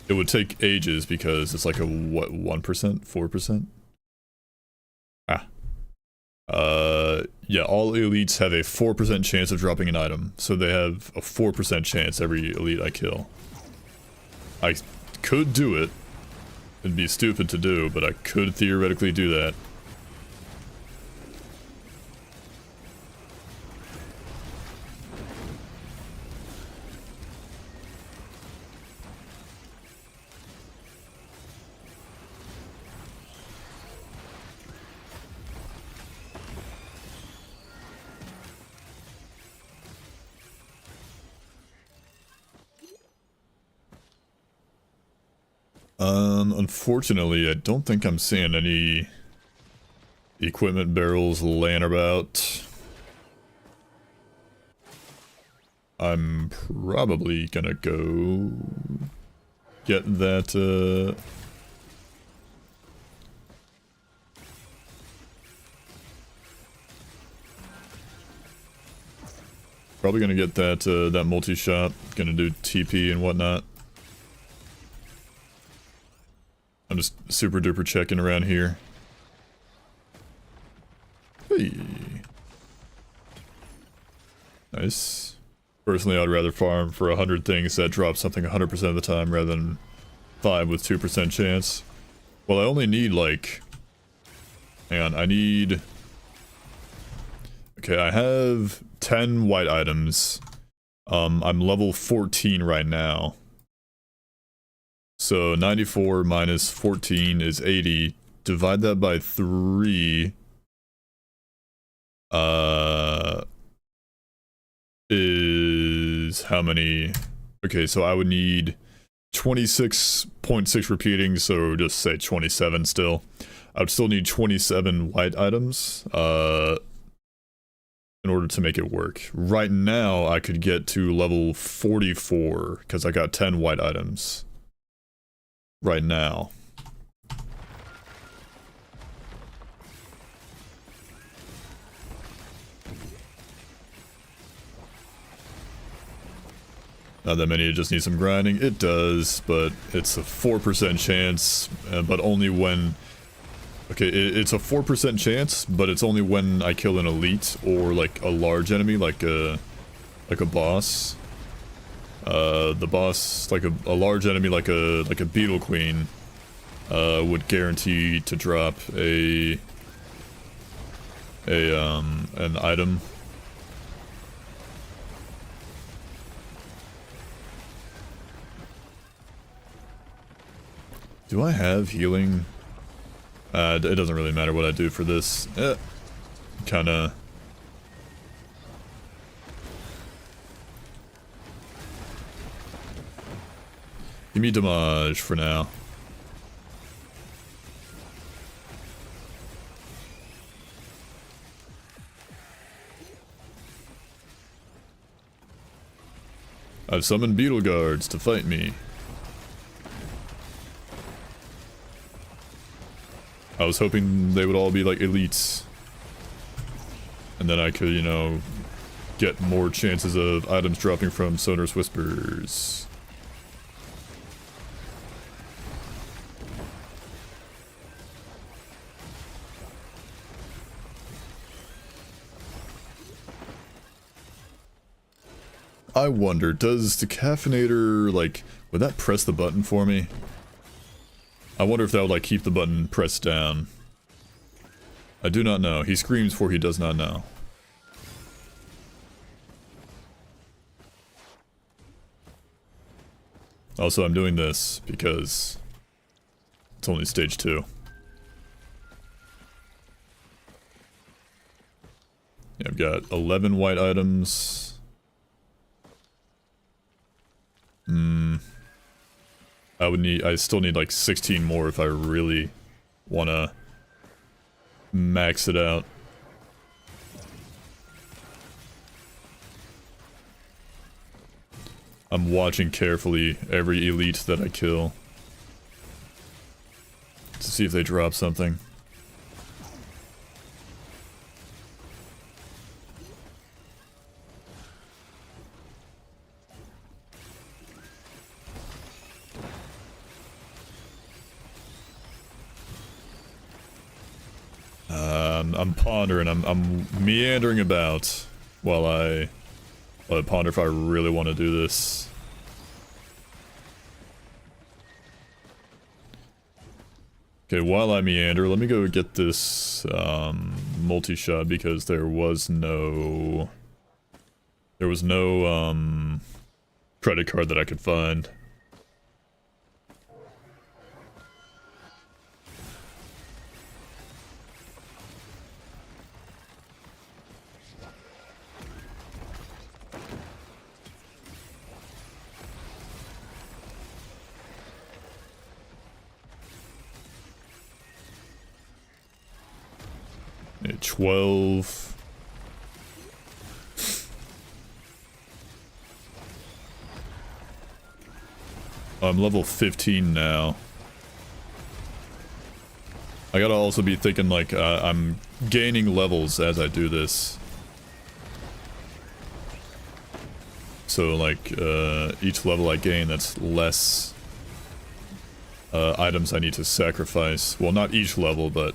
It would take ages because it's like a, what, 1%? 4%? Yeah, all elites have a 4% chance of dropping an item, so they have a 4% chance every elite I kill. I could do it. It'd be stupid to do, but I could theoretically do that. Unfortunately, I don't think I'm seeing any equipment barrels laying about. I'm probably gonna go get that, probably gonna get that, that multi-shot, gonna do TP and whatnot. I'm just super duper checking around here. Hey. Nice. Personally, I'd rather farm for 100 things that drop something 100% of the time rather than 5 with 2% chance. Well, I only need like... Hang on, I need... Okay, I have 10 white items. I'm level 14 right now. So 94 minus 14 is 80. Divide that by 3. Is how many? Okay, so I would need 26.6 repeating, so just say 27 still. I would still need 27 white items in order to make it work. Right now, I could get to level 44 because I got 10 white items. Right now. Not that many, it just needs some grinding. It does, but it's a 4% chance, but only when... Okay, it's a 4% chance, but it's only when I kill an elite or like a large enemy, like a boss. The boss, like a large enemy, like a beetle queen, would guarantee to drop an item. Do I have healing? It doesn't really matter what I do for this. Kinda... Give me damage for now. I've summoned beetle guards to fight me. I was hoping they would all be like elites. And then I could, you know, get more chances of items dropping from Sonorous Whispers. I wonder, does the caffeinator, like, would that press the button for me? I wonder if that would, like, keep the button pressed down. I do not know. He screams for he does not know. Also, I'm doing this because it's only stage 2. Yeah, I've got 11 white items. I still need like 16 more if I really wanna max it out. I'm watching carefully every elite that I kill to see if they drop something. I'm pondering, I'm meandering about while I ponder if I really want to do this. Okay, while I meander, let me go get this multi-shot because there was no credit card that I could find. Yeah, 12. I'm level 15 now. I gotta also be thinking like I'm gaining levels as I do this. So like each level I gain, that's less items I need to sacrifice. Well, not each level, but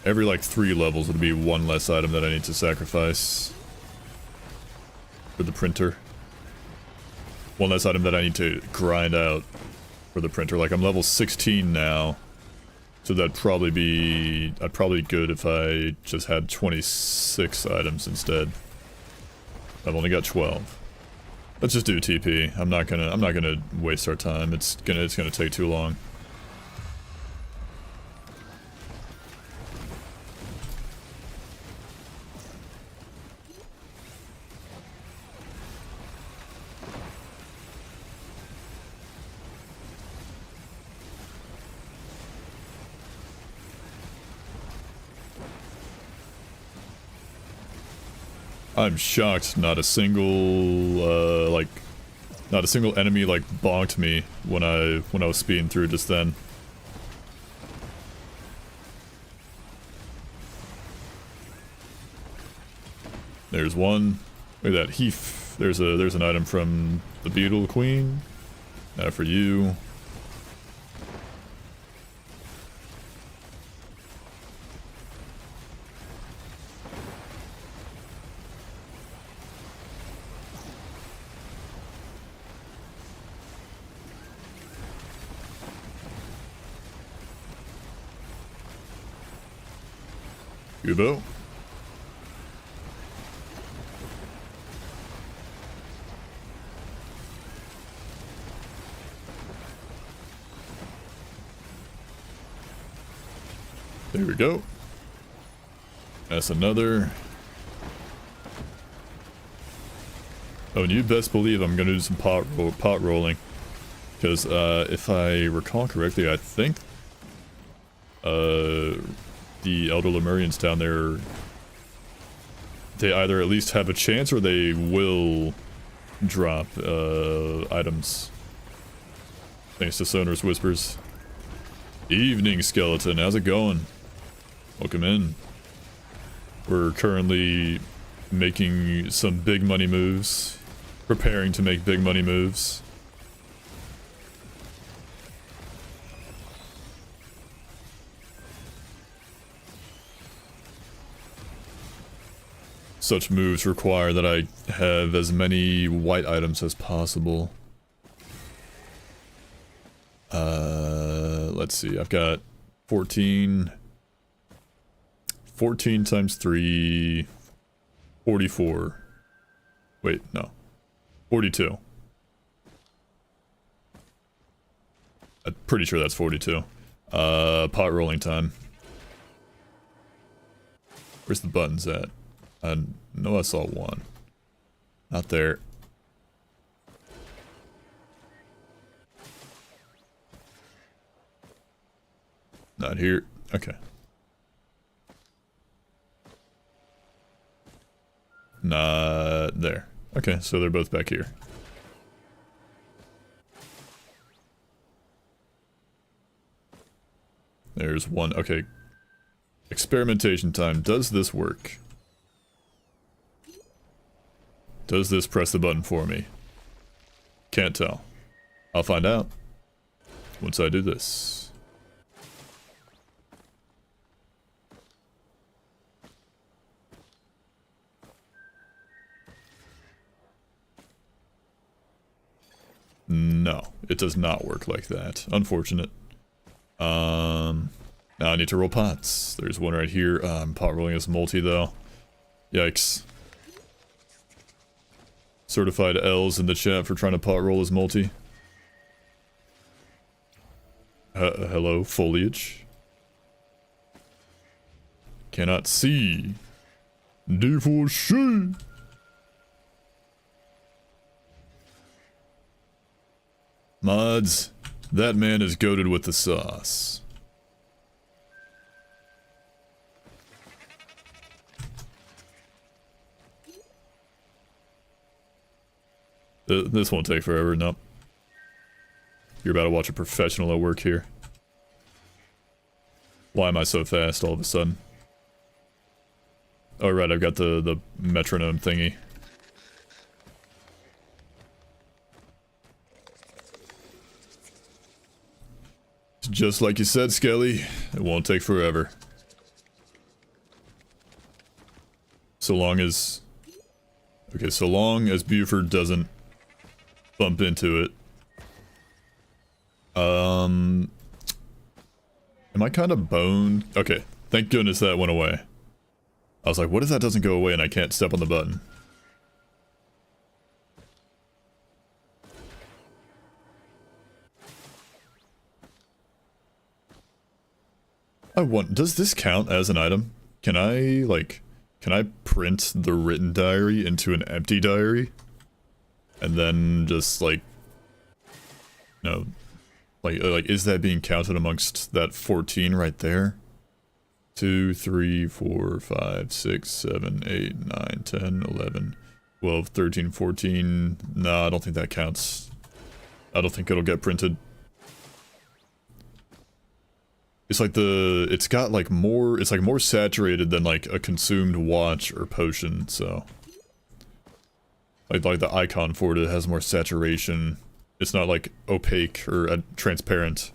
every like 3 levels would be 1 less item that I need to sacrifice for the printer. 1 less item that I need to grind out for the printer. Like I'm level 16 now, so that'd probably be good if I just had 26 items instead. I've only got 12. Let's just do TP. I'm not gonna waste our time. It's gonna take too long. I'm shocked not a single, like, not a single enemy, like, bonked me when I was speeding through just then. There's one. Look at that heath. There's an item from the Beetle Queen. Now for you. Kubo. There we go. That's another. Oh, and you best believe I'm gonna do some pot rolling. Because, if I recall correctly, I think, the Elder Lemurians down there, they either at least have a chance or they will drop, items. Thanks to Sonor's Whispers. Evening, Skeleton. How's it going? Welcome in. We're currently making some big money moves. Preparing to make big money moves. Such moves require that I have as many white items as possible. Let's see, I've got 14 times 3, 44. Wait, no. 42. I'm pretty sure that's 42. Pot rolling time. Where's the buttons at? I know I saw one. Not there. Not here. Okay. Not there. Okay, so they're both back here. There's one. Okay. Experimentation time. Does this work? Does this press the button for me? Can't tell. I'll find out once I do this. No, it does not work like that. Unfortunate. Now I need to roll pots. There's one right here. Pot rolling is multi though. Yikes. Certified L's in the chat for trying to pot roll as multi. Hello, foliage. Cannot see. D for she. Mods, that man is goated with the sauce. This won't take forever, nope. You're about to watch a professional at work here. Why am I so fast all of a sudden? Oh right, I've got the metronome thingy. Just like you said, Skelly, it won't take forever. So long as... Okay, so long as Buford doesn't bump into it. Am I kind of boned? Okay, thank goodness that went away. I was like, what if that doesn't go away and I can't step on the button? I want, does this count as an item? Can I, like, can I print the written diary into an empty diary? And then just, like, no, like, is that being counted amongst that 14 right there? 2, 3, 4, 5, 6, 7, 8, 9, 10, 11, 12, 13, 14. Nah, I don't think that counts. I don't think it'll get printed. It's like it's got like more, it's like more saturated than like a consumed watch or potion, so. Like the icon for it has more saturation. It's not like opaque or transparent.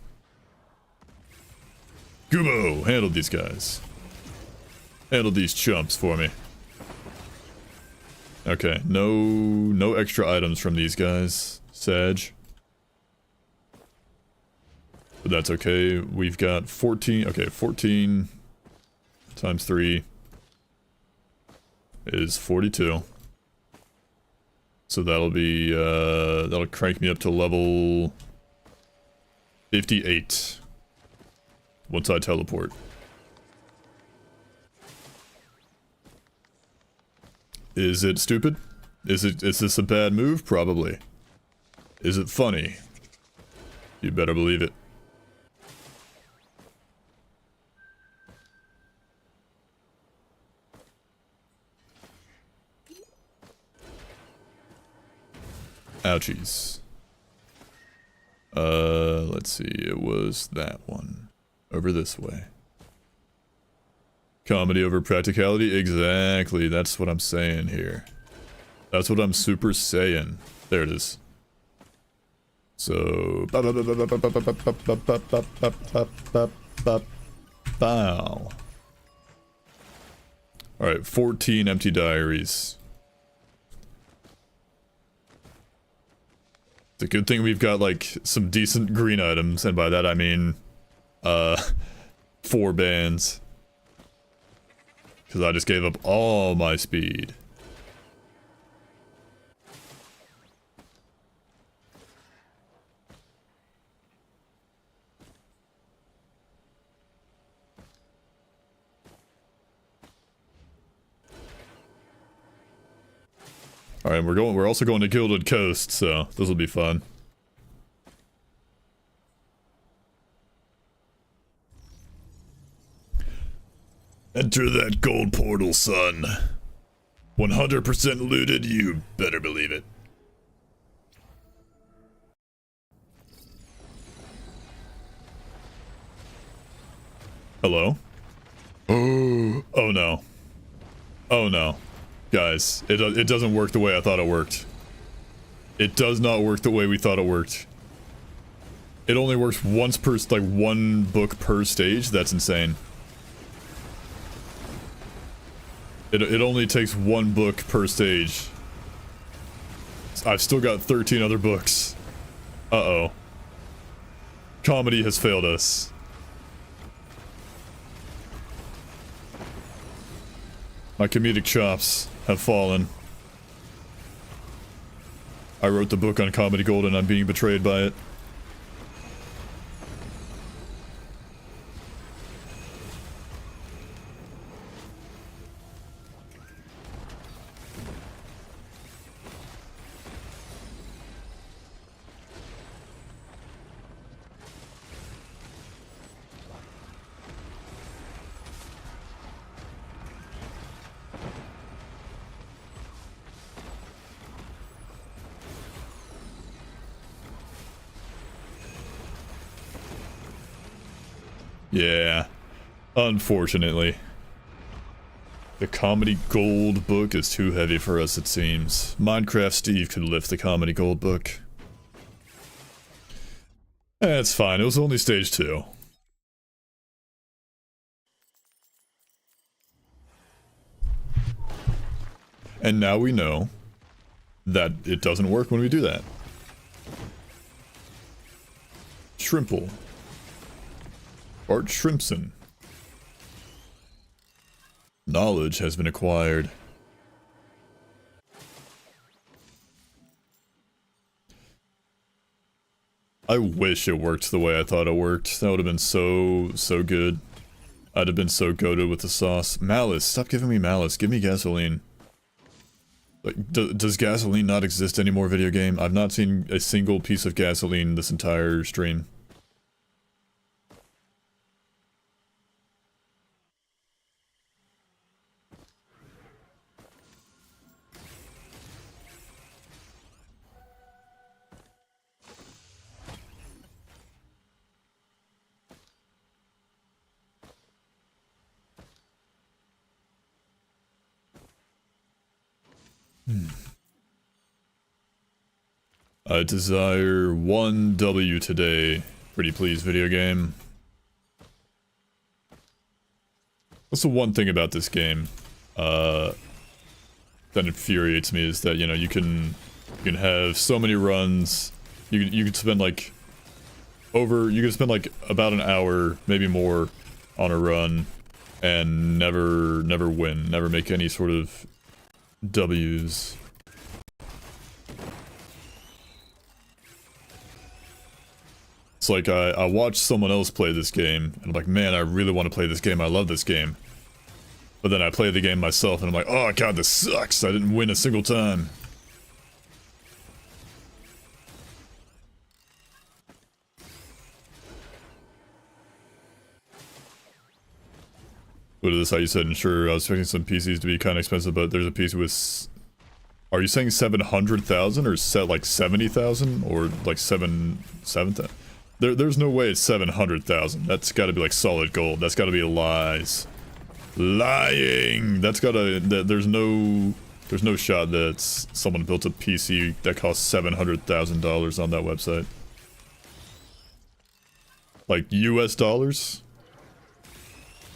Gumo, handle these guys. Handle these chumps for me. Okay, no extra items from these guys, Sag. But that's okay. We've got 14. Okay, 14 times 3 is 42. So that'll be, that'll crank me up to level 58 once I teleport. Is it stupid? Is this a bad move? Probably. Is it funny? You better believe it. Ouchies. Let's see, it was that one. Over this way. Comedy over practicality? Exactly, that's what I'm saying here. That's what I'm super saying. There it is. So... Bow. Alright, 14 empty diaries. It's a good thing we've got, like, some decent green items, and by that I mean, 4 bands. Because I just gave up all my speed. Alright, we're also going to Gilded Coast, so this will be fun. Enter that gold portal, son. 100% looted, you better believe it. Hello? Oh no. Oh no. Guys, it doesn't work the way I thought it worked. It does not work the way we thought it worked. It only works once per, like, 1 book per stage? That's insane. It only takes 1 book per stage. I've still got 13 other books. Uh-oh. Comedy has failed us. My comedic chops have fallen. I wrote the book on Comedy Gold and I'm being betrayed by it. Yeah, unfortunately. The Comedy Gold book is too heavy for us, it seems. Minecraft Steve could lift the Comedy Gold book. That's fine, it was only stage 2. And now we know that it doesn't work when we do that. Shrimple. Art Shrimpson. Knowledge has been acquired. I wish it worked the way I thought it worked. That would have been so good. I'd have been so goated with the sauce. Malice, stop giving me malice. Give me gasoline. Like, does gasoline not exist anymore, video game? I've not seen a single piece of gasoline this entire stream. I desire 1 W today. Pretty please, video game. That's the one thing about this game that infuriates me, is that, you know, you can have so many runs. You could spend like you could spend like about an hour, maybe more, on a run and never win, never make any sort of W's. It's like I watched someone else play this game and I'm like, man, I really want to play this game. I love this game. But then I play the game myself and I'm like, oh god, this sucks. I didn't win a single time. What is this? How you said? And sure, I was expecting some PCs to be kind of expensive, but there's a PC with... Are you saying 700,000 or set like 70,000 or like 7,000? There's no way it's 700,000. That's got to be like solid gold. That's got to be lies. Lying. That's got to... There's no shot that someone built a PC that costs $700,000 on that website. Like US dollars?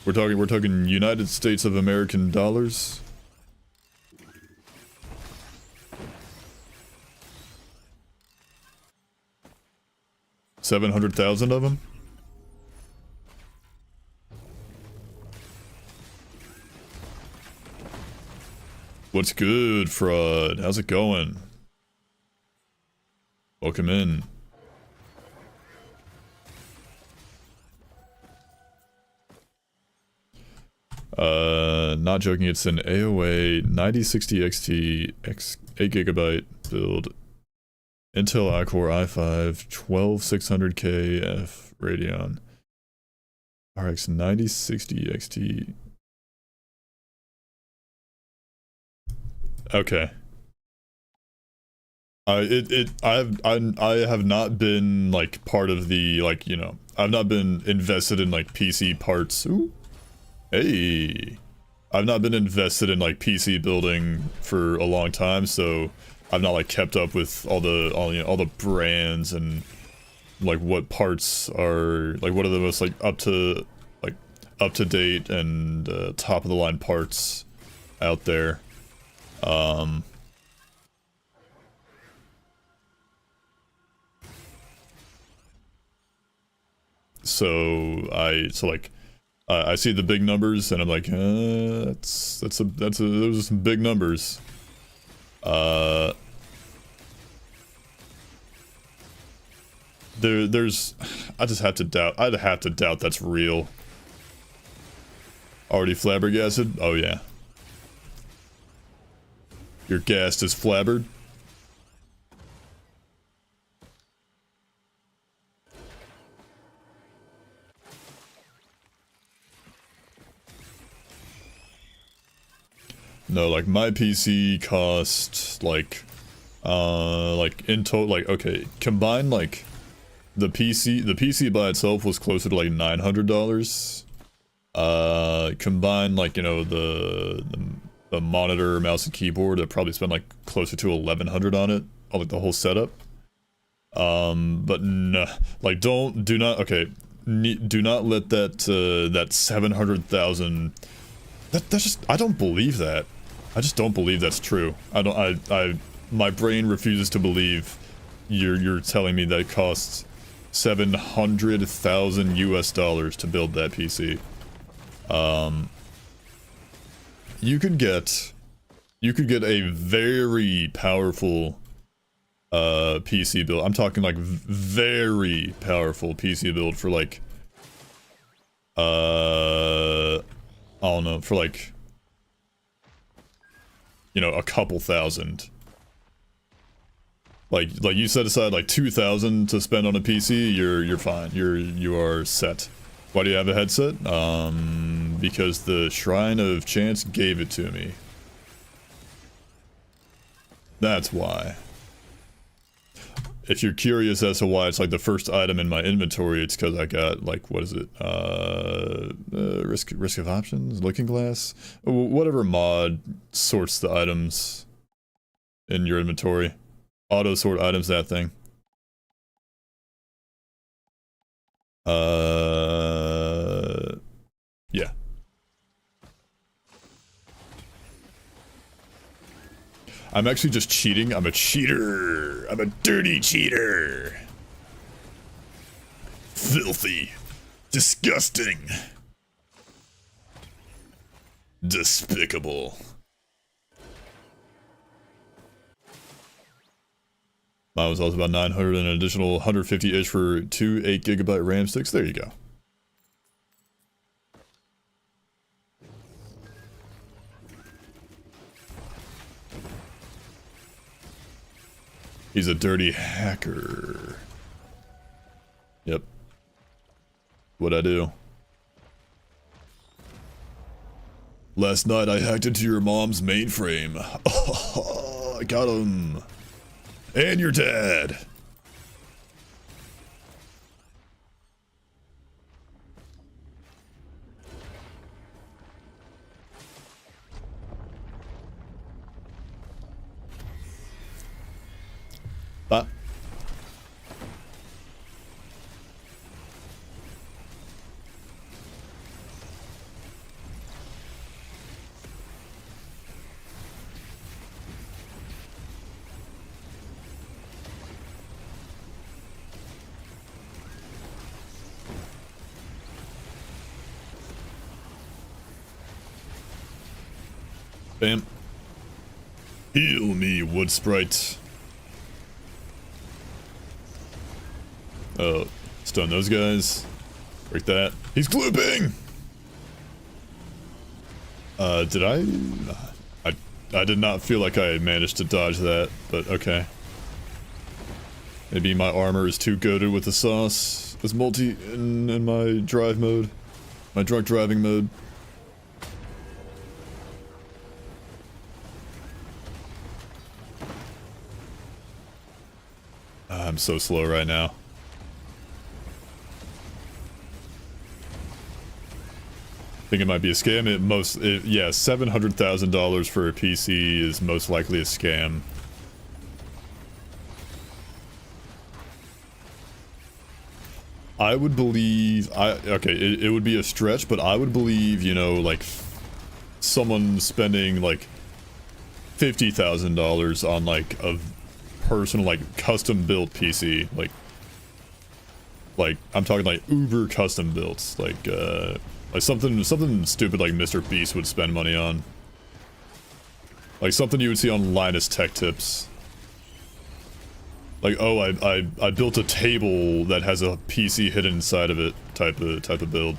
We're talking United States of American dollars. $700,000 of them? What's good, Fraud? How's it going? Welcome in. Not joking, it's an AOA 9060 XT 8GB build. Intel iCore i5 12600KF Radeon RX 9060 XT. Okay. I have not been like part of the, like, you know, I've not been invested in like PC parts. Ooh. Hey. I've not been invested in like PC building for a long time, so I've not like kept up with all the brands and like what parts are like, what are the most like up to date and top of the line parts out there. I see the big numbers and I'm like, those are some big numbers. There's I'd have to doubt that's real. Already flabbergasted? Oh yeah. Your gassed is flabbered? No, like my PC cost like in total, like, okay, combined, like the PC by itself was closer to like $900. Combined, like, you know, the monitor, mouse, and keyboard, I probably spent like closer to $1,100 on it, on like the whole setup. But no, like do not let that 700,000. That's just, I don't believe that. I just don't believe that's true. My brain refuses to believe you're telling me that it costs 700,000 US dollars to build that PC. You could get a very powerful PC build. I'm talking like very powerful PC build for like I don't know, for like, you know, a couple thousand. Like you set aside like 2,000 to spend on a PC, you're fine. You are set. Why do you have a headset? Because the Shrine of Chance gave it to me. That's why. If you're curious as to why it's like the first item in my inventory, it's because I got like, what is it? Risk of Options? Looking Glass? Whatever mod sorts the items in your inventory. Auto sort items, that thing. Yeah. I'm actually just cheating. I'm a cheater. I'm a dirty cheater. Filthy. Disgusting. Despicable. Mine was also about 900 and an additional 150-ish for 2 8GB RAM sticks. There you go. He's a dirty hacker. Yep. What'd I do? Last night I hacked into your mom's mainframe. Oh, I got him. And your dad. Bye. Bam. Heal me, wood sprite. Oh, stun those guys. Break that. He's glooping! Did I did not feel like I managed to dodge that, but okay. Maybe my armor is too goated with the sauce as multi in my drive mode. My drunk driving mode. I'm so slow right now. I think it might be a scam. Yeah, $700,000 for a PC is most likely a scam. I would believe, okay, it would be a stretch, but I would believe, you know, like, someone spending, like, $50,000 on, like, a personal, like, custom-built PC, like, I'm talking, like, uber custom-built, like something stupid like Mr. Beast would spend money on. Like, something you would see on Linus Tech Tips. Like, oh, I built a table that has a PC hidden inside of it type of build.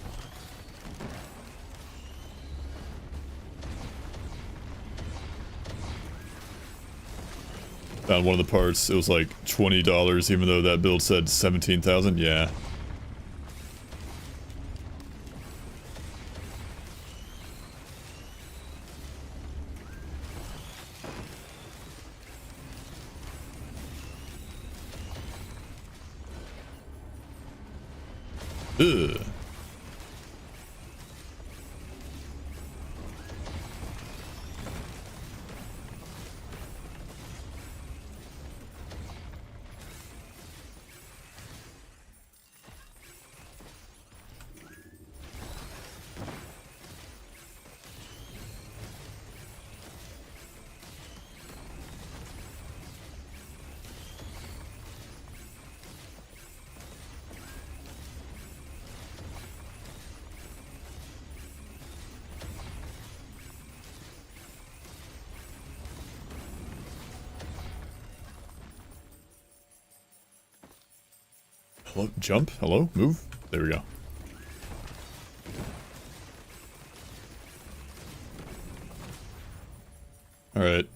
Found one of the parts, it was like $20, even though that build said 17,000. Yeah. Ugh. Hello? Jump? Hello? Move? There we go. Alright.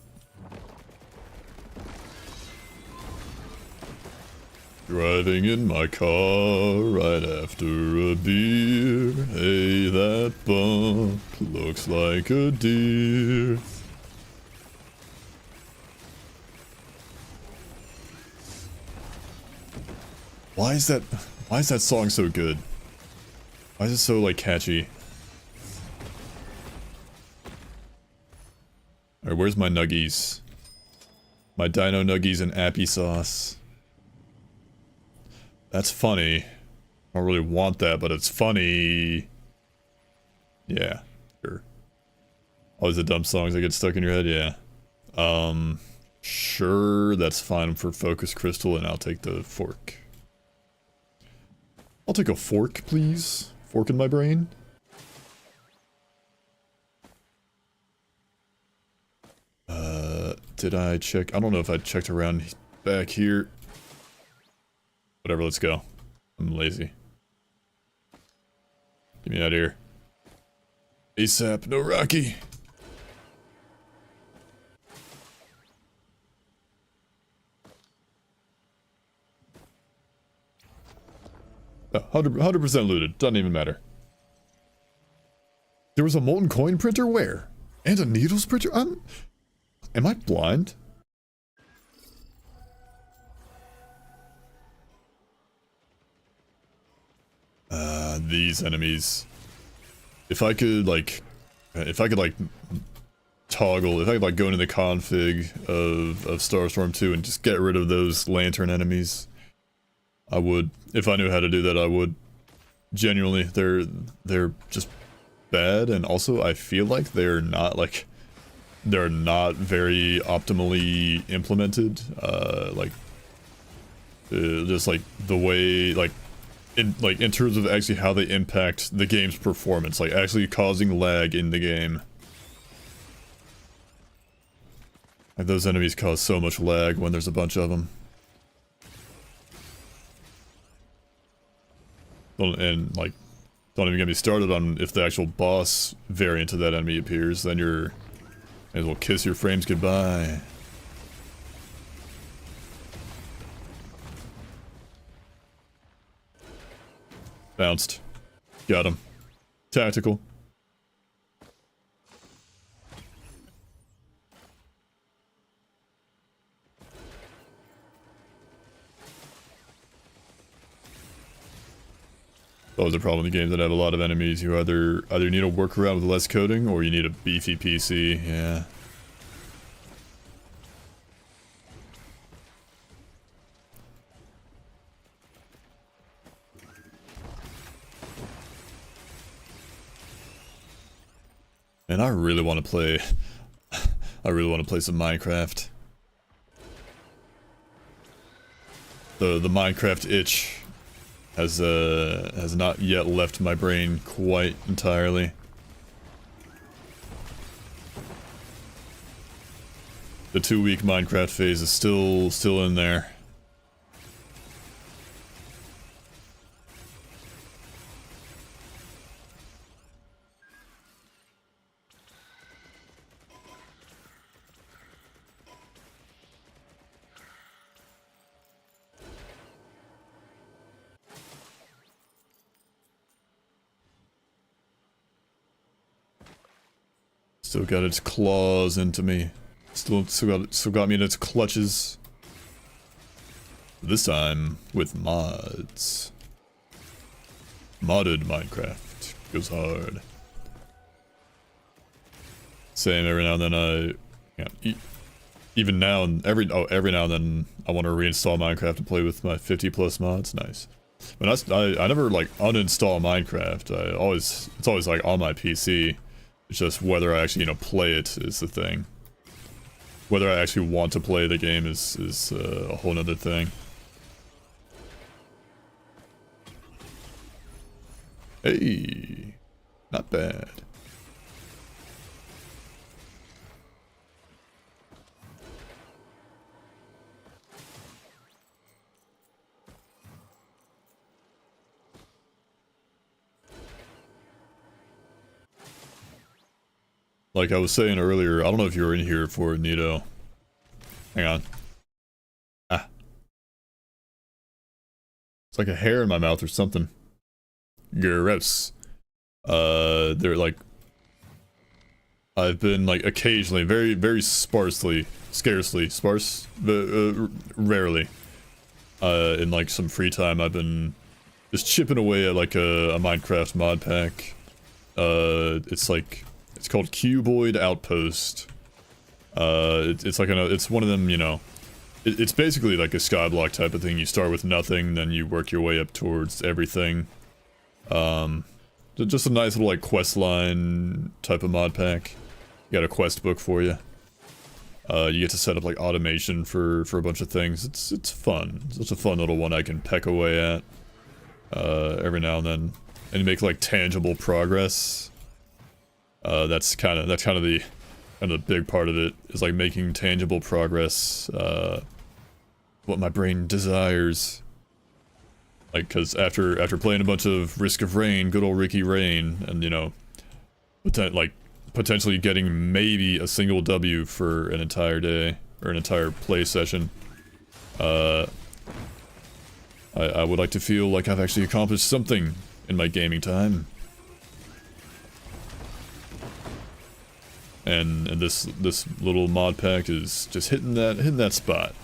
Driving in my car right after a beer. Hey, that bump looks like a deer. Why is that song so good? Why is it so, like, catchy? Alright, where's my nuggies? My dino nuggies and appy sauce. That's funny. I don't really want that, but it's funny. Yeah, sure. Always the dumb songs that get stuck in your head, yeah. Sure, that's fine for focus crystal, and I'll take the fork. I'll take a fork, please. Fork in my brain. Did I check? I don't know if I checked around back here. Whatever, let's go. I'm lazy. Get me out of here. ASAP, no Rocky. 100% looted. Doesn't even matter. There was a molten coin printer? Where? And a needles printer? Am I blind? These enemies. If I could like toggle, if I could like go into the config of Starstorm 2 and just get rid of those lantern enemies, I would. If I knew how to do that, I would. Genuinely, they're just bad, and also I feel like they're not very optimally implemented. Just like the way in terms of actually how they impact the game's performance, like actually causing lag in the game. Like those enemies cause so much lag when there's a bunch of them. And like, don't even get me started on if the actual boss variant of that enemy appears, then you're may as well kiss your frames goodbye. Bounced. Got him. Tactical. Always a problem in games that have a lot of enemies. You either need a workaround with less coding, or you need a beefy PC. Yeah. And I really want to play. I really want to play some Minecraft. The Minecraft itch has not yet left my brain quite entirely. The 2-week Minecraft phase is still in there. Still got its claws into me. Still got me in its clutches. This time with mods. Modded Minecraft goes hard. Same, every now and then even now and every now and then I want to reinstall Minecraft and play with my 50+ mods. Nice. But I never like uninstall Minecraft. It's always like on my PC. It's just whether I actually, play it is the thing. Whether I actually want to play the game is a whole nother thing. Hey, not bad. Like I was saying earlier, I don't know if you were in here for Nito. Hang on. Ah. It's like a hair in my mouth or something. Gross. They're like... I've been like occasionally, very scarcely, rarely. In like some free time I've been just chipping away at like a Minecraft mod pack. It's called Cuboid Outpost. It's like it's one of them, you know. It's basically like a skyblock type of thing. You start with nothing, then you work your way up towards everything. Just a nice little like quest line type of mod pack. You got a quest book for you. You get to set up like automation for a bunch of things. It's fun. It's a fun little one I can peck away at every now and then, and you make like tangible progress. That's kind of the big part of it, is like making tangible progress. What my brain desires. Like, cause after playing a bunch of Risk of Rain, good old Ricky Rain, and you know, potentially getting maybe a single W for an entire day or an entire play session, I would like to feel like I've actually accomplished something in my gaming time. And this little mod pack is just hitting that spot.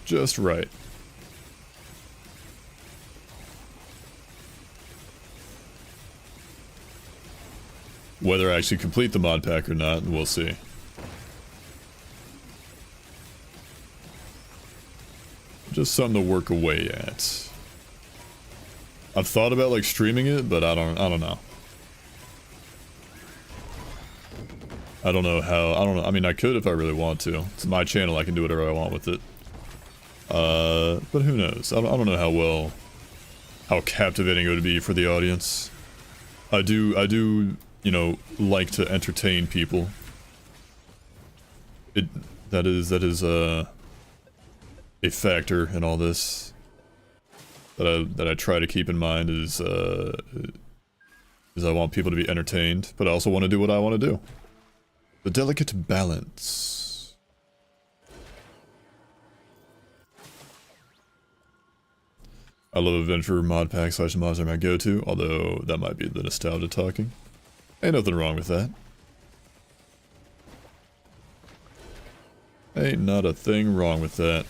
Just right. Whether I actually complete the mod pack or not, we'll see. Just something to work away at. I've thought about like streaming it, but I don't know. I don't know how. I mean, I could if I really want to. It's my channel. I can do whatever I want with it. But who knows? I don't know how captivating it would be for the audience. I do, you know, like to entertain people. That is a factor in all this that I try to keep in mind is I want people to be entertained, but I also want to do what I want to do. The delicate balance. I love Adventure mod pack / mods are my go-to, although that might be the nostalgia talking. Ain't nothing wrong with that. Ain't not a thing wrong with that.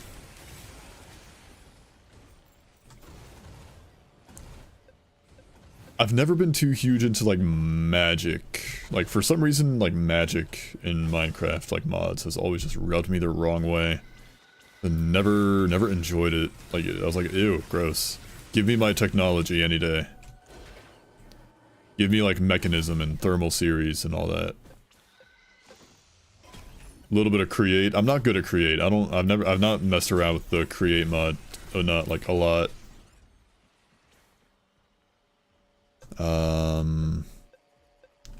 I've never been too huge into like magic. Like for some reason, like magic in Minecraft, like mods, has always just rubbed me the wrong way. I never enjoyed it. Like I was like, ew, gross. Give me my technology any day. Give me like mechanism and thermal series and all that. A little bit of create. I'm not good at create. I've not messed around with the create mod, not like a lot.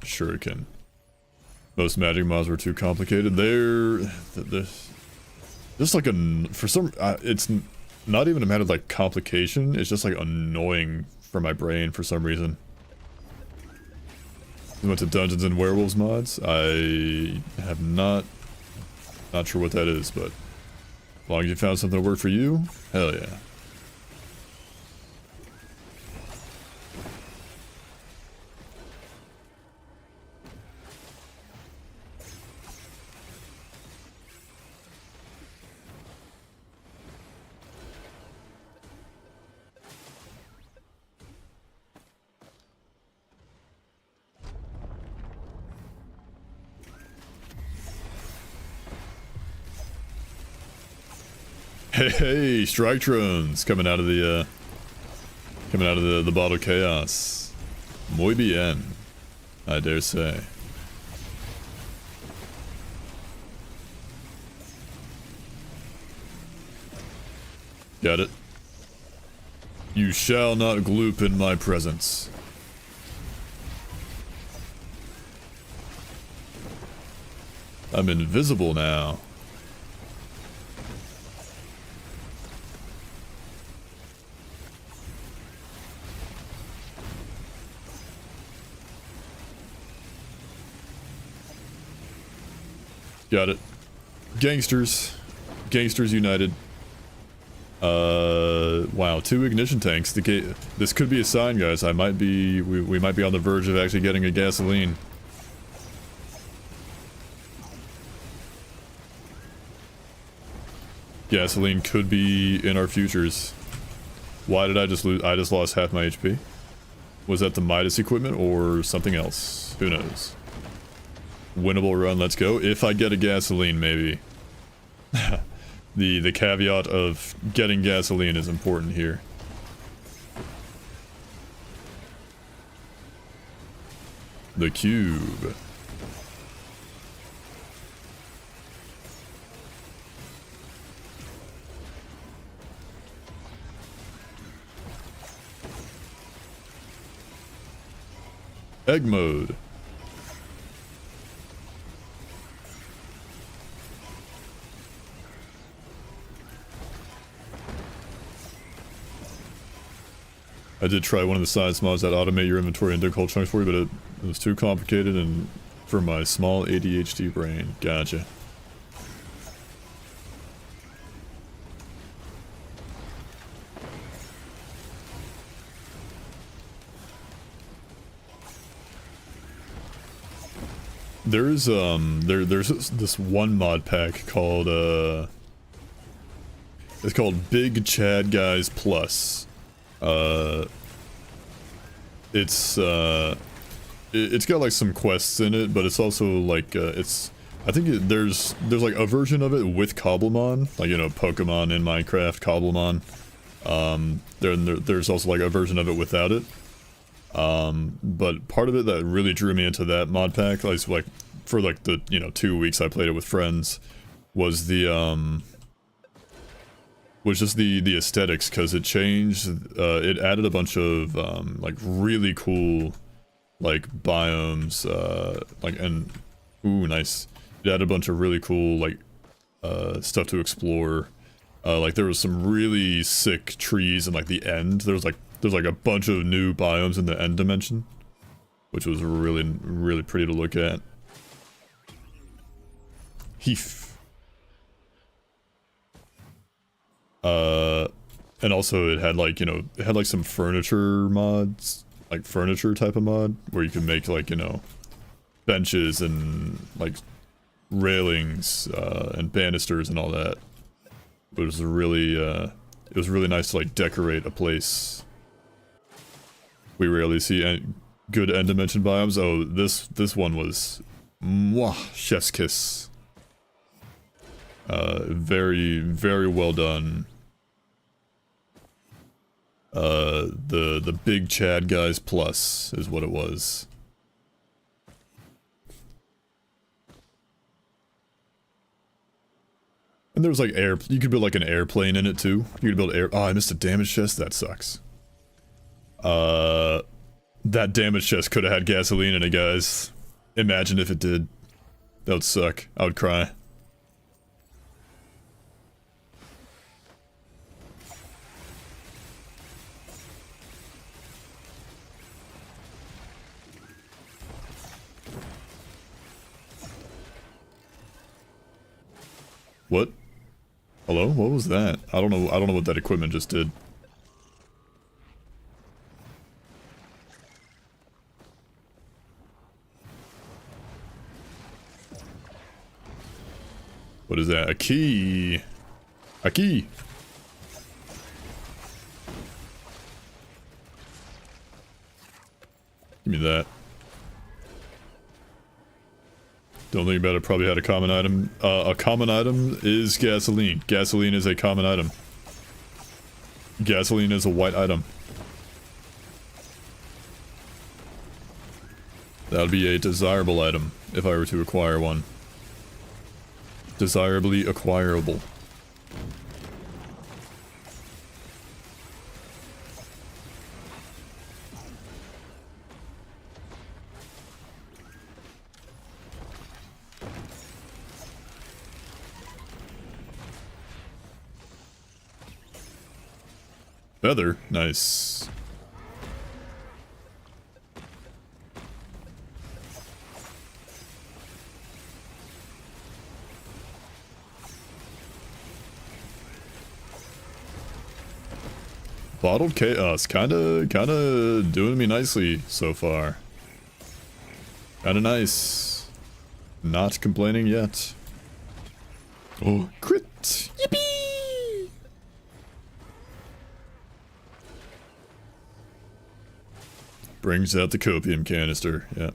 Shuriken. Most magic mods were too complicated. They're just like for some, it's not even a matter of like complication. It's just like annoying for my brain for some reason. We went to Dungeons and Werewolves mods. I have not sure what that is, but as long as you found something that worked for you, hell yeah. Hey, strike drones coming out of the bottle chaos. Muy bien, I dare say. Got it. You shall not gloop in my presence. I'm invisible now. Got it. Gangsters. Gangsters united. Wow, 2 ignition tanks. This could be a sign, guys. We might be on the verge of actually getting a gasoline. Gasoline could be in our futures. Why did I just lose? I just lost half my HP. Was that the Midas equipment or something else? Who knows? Winnable run, let's go. If I get a gasoline, maybe. The caveat of getting gasoline is important here. The cube. Egg mode. I did try one of the science mods that automate your inventory and dig whole chunks for you, but it was too complicated and for my small ADHD brain. Gotcha. There's this one mod pack called it's called Big Chad Guys Plus. It's got like some quests in it, but it's also like I think there's like a version of it with Cobblemon, like, you know, Pokemon in Minecraft, Cobblemon. There's also like a version of it without it. But part of it that really drew me into that mod pack, like for like the, you know, 2 weeks I played it with friends, was the was just the aesthetics, because it changed, it added a bunch of like really cool like biomes, like, and ooh, nice. It added a bunch of really cool like stuff to explore. Like there was some really sick trees in like the end. There's like a bunch of new biomes in the end dimension, which was really pretty to look at. Heath. And also it had like, you know, it had like some furniture mods, like furniture type of mod, where you could make like, you know, benches and like railings, and banisters and all that. It was really nice to like decorate a place. We rarely see good end dimension biomes. Oh, this one was mwah, chef's kiss. Very well done. The Big Chad Guys Plus is what it was. And there was like you could build like an airplane in it too. You could build oh, I missed a damage chest, that sucks. That damage chest could have had gasoline in it, guys. Imagine if it did. That would suck. I would cry. What? Hello? What was that? I don't know what that equipment just did. What is that? A key! A key! Give me that. Don't think about it, probably had a common item. A common item is gasoline. Gasoline is a common item. Gasoline is a white item. That would be a desirable item, if I were to acquire one. Desirably acquirable. Feather, nice. Bottled chaos, kinda doing me nicely so far. Kinda nice. Not complaining yet. Oh, crit! Yippee! Brings out the copium canister, yeah.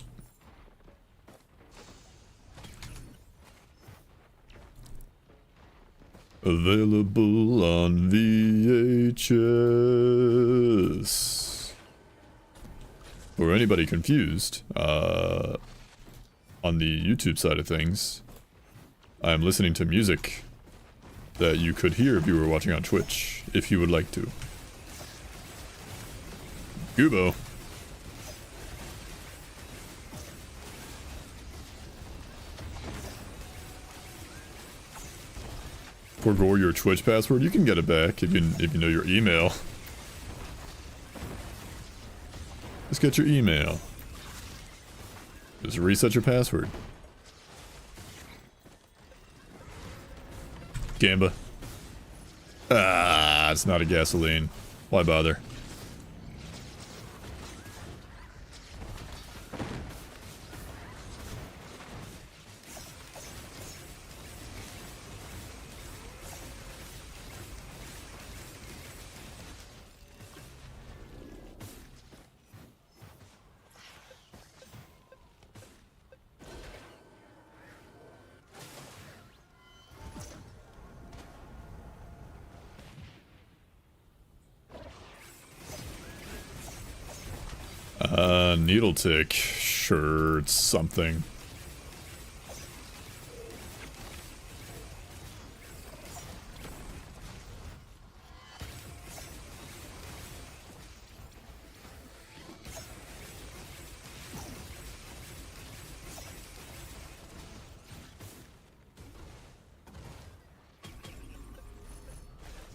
Available on VHS. For anybody confused, on the YouTube side of things, I'm listening to music that you could hear if you were watching on Twitch, if you would like to. Gubo. Forgo your Twitch password. You can get it back if you know your email. Just get your email. Just reset your password. Gamba. Ah, it's not a gasoline. Why bother? Needle tick. Sure, it's something.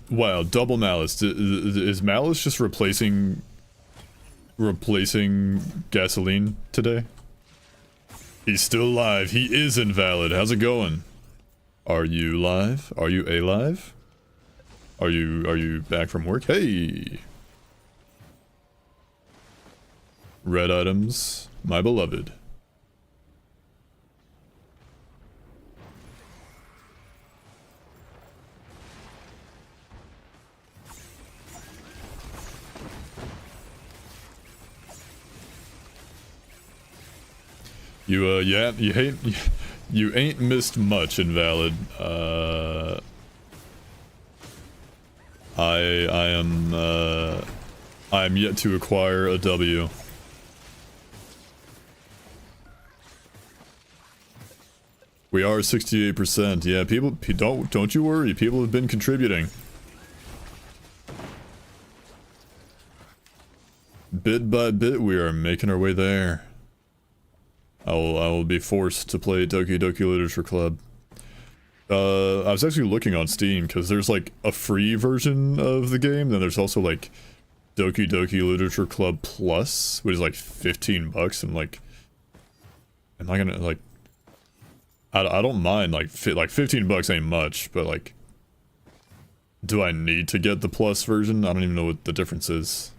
Wow, double malice. Is malice just replacing gasoline today? He's still alive. He is invalid. How's it going? Are you live? Are you alive? Are you back from work? Hey! Red items, my beloved. Yeah, you ain't missed much, invalid. I'm yet to acquire a W. We are 68%. Yeah, people, don't you worry. People have been contributing. Bit by bit, we are making our way there. I will be forced to play Doki Doki Literature Club. I was actually looking on Steam because there's like a free version of the game. Then there's also like Doki Doki Literature Club Plus, which is like $15. And like, am I gonna like? I don't mind like $15 ain't much, but like, do I need to get the Plus version? I don't even know what the difference is.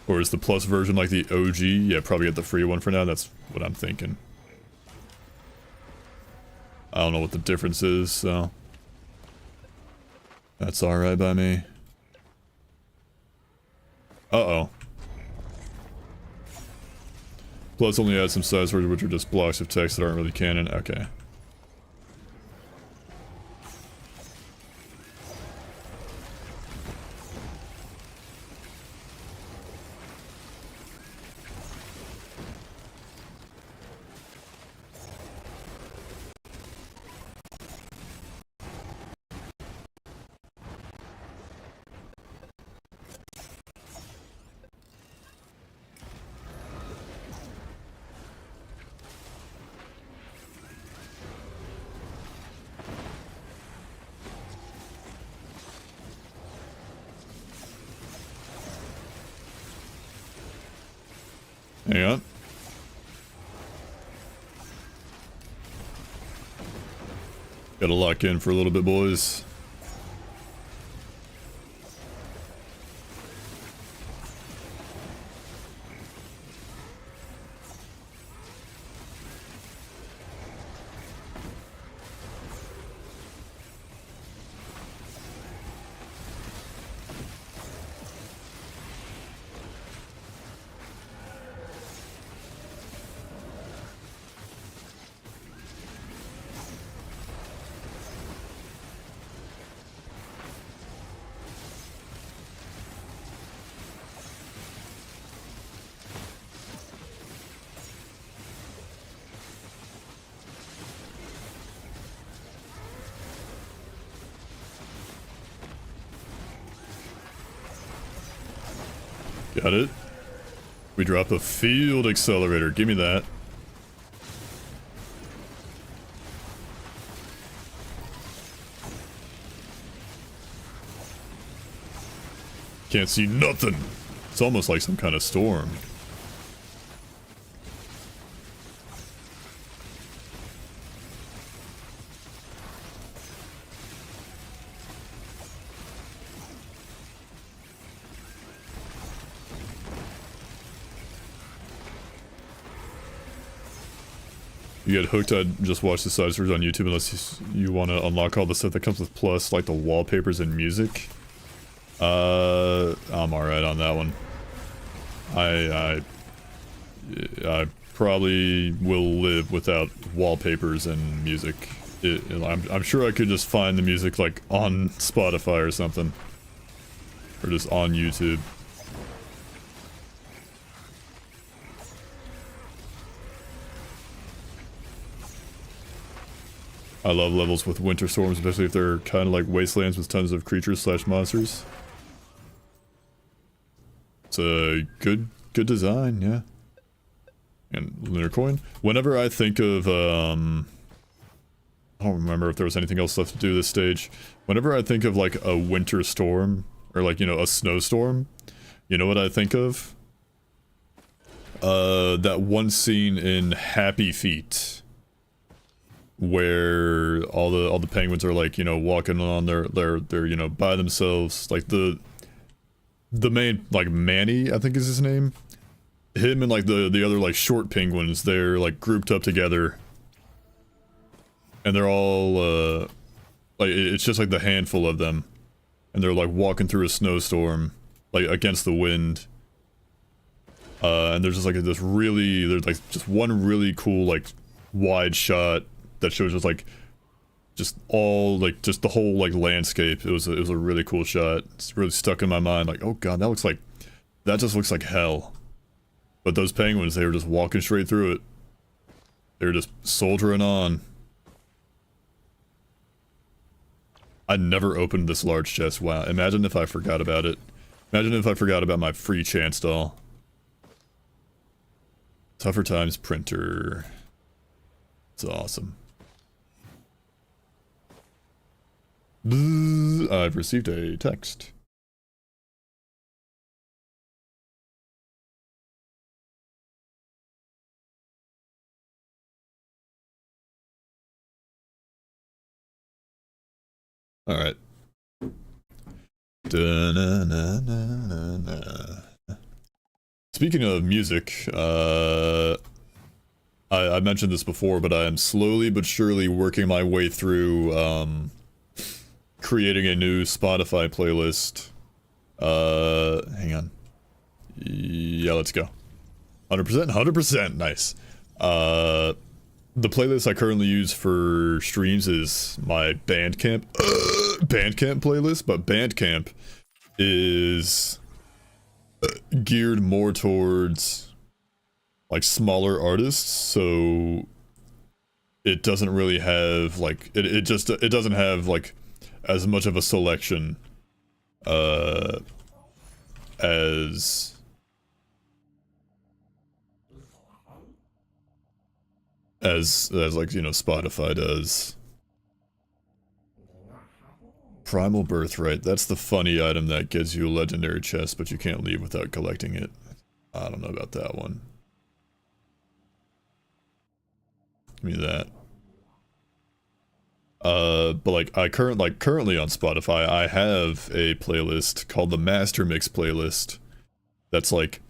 Or is the Plus version like the OG? Yeah, probably get the free one for now. That's what I'm thinking. I don't know what the difference is, so that's alright by me. Uh-oh. Plus only adds some size words which are just blocks of text that aren't really canon. Okay. Hang on. Gotta lock in for a little bit, boys. Got it. We drop a field accelerator. Give me that. Can't see nothing. It's almost like some kind of storm. You get hooked, I'd just watch the side stories on YouTube unless you want to unlock all the stuff that comes with Plus, like the wallpapers and music. I'm alright on that one. I probably will live without wallpapers and music. I'm sure I could just find the music like on Spotify or something. Or just on YouTube. I love levels with winter storms, especially if they're kind of like wastelands with tons of creatures slash monsters. It's a good design, yeah. And lunar coin. Whenever I think of, I don't remember if there was anything else left to do this stage. Whenever I think of like a winter storm, or like, you know, a snowstorm, you know what I think of? That one scene in Happy Feet, where all the penguins are like, you know, walking on their you know, by themselves, like the main, like, Manny, I think is his name. Him and like the other like short penguins, they're like grouped up together. And they're all like, it's just like the handful of them. And they're like walking through a snowstorm, like against the wind. And there's just like there's like just one really cool like wide shot that shows just all like just the whole like landscape. It was a really cool shot. It's really stuck in my mind. Like, oh god, that just looks like hell. But those penguins, they were just walking straight through it. They were just soldiering on. I never opened this large chest. Wow, imagine if I forgot about it. Imagine if I forgot about my free chance doll. Tougher Times printer. It's awesome. I've received a text. Alright. Speaking of music, I mentioned this before, but I am slowly but surely working my way through, creating a new Spotify playlist. Hang on. Yeah, let's go. 100%, nice. The playlist I currently use for streams is my Bandcamp playlist, but Bandcamp is geared more towards like smaller artists, so it doesn't really have like it doesn't have like as much of a selection as like, you know, Spotify does. Primal Birthright, that's the funny item that gives you a legendary chest, but you can't leave without collecting it. I don't know about that one. Give me that. But like currently on Spotify, I have a playlist called the Master Mix playlist. That's like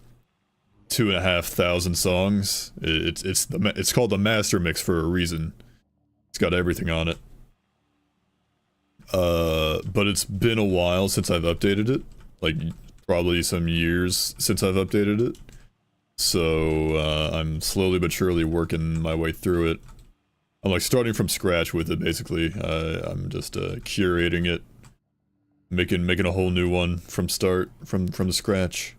2,500 songs. It's called the Master Mix for a reason. It's got everything on it. But it's been a while since I've updated it. Like, probably some years since I've updated it. So, I'm slowly but surely working my way through it. I'm like starting from scratch with it, basically. I'm just, curating it. Making a whole new one from the scratch.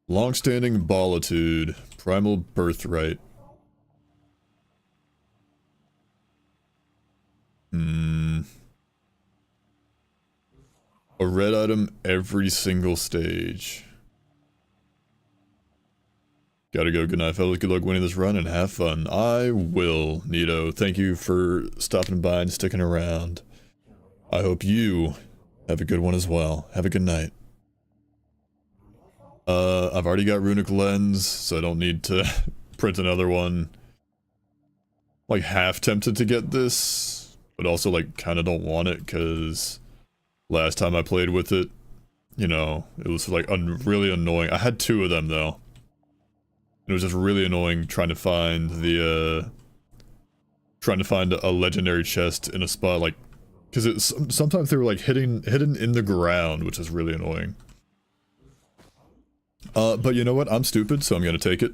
Longstanding Ballitude. Primal Birthright. A red item every single stage. Gotta go. Good night, fellas. Good luck winning this run and have fun. I will, Nito. Thank you for stopping by and sticking around. I hope you have a good one as well. Have a good night. I've already got Runic Lens, so I don't need to print another one. Like, half tempted to get this, but also, like, kind of don't want it, because last time I played with it, you know, it was, like, really annoying. I had 2 of them, though. It was just really annoying trying to find the, trying to find a legendary chest in a spot, like, because sometimes they were, like, hidden in the ground, which is really annoying. But you know what? I'm stupid, so I'm gonna take it.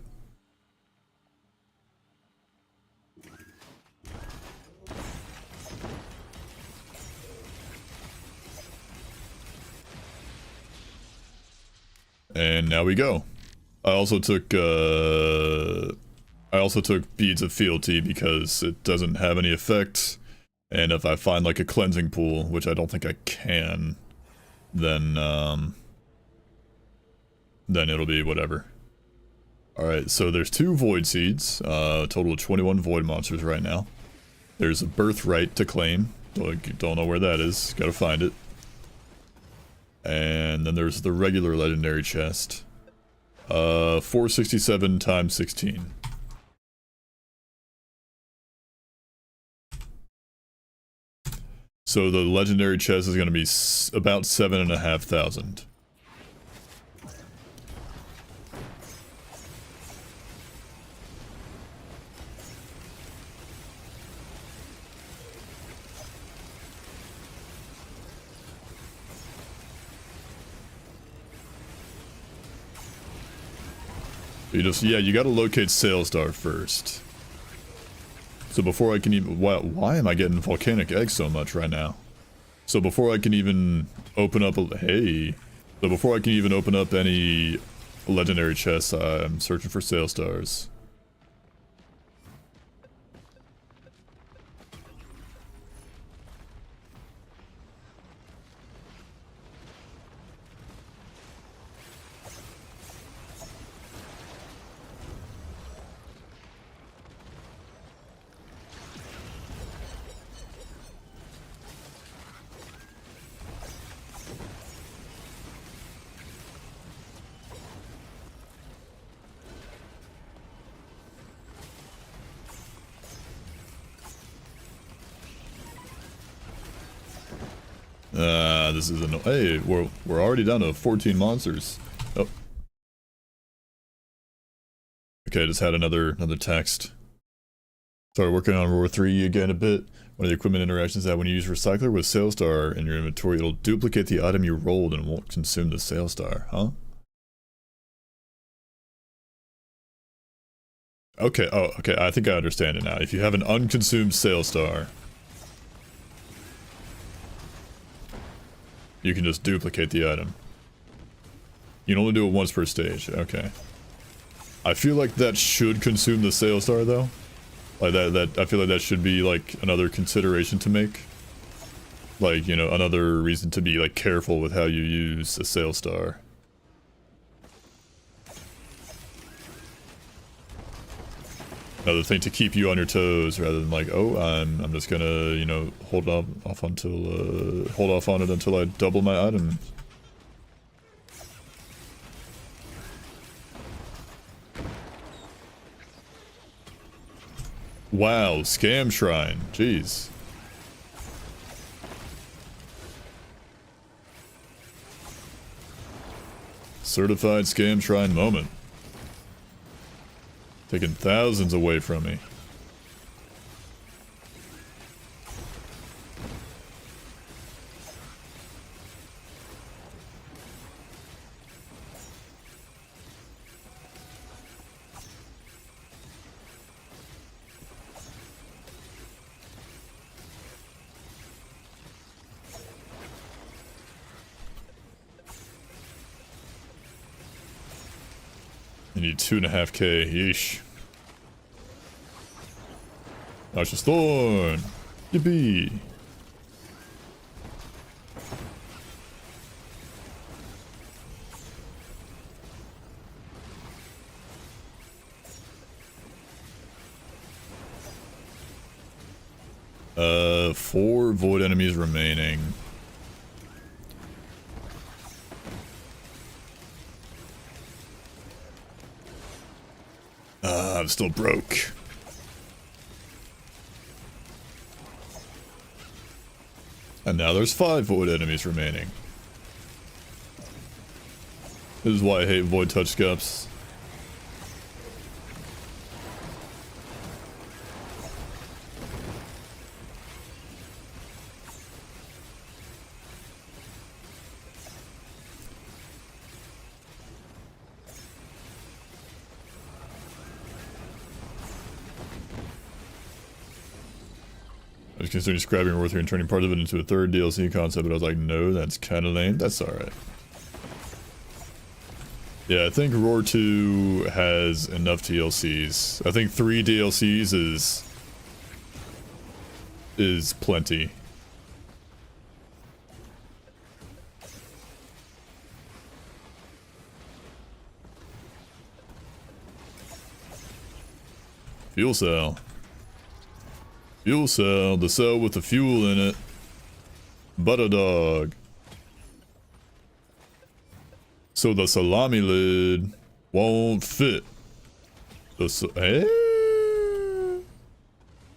And now we go. I also took Beads of Fealty because it doesn't have any effect, and if I find like a cleansing pool, which I don't think I can, then it'll be whatever. Alright, so there's 2 Void Seeds, total of 21 Void Monsters right now. There's a Birthright to claim, don't know where that is, gotta find it. And then there's the regular legendary chest. 467 times 16. So the legendary chest is gonna be about 7,500. You gotta locate Starstorm first. So before I can even, why am I getting volcanic eggs so much right now? So before I can even open up, so before I can even open up any legendary chests, I'm searching for Starstorms. This is hey, we're already down to 14 monsters. Oh. Okay, I just had another text. Started working on Roar 3 again a bit. One of the equipment interactions is that when you use Recycler with Starstorm in your inventory, it'll duplicate the item you rolled and won't consume the Starstorm, huh? Okay, oh, okay, I think I understand it now. If you have an unconsumed Starstorm, you can just duplicate the item. You can only do it once per stage, okay. I feel like that should consume the Starstorm though. Like I feel like that should be like another consideration to make. Like, you know, another reason to be like careful with how you use a Starstorm. Another thing to keep you on your toes rather than like, oh, I'm just gonna, you know, hold off on it until I double my item. Wow, Scam Shrine. Jeez. Certified Scam Shrine moment. Taking thousands away from me. You need 2.5k, yeesh. Noxious Thorn! Yippee! 4 void enemies remaining. I'm still broke. And now there's 5 void enemies remaining. This is why I hate void touch scups. I was considering scrapping War and turning part of it into a 3rd DLC concept, but I was like, no, that's kind of lame. That's alright. Yeah, I think Roar 2 has enough DLCs. I think 3 DLCs is plenty. Fuel cell. Fuel cell, the cell with the fuel in it. Butter dog. So the salami lid won't fit. Hey?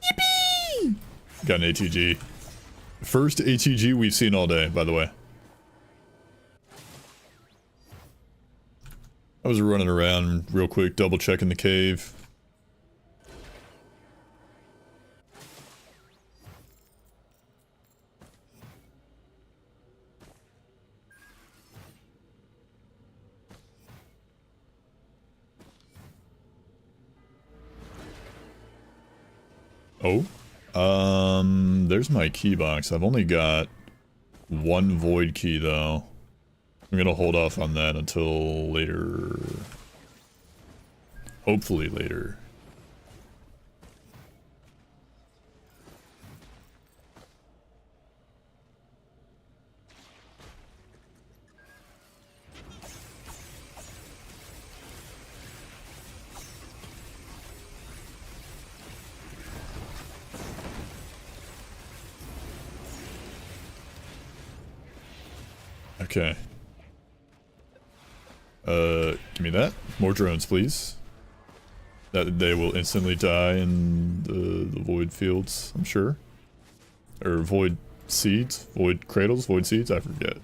Yippee! Got an ATG. First ATG we've seen all day, by the way. I was running around real quick, double checking the cave. Oh, there's my key box. I've only got 1 void key though. I'm gonna hold off on that until later. Hopefully later. Okay. Give me that. More drones, please. That they will instantly die in the void fields, I'm sure. Or void seeds? Void cradles? Void seeds? I forget.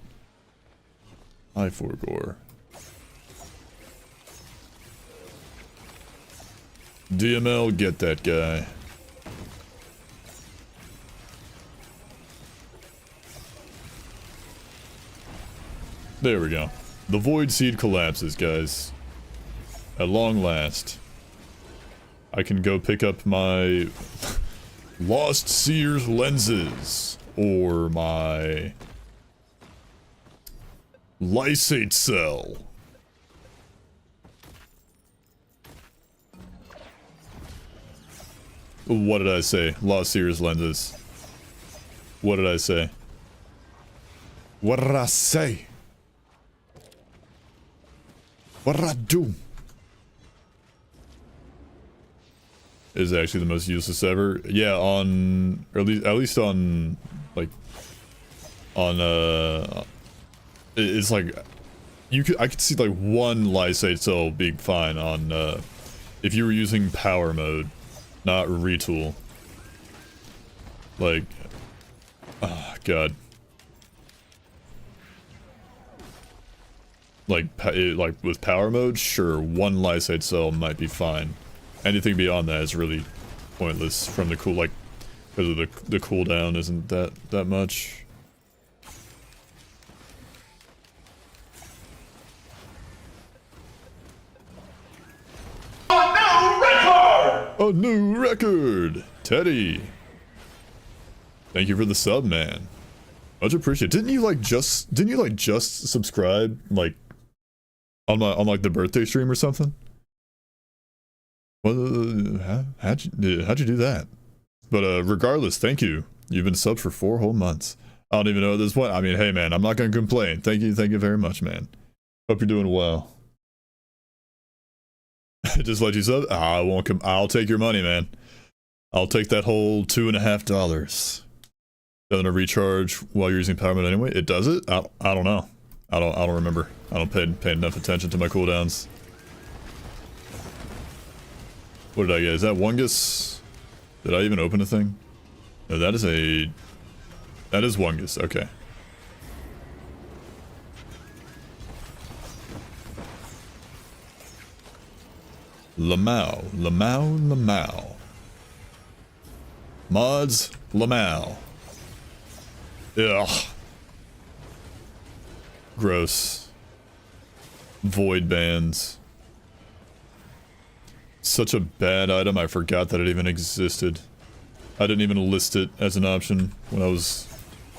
I forgore. DML, get that guy. There we go. The void seed collapses, guys. At long last. I can go pick up my Lost Seer's lenses. Or my Lysate cell. What did I say? Lost Seer's lenses. What did I say? What did I say? What did I do? Is actually the most useless ever. Yeah, on, or at least on, like, on, it's like, I could see like 1 Lysate cell being fine on, if you were using power mode, not retool. Like, oh god. Like with power mode, sure, 1 Lysate cell might be fine. Anything beyond that is really pointless from the cool, like, because of the cooldown isn't that much. A new record! A new record! Teddy! Thank you for the sub, man. Much appreciated. Didn't you just subscribe, like, on like the birthday stream or something? Well, how'd you do that? But regardless, thank you. You've been subbed for 4 whole months. I don't even know at this point. I mean, hey man, I'm not gonna complain. Thank you very much, man. Hope you're doing well. Just let you sub. I won't. I'll take your money, man. I'll take that whole $2.50. Doesn't it recharge while you're using power mode anyway? It does it? I don't know. I don't remember. I don't pay enough attention to my cooldowns. What did I get? Is that Wungus? Did I even open a thing? No, that is Wungus. Okay. Lamau. Mods, Lamau. Ugh. Gross. Void bands. Such a bad item, I forgot that it even existed. I didn't even list it as an option when I was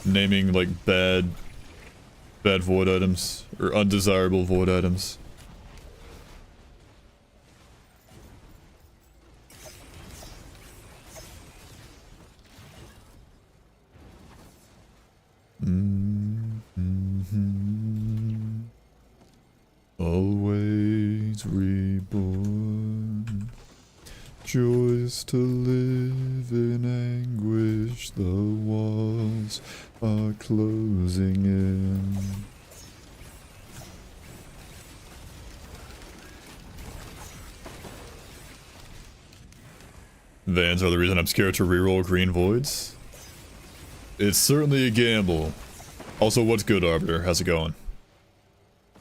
naming, like, bad void items, or undesirable void items. Always reborn. Joys to live in anguish. The walls are closing in. Vans are the reason I'm scared to reroll green voids. It's certainly a gamble. Also, what's good, Arbiter? How's it going?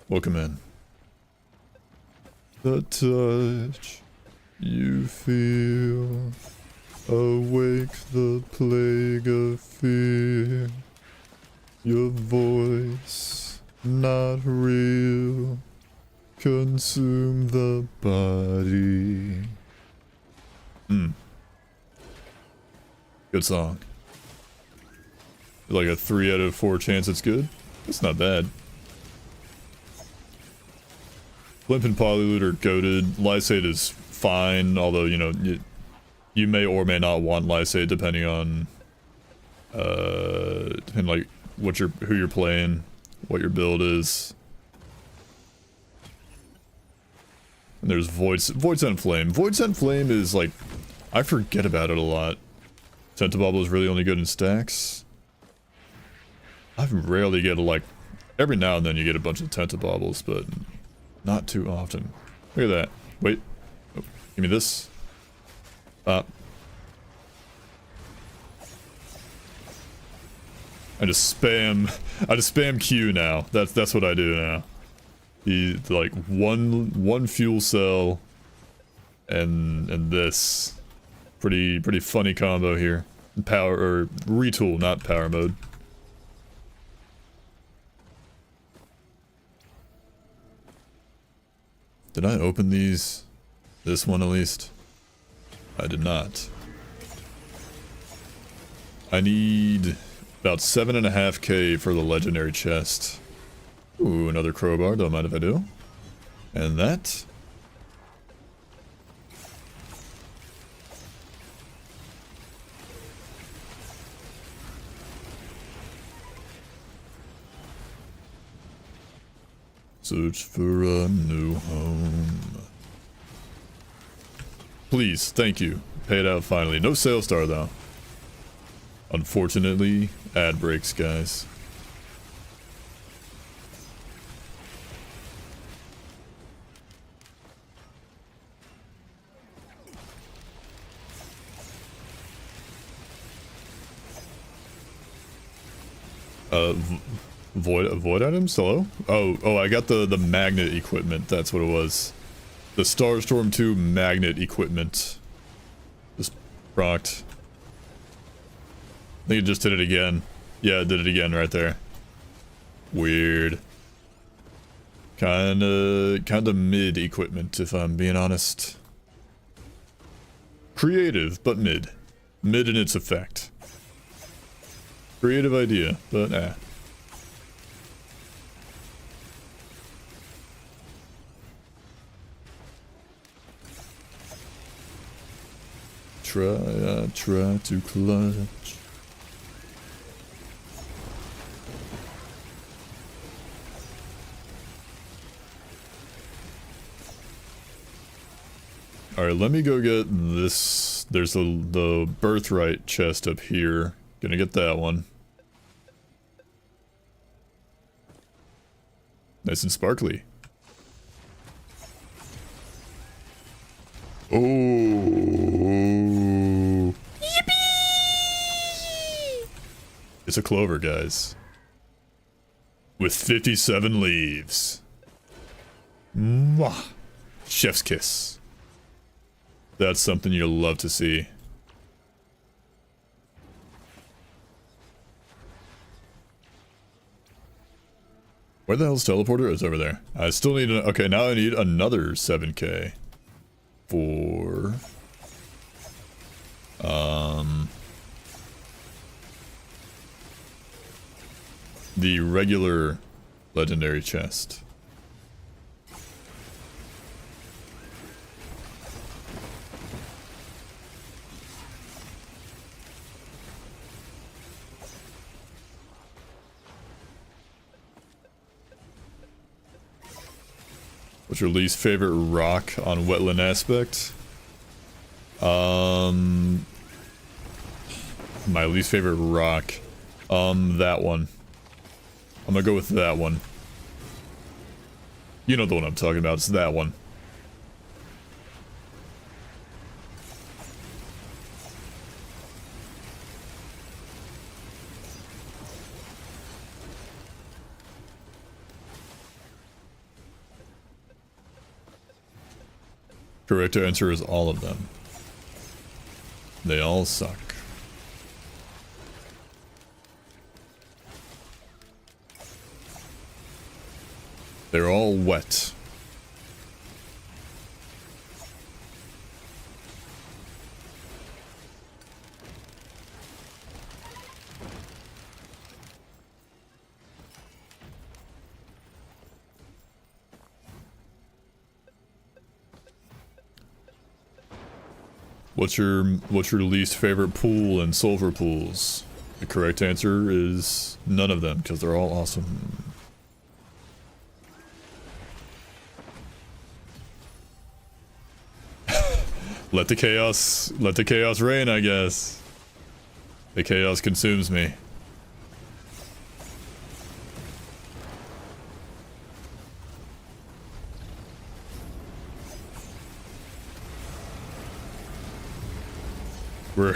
Welcome in. The touch you feel, awake the plague of fear. Your voice, not real, consume the body. Good song. Like a 3 out of 4 chance it's good? That's not bad. Blimp and Polyloot are goated. Lysate is fine, although, you know, you may or may not want Lysate depending on, like, who you're playing, what your build is. And there's Void Sent Flame. Void Sent Flame is, like, I forget about it a lot. Tentibobble is really only good in stacks. I rarely get, like, every now and then you get a bunch of Tentibobbles, but not too often. Look at that. Wait. Oh, give me this. I just spam Q now. That's what I do now. Like one fuel cell and this. Pretty funny combo here. Power or retool, not power mode. Did I open these? This one at least? I did not. I need about 7.5k for the legendary chest. Ooh, another crowbar, don't mind if I do. And that. Search for a new home. Please, thank you. Pay it out finally. No sales star though. Unfortunately, ad breaks, guys. Void items? Hello? Oh, I got the magnet equipment. That's what it was. The Starstorm 2 magnet equipment. Just procced. I think it just did it again. Yeah, it did it again right there. Weird. Kinda mid equipment, if I'm being honest. Creative, but mid. Mid in its effect. Creative idea, but Try to clutch. Alright, let me go get this there's the birthright chest up here. Gonna get that one. Nice and sparkly. Oh. Yippee! It's a clover, guys. With 57 leaves. Mwah. Chef's kiss. That's something you'll love to see. Where the hell's teleporter? It's over there. I still need okay, now I need another 7k. For... the regular legendary chest. What's your least favorite rock on wetland aspect? My least favorite rock. That one. I'm gonna go with that one. You know the one I'm talking about, it's that one. Correct answer is all of them. They all suck. They're all wet. What's your least favorite pool and sulfur pools? The correct answer is none of them, because they're all awesome. Let the chaos reign, I guess. The chaos consumes me.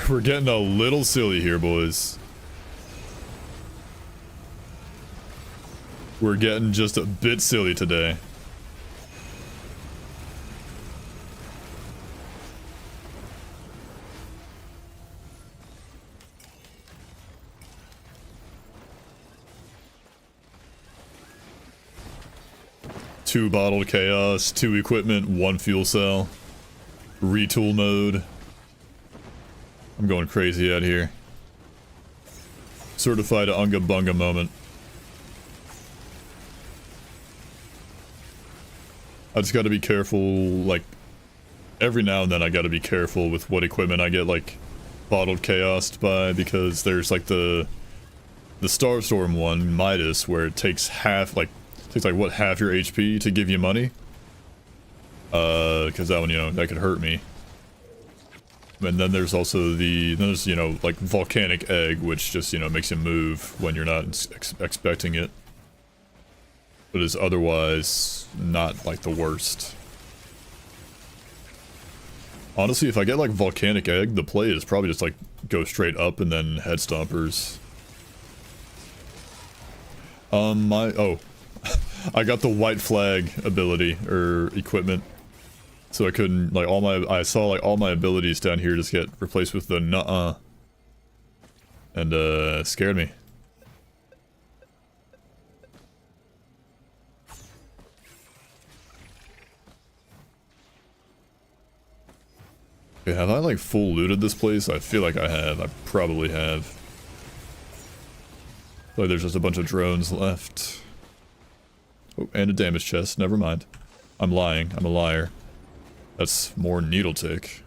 We're getting a little silly here, boys. We're getting just a bit silly today. Two bottled chaos, 2 equipment, 1 fuel cell. Retool mode. I'm going crazy out here. Certified Unga Bunga moment. I just gotta be careful, like, every now and then I gotta be careful with what equipment I get, like, bottled chaosed by, because there's, like, the Starstorm one, Midas, where it takes half, like, what, half your HP to give you money? Because that one, you know, that could hurt me. And then there's also you know, like, volcanic egg, which just, you know, makes you move when you're not expecting it. But is otherwise not, like, the worst. Honestly, if I get, like, volcanic egg, the play is probably just, like, go straight up and then head stompers. Oh. I got the white flag ability, or equipment. So I couldn't, like, I saw, like, all my abilities down here just get replaced with the nuh-uh. And, scared me. Okay, have I, like, full looted this place? I feel like I have. I probably have. Like, there's just a bunch of drones left. Oh, and a damage chest. Never mind. I'm lying. I'm a liar. That's more needle tick.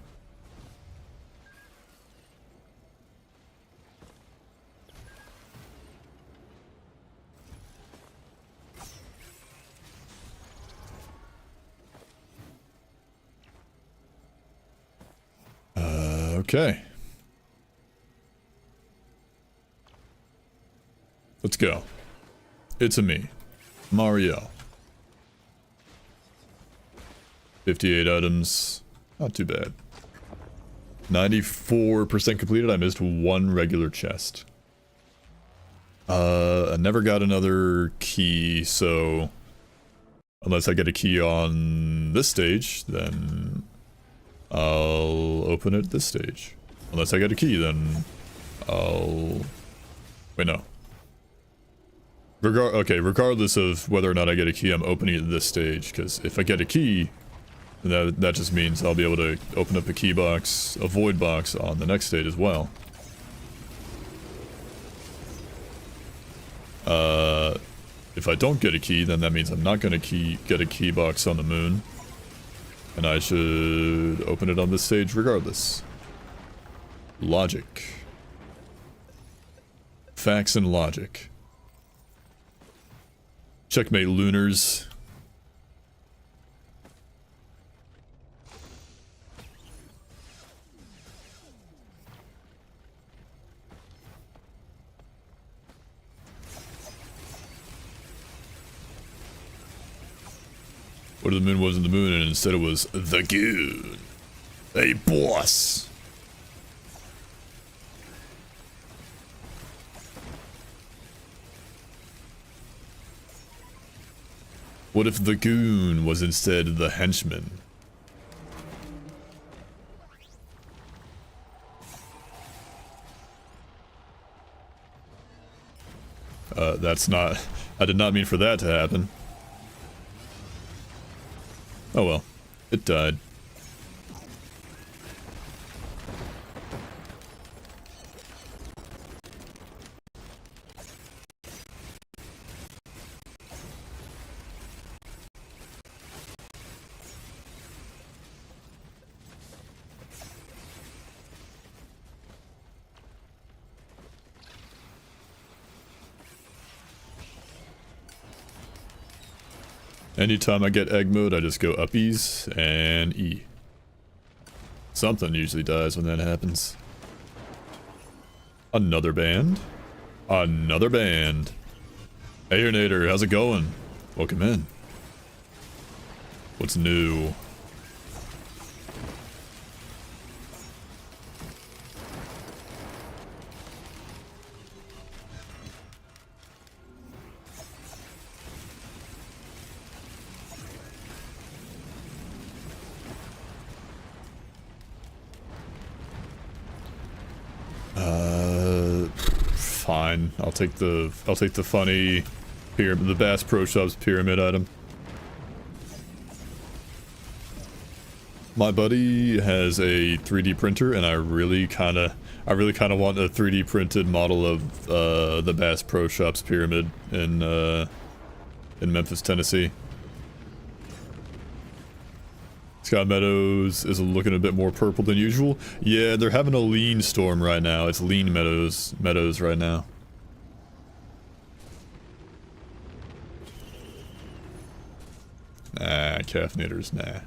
Okay. Let's go. It's a me, Mario. 58 items. Not too bad. 94% completed. I missed one regular chest. I never got another key, so unless I get a key on this stage, then I'll open it this stage. Unless I get a key, then I'll... Wait, no. Okay, regardless of whether or not I get a key, I'm opening it this stage, because if I get a key, then that just means I'll be able to open up a key box, a void box, on the next stage as well. If I don't get a key, then that means I'm not gonna get a key box on the moon. And I should open it on this stage regardless. Logic. Facts and logic. Checkmate, Lunars. What if the moon wasn't the moon and instead it was the goon? Hey, boss! What if the goon was instead the henchman? That's not... I did not mean for that to happen. Oh well. It died. Anytime I get egg mode, I just go uppies and E. Something usually dies when that happens. Another band? Another band. Hey, Nader, how's it going? Welcome in. What's new? Fine. I'll take the funny pyramid, the Bass Pro Shops pyramid item. My buddy has a 3D printer, and I really kind of want a 3D printed model of the Bass Pro Shops pyramid in Memphis, Tennessee. Scott Meadows is looking a bit more purple than usual. Yeah, they're having a lean storm right now. It's lean Meadows right now. Nah, caffeinators, nah.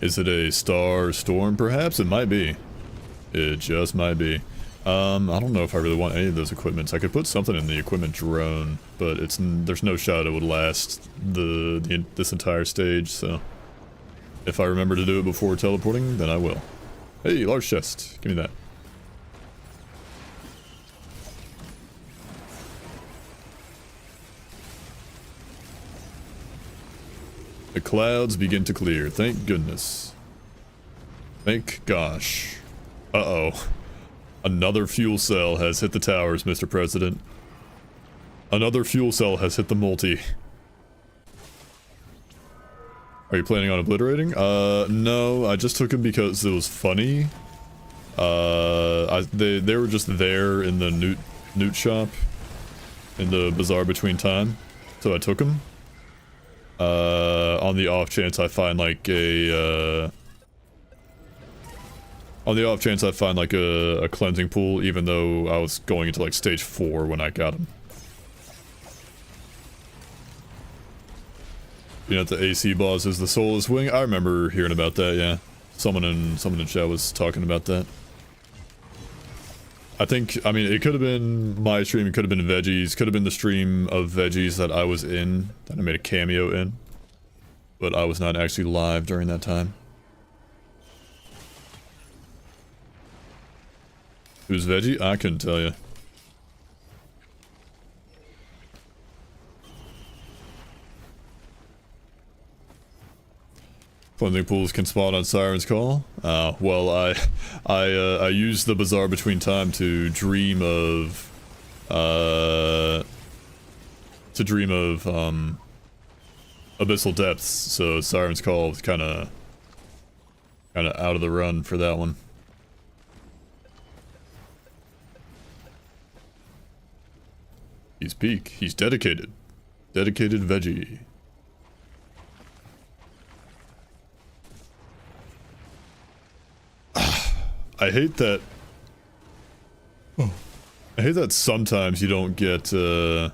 Is it a Starstorm, perhaps? It might be. It just might be. I don't know if I really want any of those equipments. I could put something in the equipment drone, but there's no shot it would last this entire stage, so... If I remember to do it before teleporting, then I will. Hey, large chest. Give me that. The clouds begin to clear, thank goodness. Thank gosh. Uh-oh. Another fuel cell has hit the towers, Mr. President. Another fuel cell has hit the multi. Are you planning on obliterating? No, I just took him because it was funny. They were just there in the newt shop. In the bazaar between time. So I took him. On the off chance I find like a, on the off chance I find like a cleansing pool, even though I was going into like stage 4 when I got him. You know, the AC boss is the Soulless Wing. I remember hearing about that, yeah. Someone in chat was talking about that. I think, I mean, it could have been my stream, it could have been Veggies, could have been the stream of Veggies that I was in, that I made a cameo in. But I was not actually live during that time. Who's Veggie? I couldn't tell you. Cleansing pools can spawn on Siren's Call. Well, I used the Bazaar Between Time to dream of, Abyssal Depths, so Siren's Call was kinda out of the run for that one. He's peak. He's dedicated. Dedicated Veggie. I hate that. I hate that sometimes you don't get, you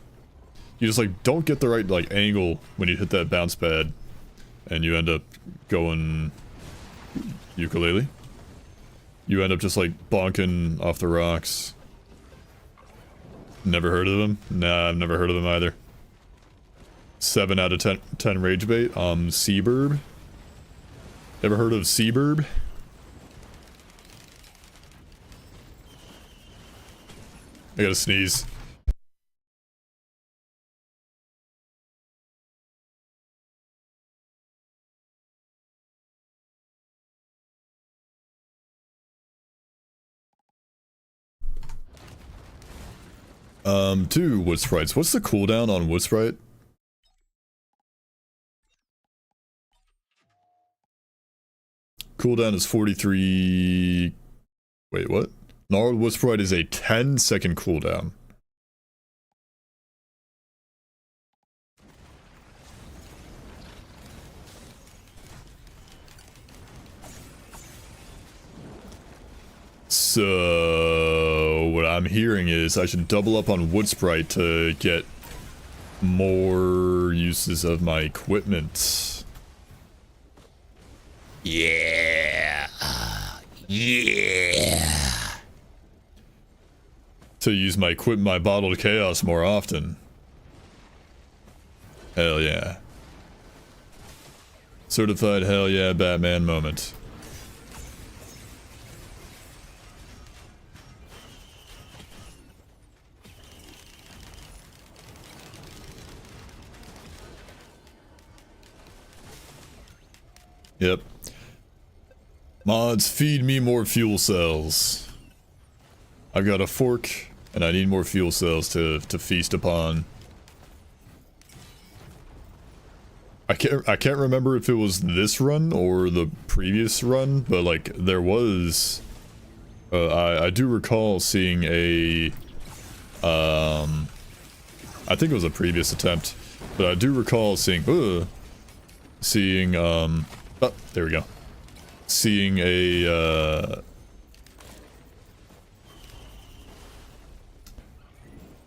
just like don't get the right like angle when you hit that bounce pad, and you end up going ukulele. You end up just like bonking off the rocks. Never heard of him? Nah, I've never heard of him either. 7 out of 10 rage bait. Seaburb. Ever heard of Seaburb? I gotta sneeze. Two wood sprites. What's the cooldown on wood sprite? Cooldown is 43... Wait, what? Gnarled wood sprite is a 10-second cooldown. So what I'm hearing is I should double up on wood sprite to get more uses of my equipment. Yeah. Yeah. To use my my bottled chaos more often. Hell yeah. Certified hell yeah Batman moment. Yep. Mods, feed me more fuel cells. I've got a fork, and I need more fuel cells to feast upon. I can't remember if it was this run or the previous run, but like there was. I do recall seeing a. I think it was a previous attempt, but I do recall seeing. Oh, there we go. Seeing a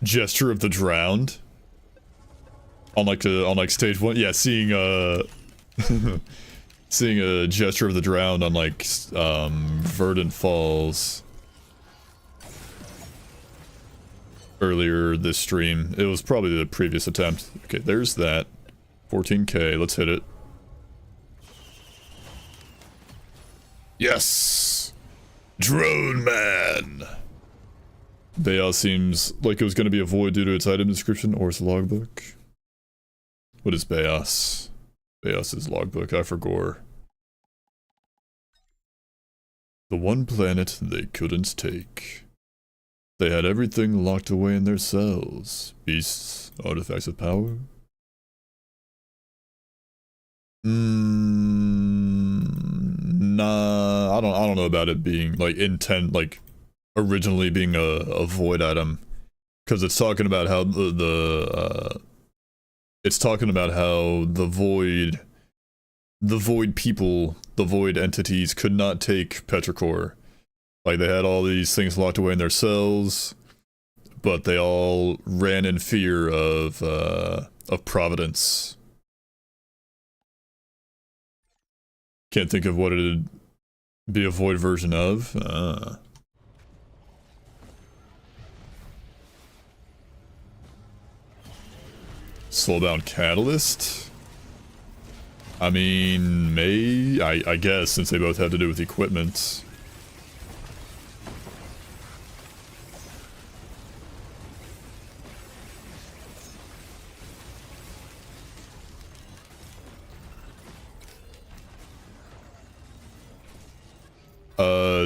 gesture of the drowned on like stage 1. Yeah, seeing seeing a gesture of the drowned on like Verdant Falls earlier this stream. It was probably the previous attempt. Okay, there's that. 14k, let's hit it. Yes! Drone Man! Baos seems like it was going to be a void due to its item description or its logbook. What is Baos? Baos' logbook, I forgot. The one planet they couldn't take. They had everything locked away in their cells. Beasts, artifacts of power. Nah, I don't know about it being like originally being a void item, because it's talking about how It's talking about how the void people, the void entities could not take Petrichor. Like, they had all these things locked away in their cells, but they all ran in fear of Providence. Can't think of what it'd be a void version of. Slowbound Catalyst? I mean, I guess, since they both have to do with equipment.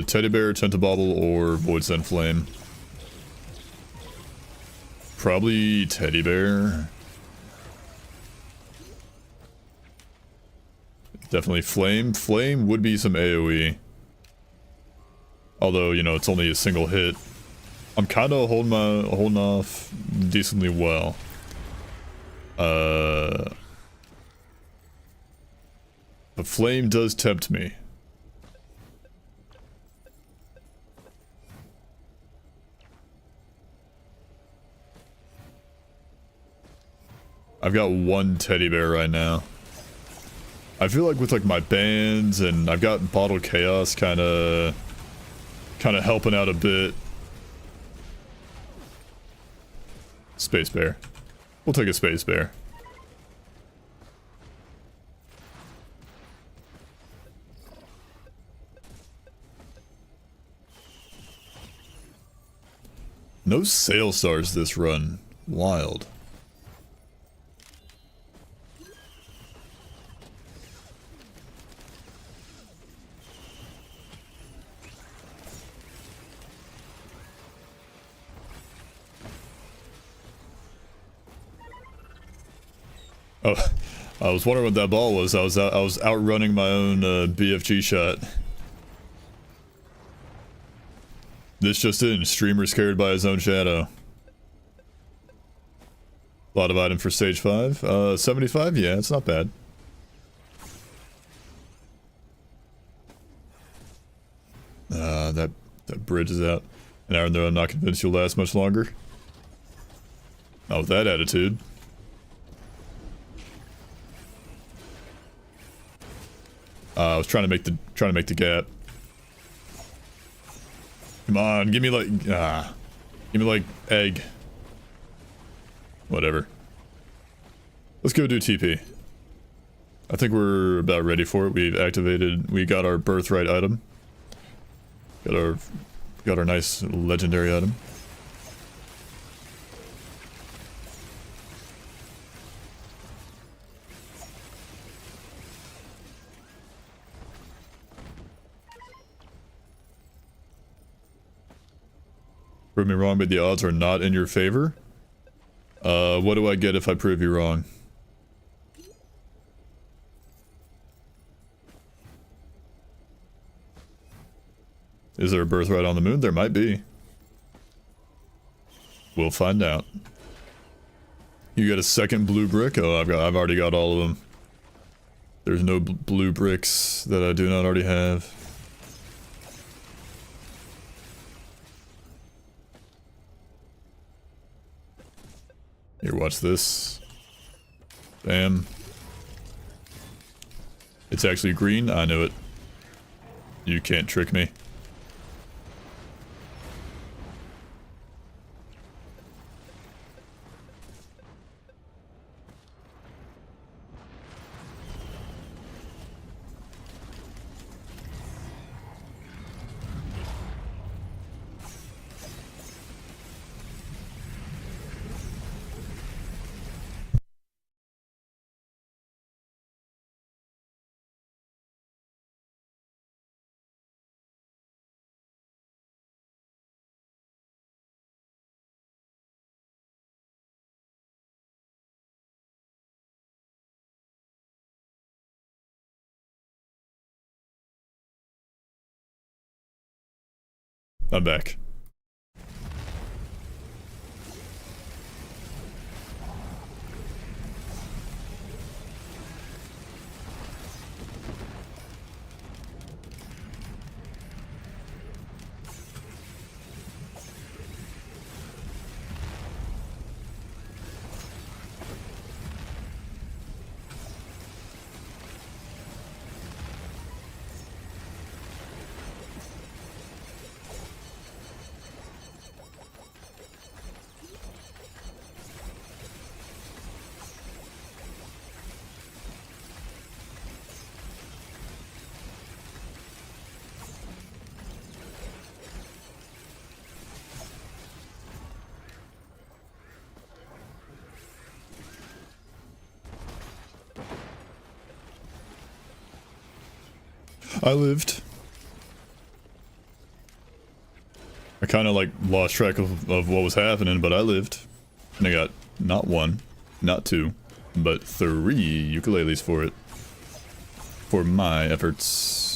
Teddy Bear, Tentibobble, or Void Send Flame. Probably Teddy Bear. Definitely Flame. Flame would be some AoE. Although, you know, it's only a single hit. I'm kind of holding off decently well. But Flame does tempt me. I've got one teddy bear right now. I feel like with like my bands and I've got Bottled Chaos kind of helping out a bit. Space bear. We'll take a space bear. No sail stars this run. Wild. Oh, I was wondering what that ball was. I was outrunning my own BFG shot. This just in, streamer scared by his own shadow. A lot of item for stage 5. 75? Yeah, it's not bad. That bridge is out. And Aaron, though I'm not convinced you'll last much longer. Not with that attitude. I was trying to make the gap. Come on, give me like egg. Whatever. Let's go do TP. I think we're about ready for it. We got our birthright item. Got our nice legendary item. Prove me wrong, but the odds are not in your favor. What do I get if I prove you wrong? Is there a birthright on the moon? There might be. We'll find out. You got a second blue brick? Oh, I've already got all of them. There's no blue bricks that I do not already have. Here, watch this. Bam. It's actually green? I knew it. You can't trick me. I'm back. I lived. I kind of like lost track of what was happening, but I lived. And I got not one, not two, but 3 ukuleles for it. For my efforts.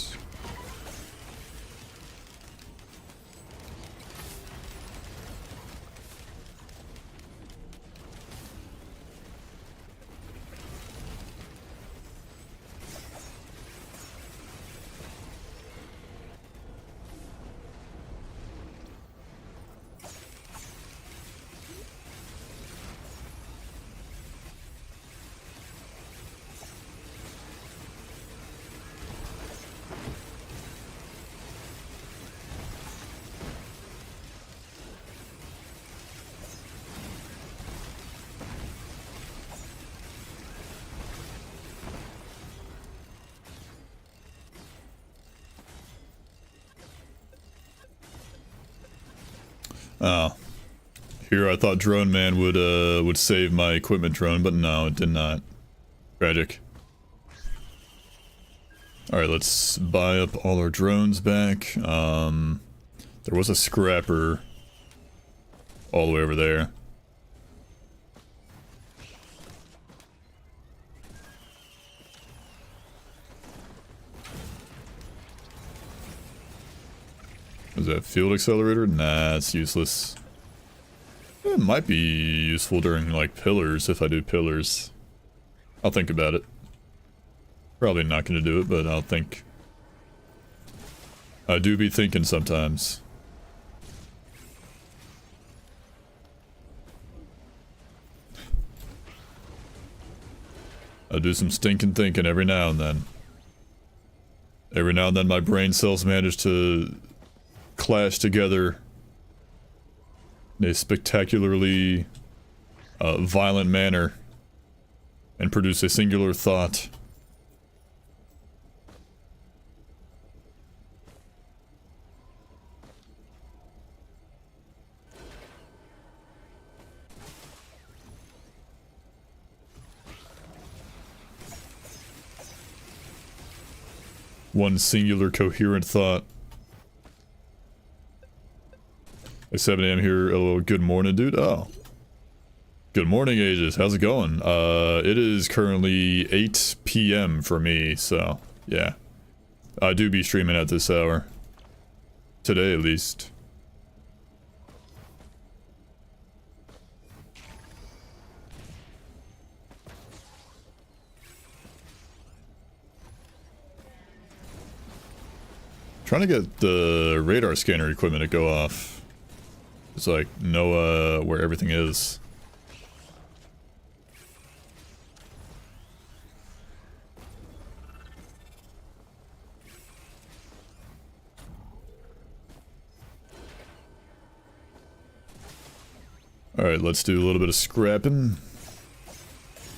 Oh. Here I thought Drone Man would save my equipment drone, but no, it did not. Tragic. Alright, let's buy up all our drones back. There was a scrapper all the way over there. Is that field accelerator? Nah, it's useless. It might be useful during, like, pillars, if I do pillars. I'll think about it. Probably not gonna do it, but I'll think. I do be thinking sometimes. I do some stinking thinking every now and then. Every now and then my brain cells manage to clash together in a spectacularly violent manner and produce a singular thought. One singular coherent thought. At 7 AM here, a little good morning, dude. Oh. Good morning, Aegis. How's it going? It is currently 8 PM for me, so, yeah. I do be streaming at this hour. Today, at least. Trying to get the radar scanner equipment to go off. It's like, know where everything is. Alright, let's do a little bit of scrapping.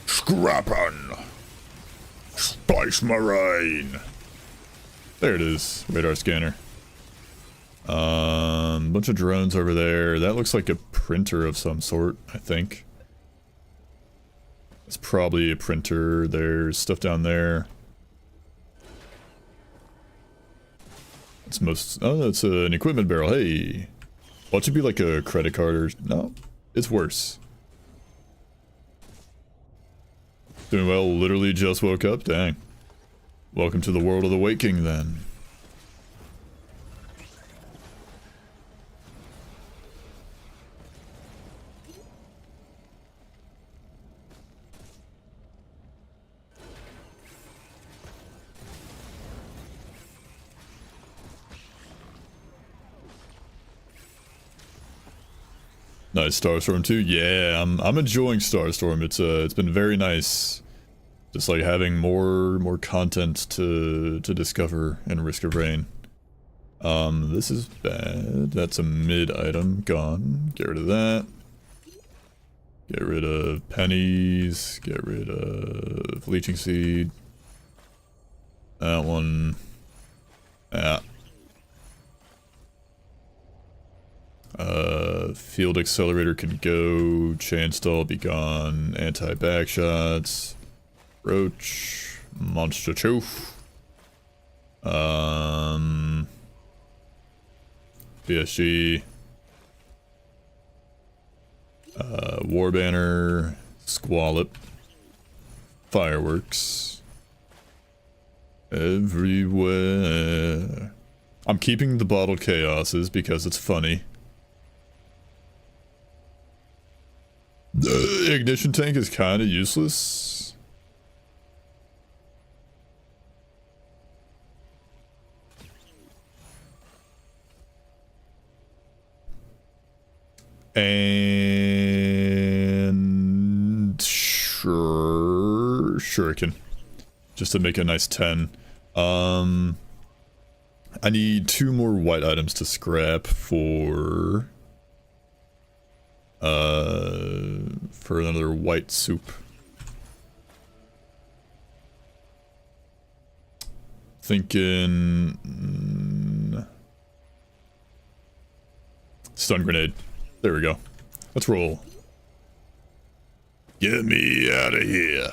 Scrapping! Space Marine! There it is, radar scanner. Bunch of drones over there. That looks like a printer of some sort, I think. It's probably a printer. There's stuff down there. It's most... Oh, that's an equipment barrel. Hey! Well, it should be like a credit card or... No, it's worse. Doing well, literally just woke up? Dang. Welcome to the world of the waking, then. Nice Starstorm too. Yeah, I'm enjoying Starstorm. It's been very nice, just like having more content to discover in Risk of Rain. This is bad. That's a mid item gone. Get rid of that. Get rid of pennies. Get rid of leeching seed. That one. Yeah. Field accelerator can go. Chain stall be gone. Anti-back shots. Roach. Monster choof. BSG. War Banner. Squallop. Fireworks. Everywhere. I'm keeping the bottled chaoses because it's funny. The ignition tank is kind of useless. And shuriken, just to make a nice 10. I need 2 more white items to scrap for another white soup. Thinking stun grenade. There we go. Let's roll. Get me out of here.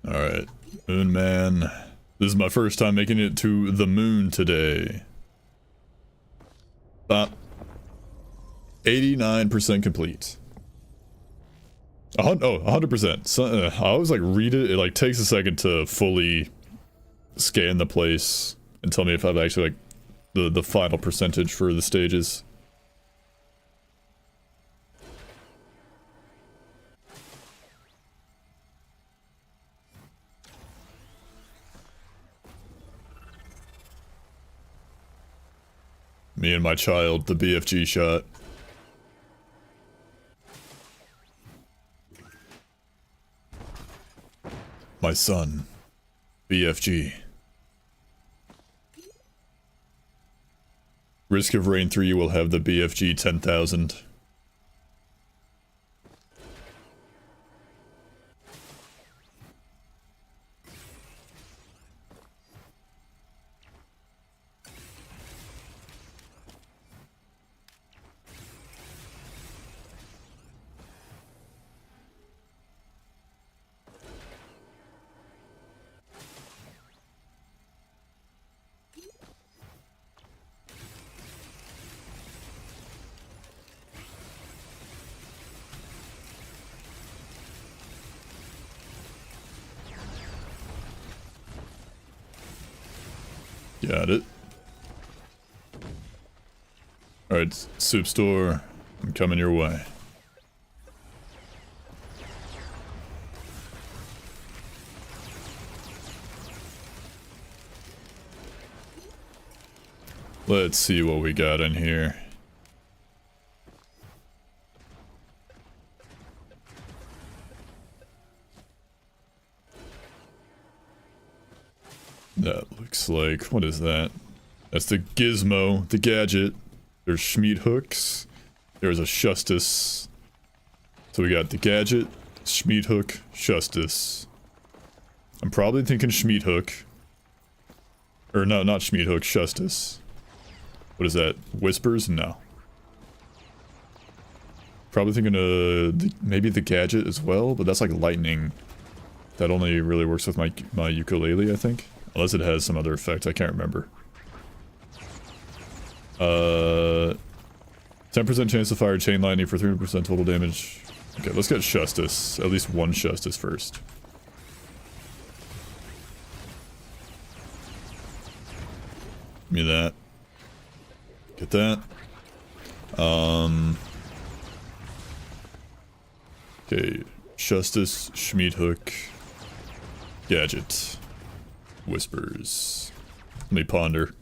Alright, Moon Man. This is my first time making it to the moon today. About 89% complete. 100%. So, I always like read it. It like takes a second to fully scan the place and tell me if I've actually like the final percentage for the stages. Me and my child, the BFG shot. My son, BFG. Risk of Rain 3 will have the BFG 10,000. Got it. Alright, soup store. I'm coming your way. Let's see what we got in here. That looks like, what is that? That's the gizmo, the gadget. There's Schmied hooks. There's a Shustis. So we got the gadget, Schmied hook, Shustis. I'm probably thinking Schmied hook. Or no, not Schmied hook, Shustis. What is that? Whispers? No. Probably thinking maybe the gadget as well, but that's like lightning. That only really works with my ukulele, I think. Unless it has some other effect, I can't remember. 10% chance to fire chain lightning for 300% total damage. Okay, let's get Shustis. At least one Shustis first. Give me that. Get that. Okay, Shustis, Schmied hook, gadget. Whispers. Let me ponder.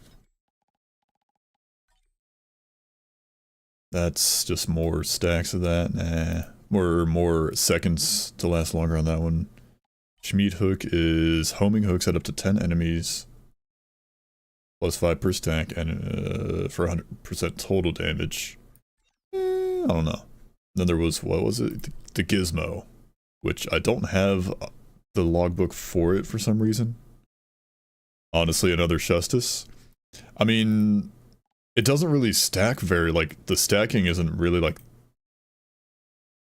That's just more stacks of that. Nah. More seconds to last longer on that one. Schmied hook is homing hooks at up to 10 enemies. Plus 5 per stack and for 100% total damage. I don't know. Then there was, what was it? The Gizmo, which I don't have the logbook for it for some reason. Honestly, another Justice. I mean, it doesn't really stack very, like, the stacking isn't really, like,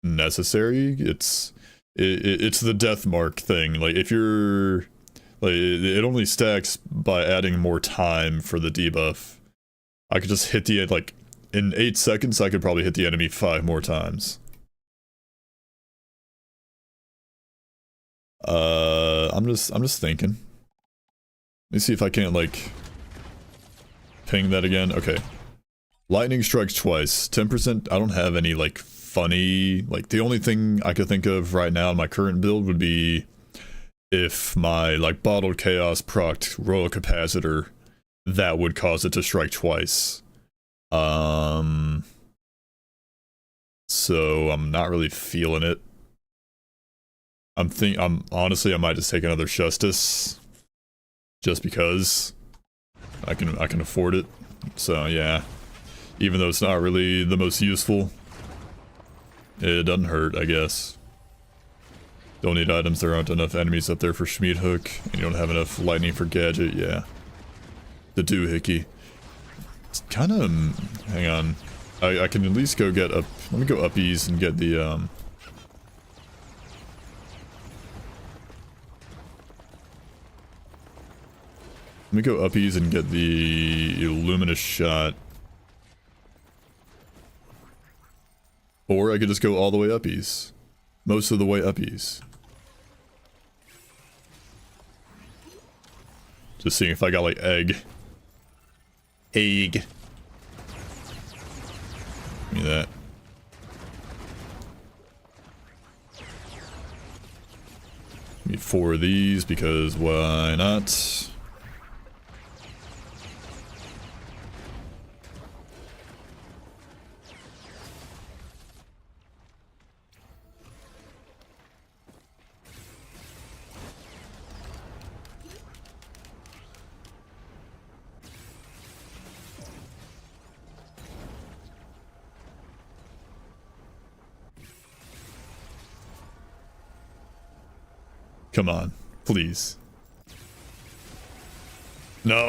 necessary. It's the death mark thing. Like, if you're, like, it only stacks by adding more time for the debuff. I could just hit the, like, in 8 seconds, I could probably hit the enemy 5 more times. I'm just thinking. Let me see if I can't, like, ping that again. Okay. Lightning strikes twice. 10%. I don't have any, like, funny... Like, the only thing I could think of right now in my current build would be if my, like, Bottled Chaos procced Royal Capacitor, that would cause it to strike twice. So I'm not really feeling it. Honestly, I might just take another Justice. Just because I can afford it. So yeah. Even though it's not really the most useful, it doesn't hurt, I guess. Don't need items, there aren't enough enemies up there for Schmied Hook, and you don't have enough lightning for Gadget, yeah. The doohickey. It's kinda... hang on. I can at least go get up... Let me go uppies and get the, Let me go uppies and get the Illuminous Shot. Or I could just go all the way uppies. Most of the way uppies. Just seeing if I got, like, egg. Egg. Give me that. Need 4 of these because why not? Come on, please. No,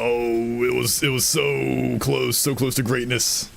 it was so close to greatness.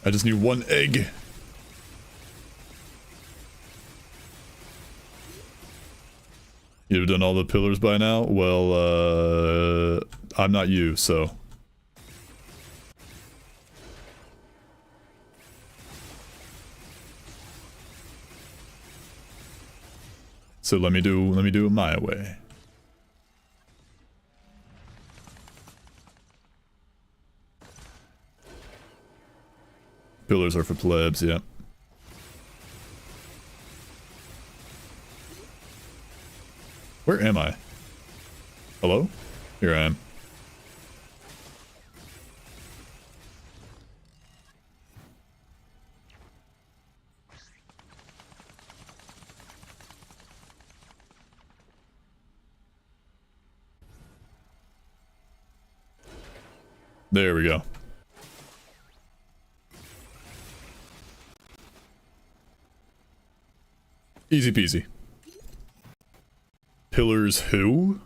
I just need 1 egg. You'd have done all the pillars by now? Well, I'm not you, so. So let me do it my way. Pillars are for plebs, yeah. Where am I? Hello? Here I am. There we go. Easy peasy. Pillars who?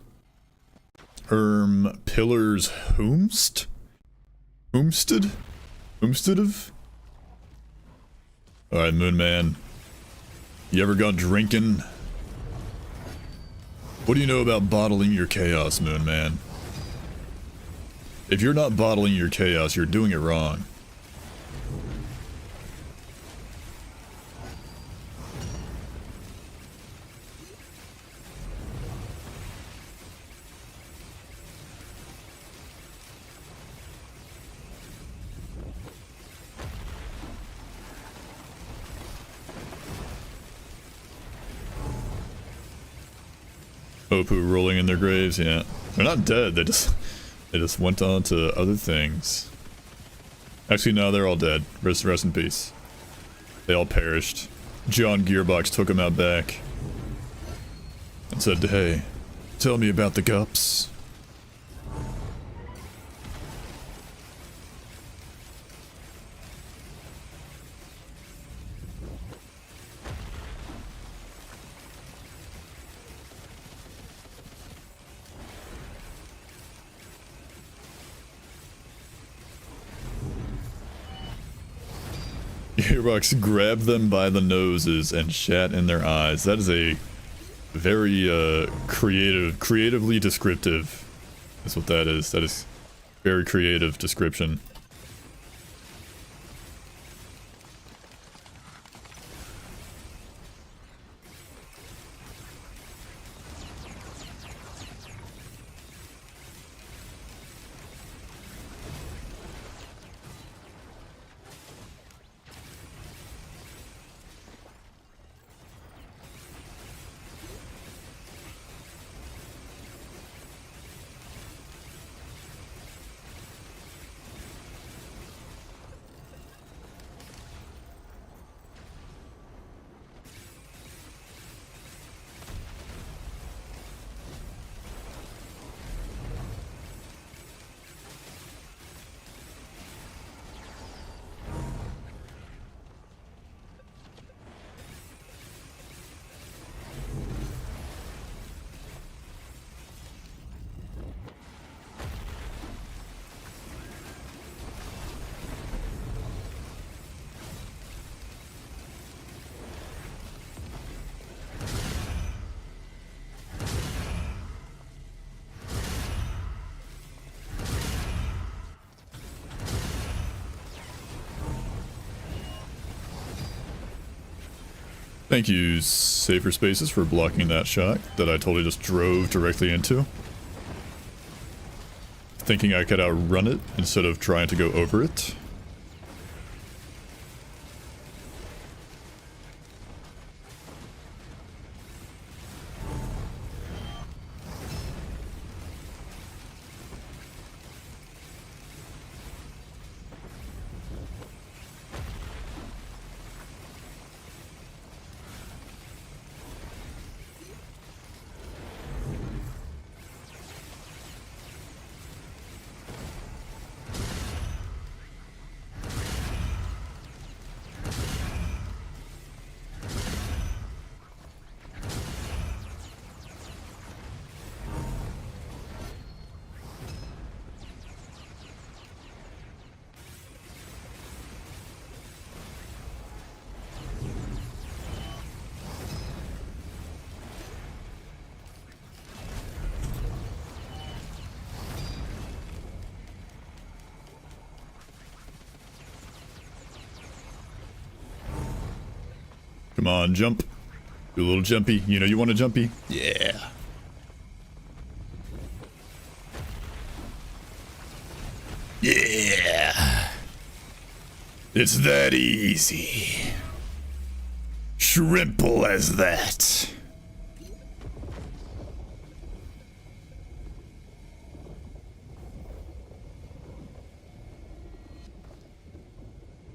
Pillars whomst? Umstead? Umstead? Alright, Moon Man. You ever gone drinking? What do you know about bottling your chaos, Moon Man? If you're not bottling your chaos, you're doing it wrong. Opu rolling in their graves, yeah. They're not dead, they just went on to other things. Actually, no, they're all dead. Rest in peace. They all perished. John Gearbox took them out back. And said, hey, tell me about the gups. Gearbox grabbed them by the noses and shat in their eyes. That is a very creatively descriptive. That's what that is. That is very creative description. Thank you, Safer Spaces, for blocking that shot that I totally just drove directly into. Thinking I could outrun it instead of trying to go over it. Come on, jump. Do a little jumpy. You know you want a jumpy? Yeah. Yeah. It's that easy. Shrimple as that.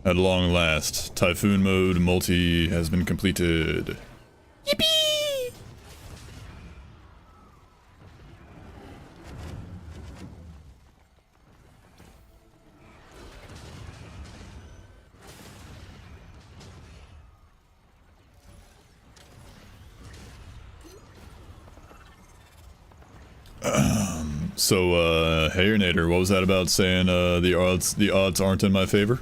At long last, Typhoon Mode multi has been completed. Yippee! So, hey Nader, what was that about saying, the odds aren't in my favor?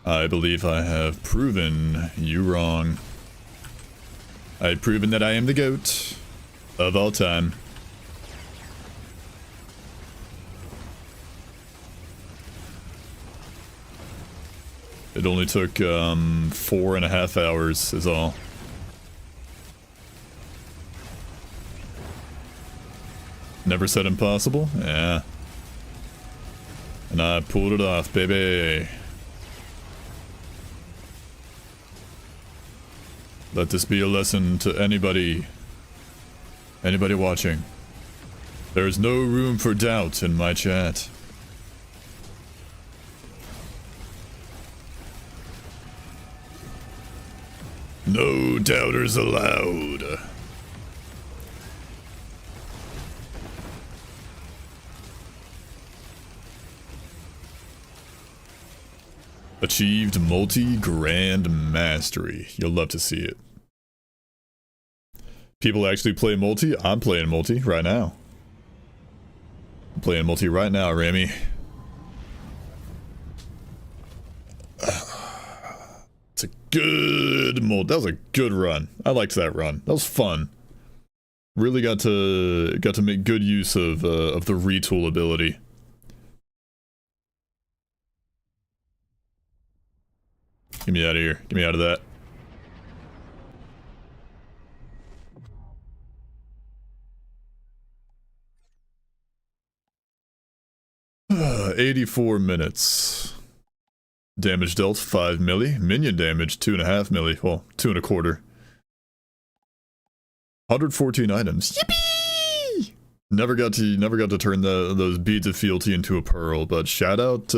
I believe I have proven you wrong. I've proven that I am the GOAT of all time. It only took, 4.5 hours is all. Never said impossible? Yeah. And I pulled it off, baby. Let this be a lesson to anybody watching. There is no room for doubt in my chat. No doubters allowed. Achieved multi-grand mastery. You'll love to see it. People actually play multi? I'm playing multi right now. I'm playing multi right now, Rami. It's a good multi. That was a good run. I liked that run. That was fun. Really got to make good use of the retool ability. Get me out of here. Get me out of that. Uh, 84 minutes. Damage dealt 5 milli. Minion damage 2.5 milli. Well, 2.25. 114 items. Yippee! Never got to turn those beads of fealty into a pearl, but shout out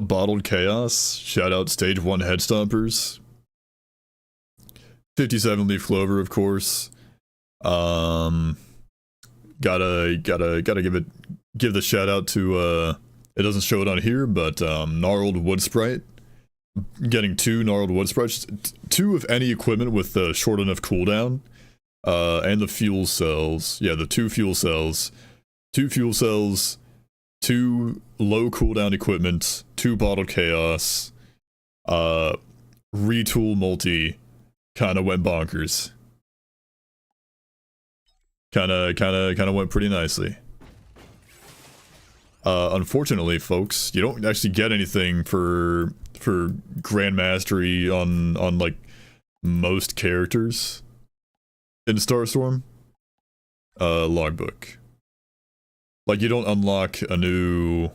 Bottled Chaos. Shout out Stage 1 Headstompers. 57 Leaf Clover, of course. Gotta give the shout out to it doesn't show it on here, but Gnarled Wood Sprite. Getting 2 Gnarled Wood Sprites, 2 of any equipment with a short enough cooldown. And the fuel cells. Yeah, the 2 fuel cells. 2 fuel cells. 2 low cooldown equipment, 2 Bottled Chaos, retool multi, kinda went bonkers. Kinda went pretty nicely. Unfortunately, folks, you don't actually get anything for Grandmastery on like most characters in Starstorm. Logbook. Like, you don't unlock a new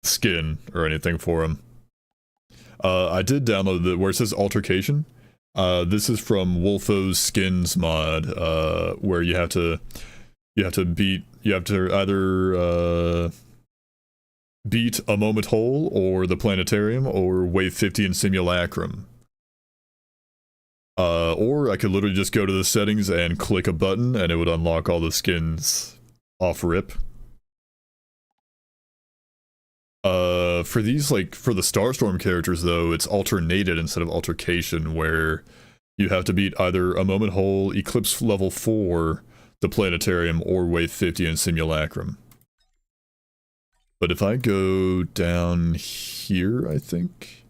skin or anything for him. I did download where it says altercation. This is from Wolfo's Skins mod, where you have to either beat A Moment Whole or the Planetarium or Wave 50 in Simulacrum. Or I could literally just go to the settings and click a button and it would unlock all the skins off rip. For these, like, for the Starstorm characters though, it's alternated instead of altercation, where you have to beat either A Moment Whole, Eclipse level 4, the Planetarium, or Wave 50 in Simulacrum. But if I go down here, I think...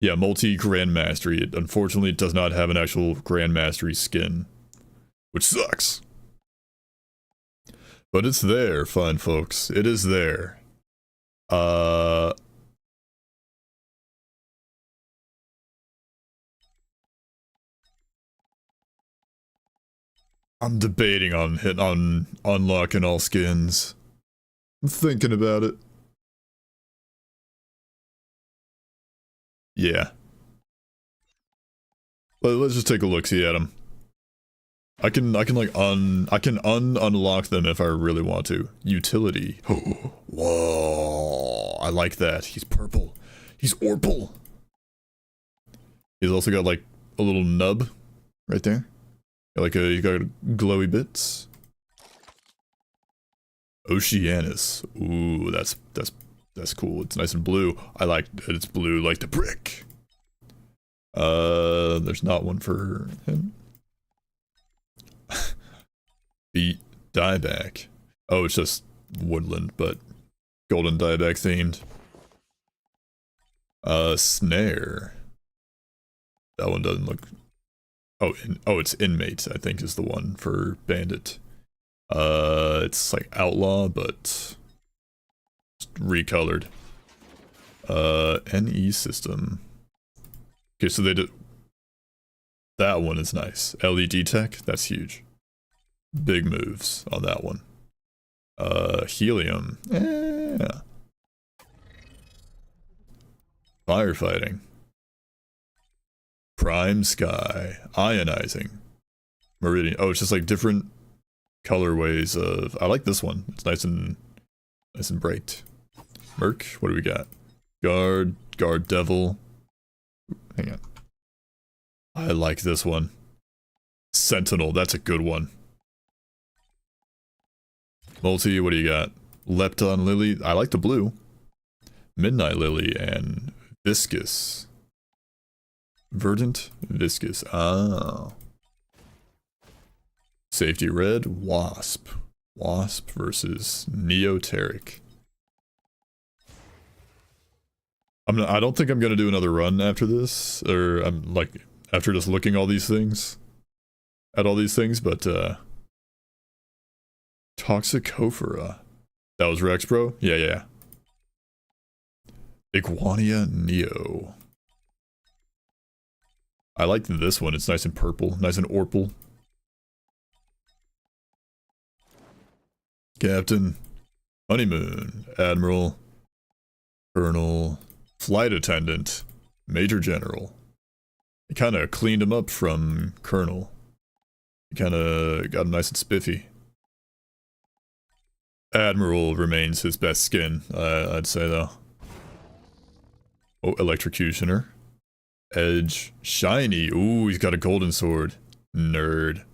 Yeah, multi-Grandmastery. It unfortunately does not have an actual Grandmastery skin, which sucks. But it's there, fine folks. It is there. I'm debating on unlocking all skins. I'm thinking about it. Yeah. Let's just take a look-see at them. I can unlock them if I really want to. Utility. Whoa, I like that. He's purple. He's Orpal. He's also got like a little nub right there. He's got glowy bits. Oceanus. Ooh, that's cool. It's nice and blue. I like that it's blue like the brick. There's not one for him. Beat dieback. Oh, it's just woodland, but golden dieback themed. Snare. That one doesn't look... Oh, it's inmate, I think, is the one for bandit. It's like outlaw, but recolored. NE system. Okay, so they did... That one is nice. LED tech, that's huge. Big moves on that one. Helium. Yeah. Firefighting. Prime sky. Ionizing. Meridian. Oh, it's just like different colorways of... I like this one. It's nice and bright. Merc, what do we got? Guard devil. Hang on. I like this one. Sentinel, that's a good one. Multi, what do you got? Lepton lily, I like the blue. Midnight lily and viscous. Verdant, viscous. Ah. Safety red, wasp. Wasp versus neoteric. I don't think I'm gonna do another run after this, or I'm like after just looking all these things at all these things, but Toxicophora. That was Rex, bro? Yeah. Iguania Neo. I like this one, it's nice and purple, nice and orpal. Captain, Honeymoon, Admiral, Colonel, Flight Attendant, Major General. He kind of cleaned him up from Colonel. He kind of got him nice and spiffy. Admiral remains his best skin, I'd say though. Oh, Electrocutioner. Edge, Shiny. Ooh, he's got a golden sword. Nerd.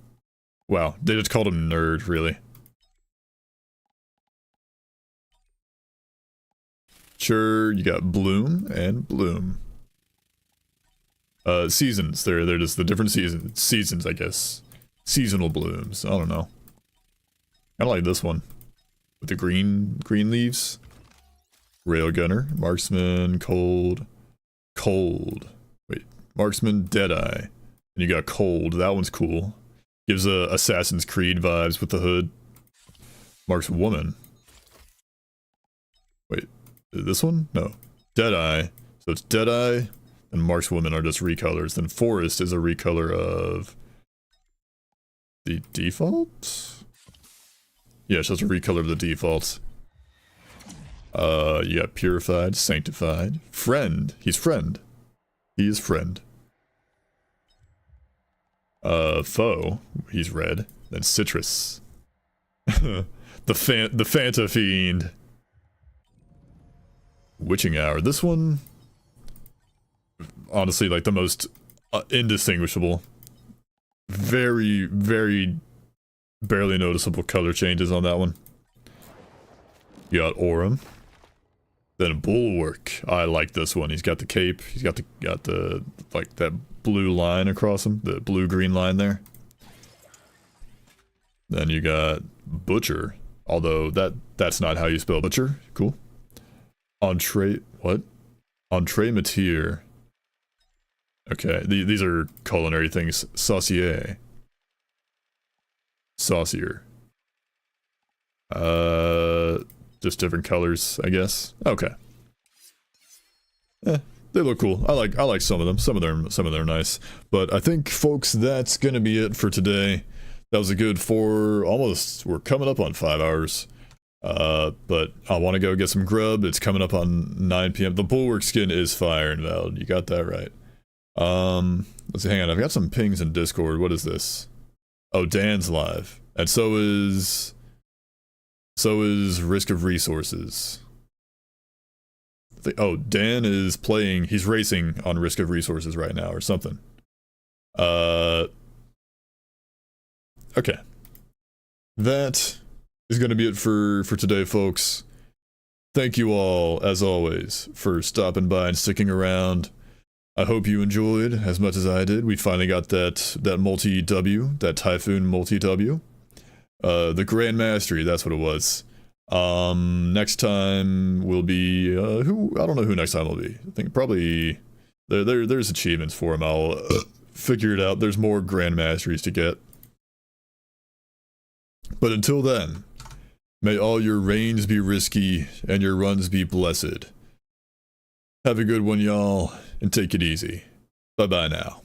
Wow, they just called him Nerd, really. Sure, you got Bloom and Bloom. Seasons. They're just the different seasons, I guess. Seasonal blooms. I don't know. I like this one with the green leaves. Railgunner, Marksman, Cold. Wait, Marksman, Deadeye, and you got Cold. That one's cool. Gives Assassin's Creed vibes with the hood. Marks Woman. Wait. This one? No. Deadeye. So it's Deadeye and Mark's Woman are just recolors. Then Forest is a recolor of the default? Yeah, it's just a recolor of the default. You got Purified, Sanctified. Friend. He's Friend. He is Friend. Foe. He's red. Then Citrus. the Fanta Fiend. Witching Hour. This one, honestly, like the most indistinguishable. Very, very barely noticeable color changes on that one. You got Aurum. Then Bulwark. I like this one. He's got the cape. He's got the like that blue line across him, the blue-green line there. Then you got Butcher. Although that's not how you spell Butcher. Cool. Entree, what? Entree Matière. Okay, these are culinary things. Saucier. Saucier. Just different colors, I guess. Okay. They look cool. I like some of them. Some of them are nice. But I think, folks, that's gonna be it for today. That was a good we're coming up on 5 hours. But I want to go get some grub. It's coming up on 9 p.m. The Bulwark skin is fire, Invalid. You got that right. Let's see, hang on. I've got some pings in Discord. What is this? Oh, Dan's live. And so is Risk of Resources. Oh, Dan is playing, he's racing on Risk of Resources right now or something. Okay. That is going to be it for today, folks. Thank you all, as always, for stopping by and sticking around. I hope you enjoyed as much as I did. We finally got that multi-W, that Typhoon multi-W. The Grandmastery, that's what it was. Next time will be, I don't know who next time will be. I think probably, there's achievements for him. I'll figure it out. There's more Grandmasteries to get. But until then, may all your reigns be risky and your runs be blessed. Have a good one, y'all, and take it easy. Bye-bye now.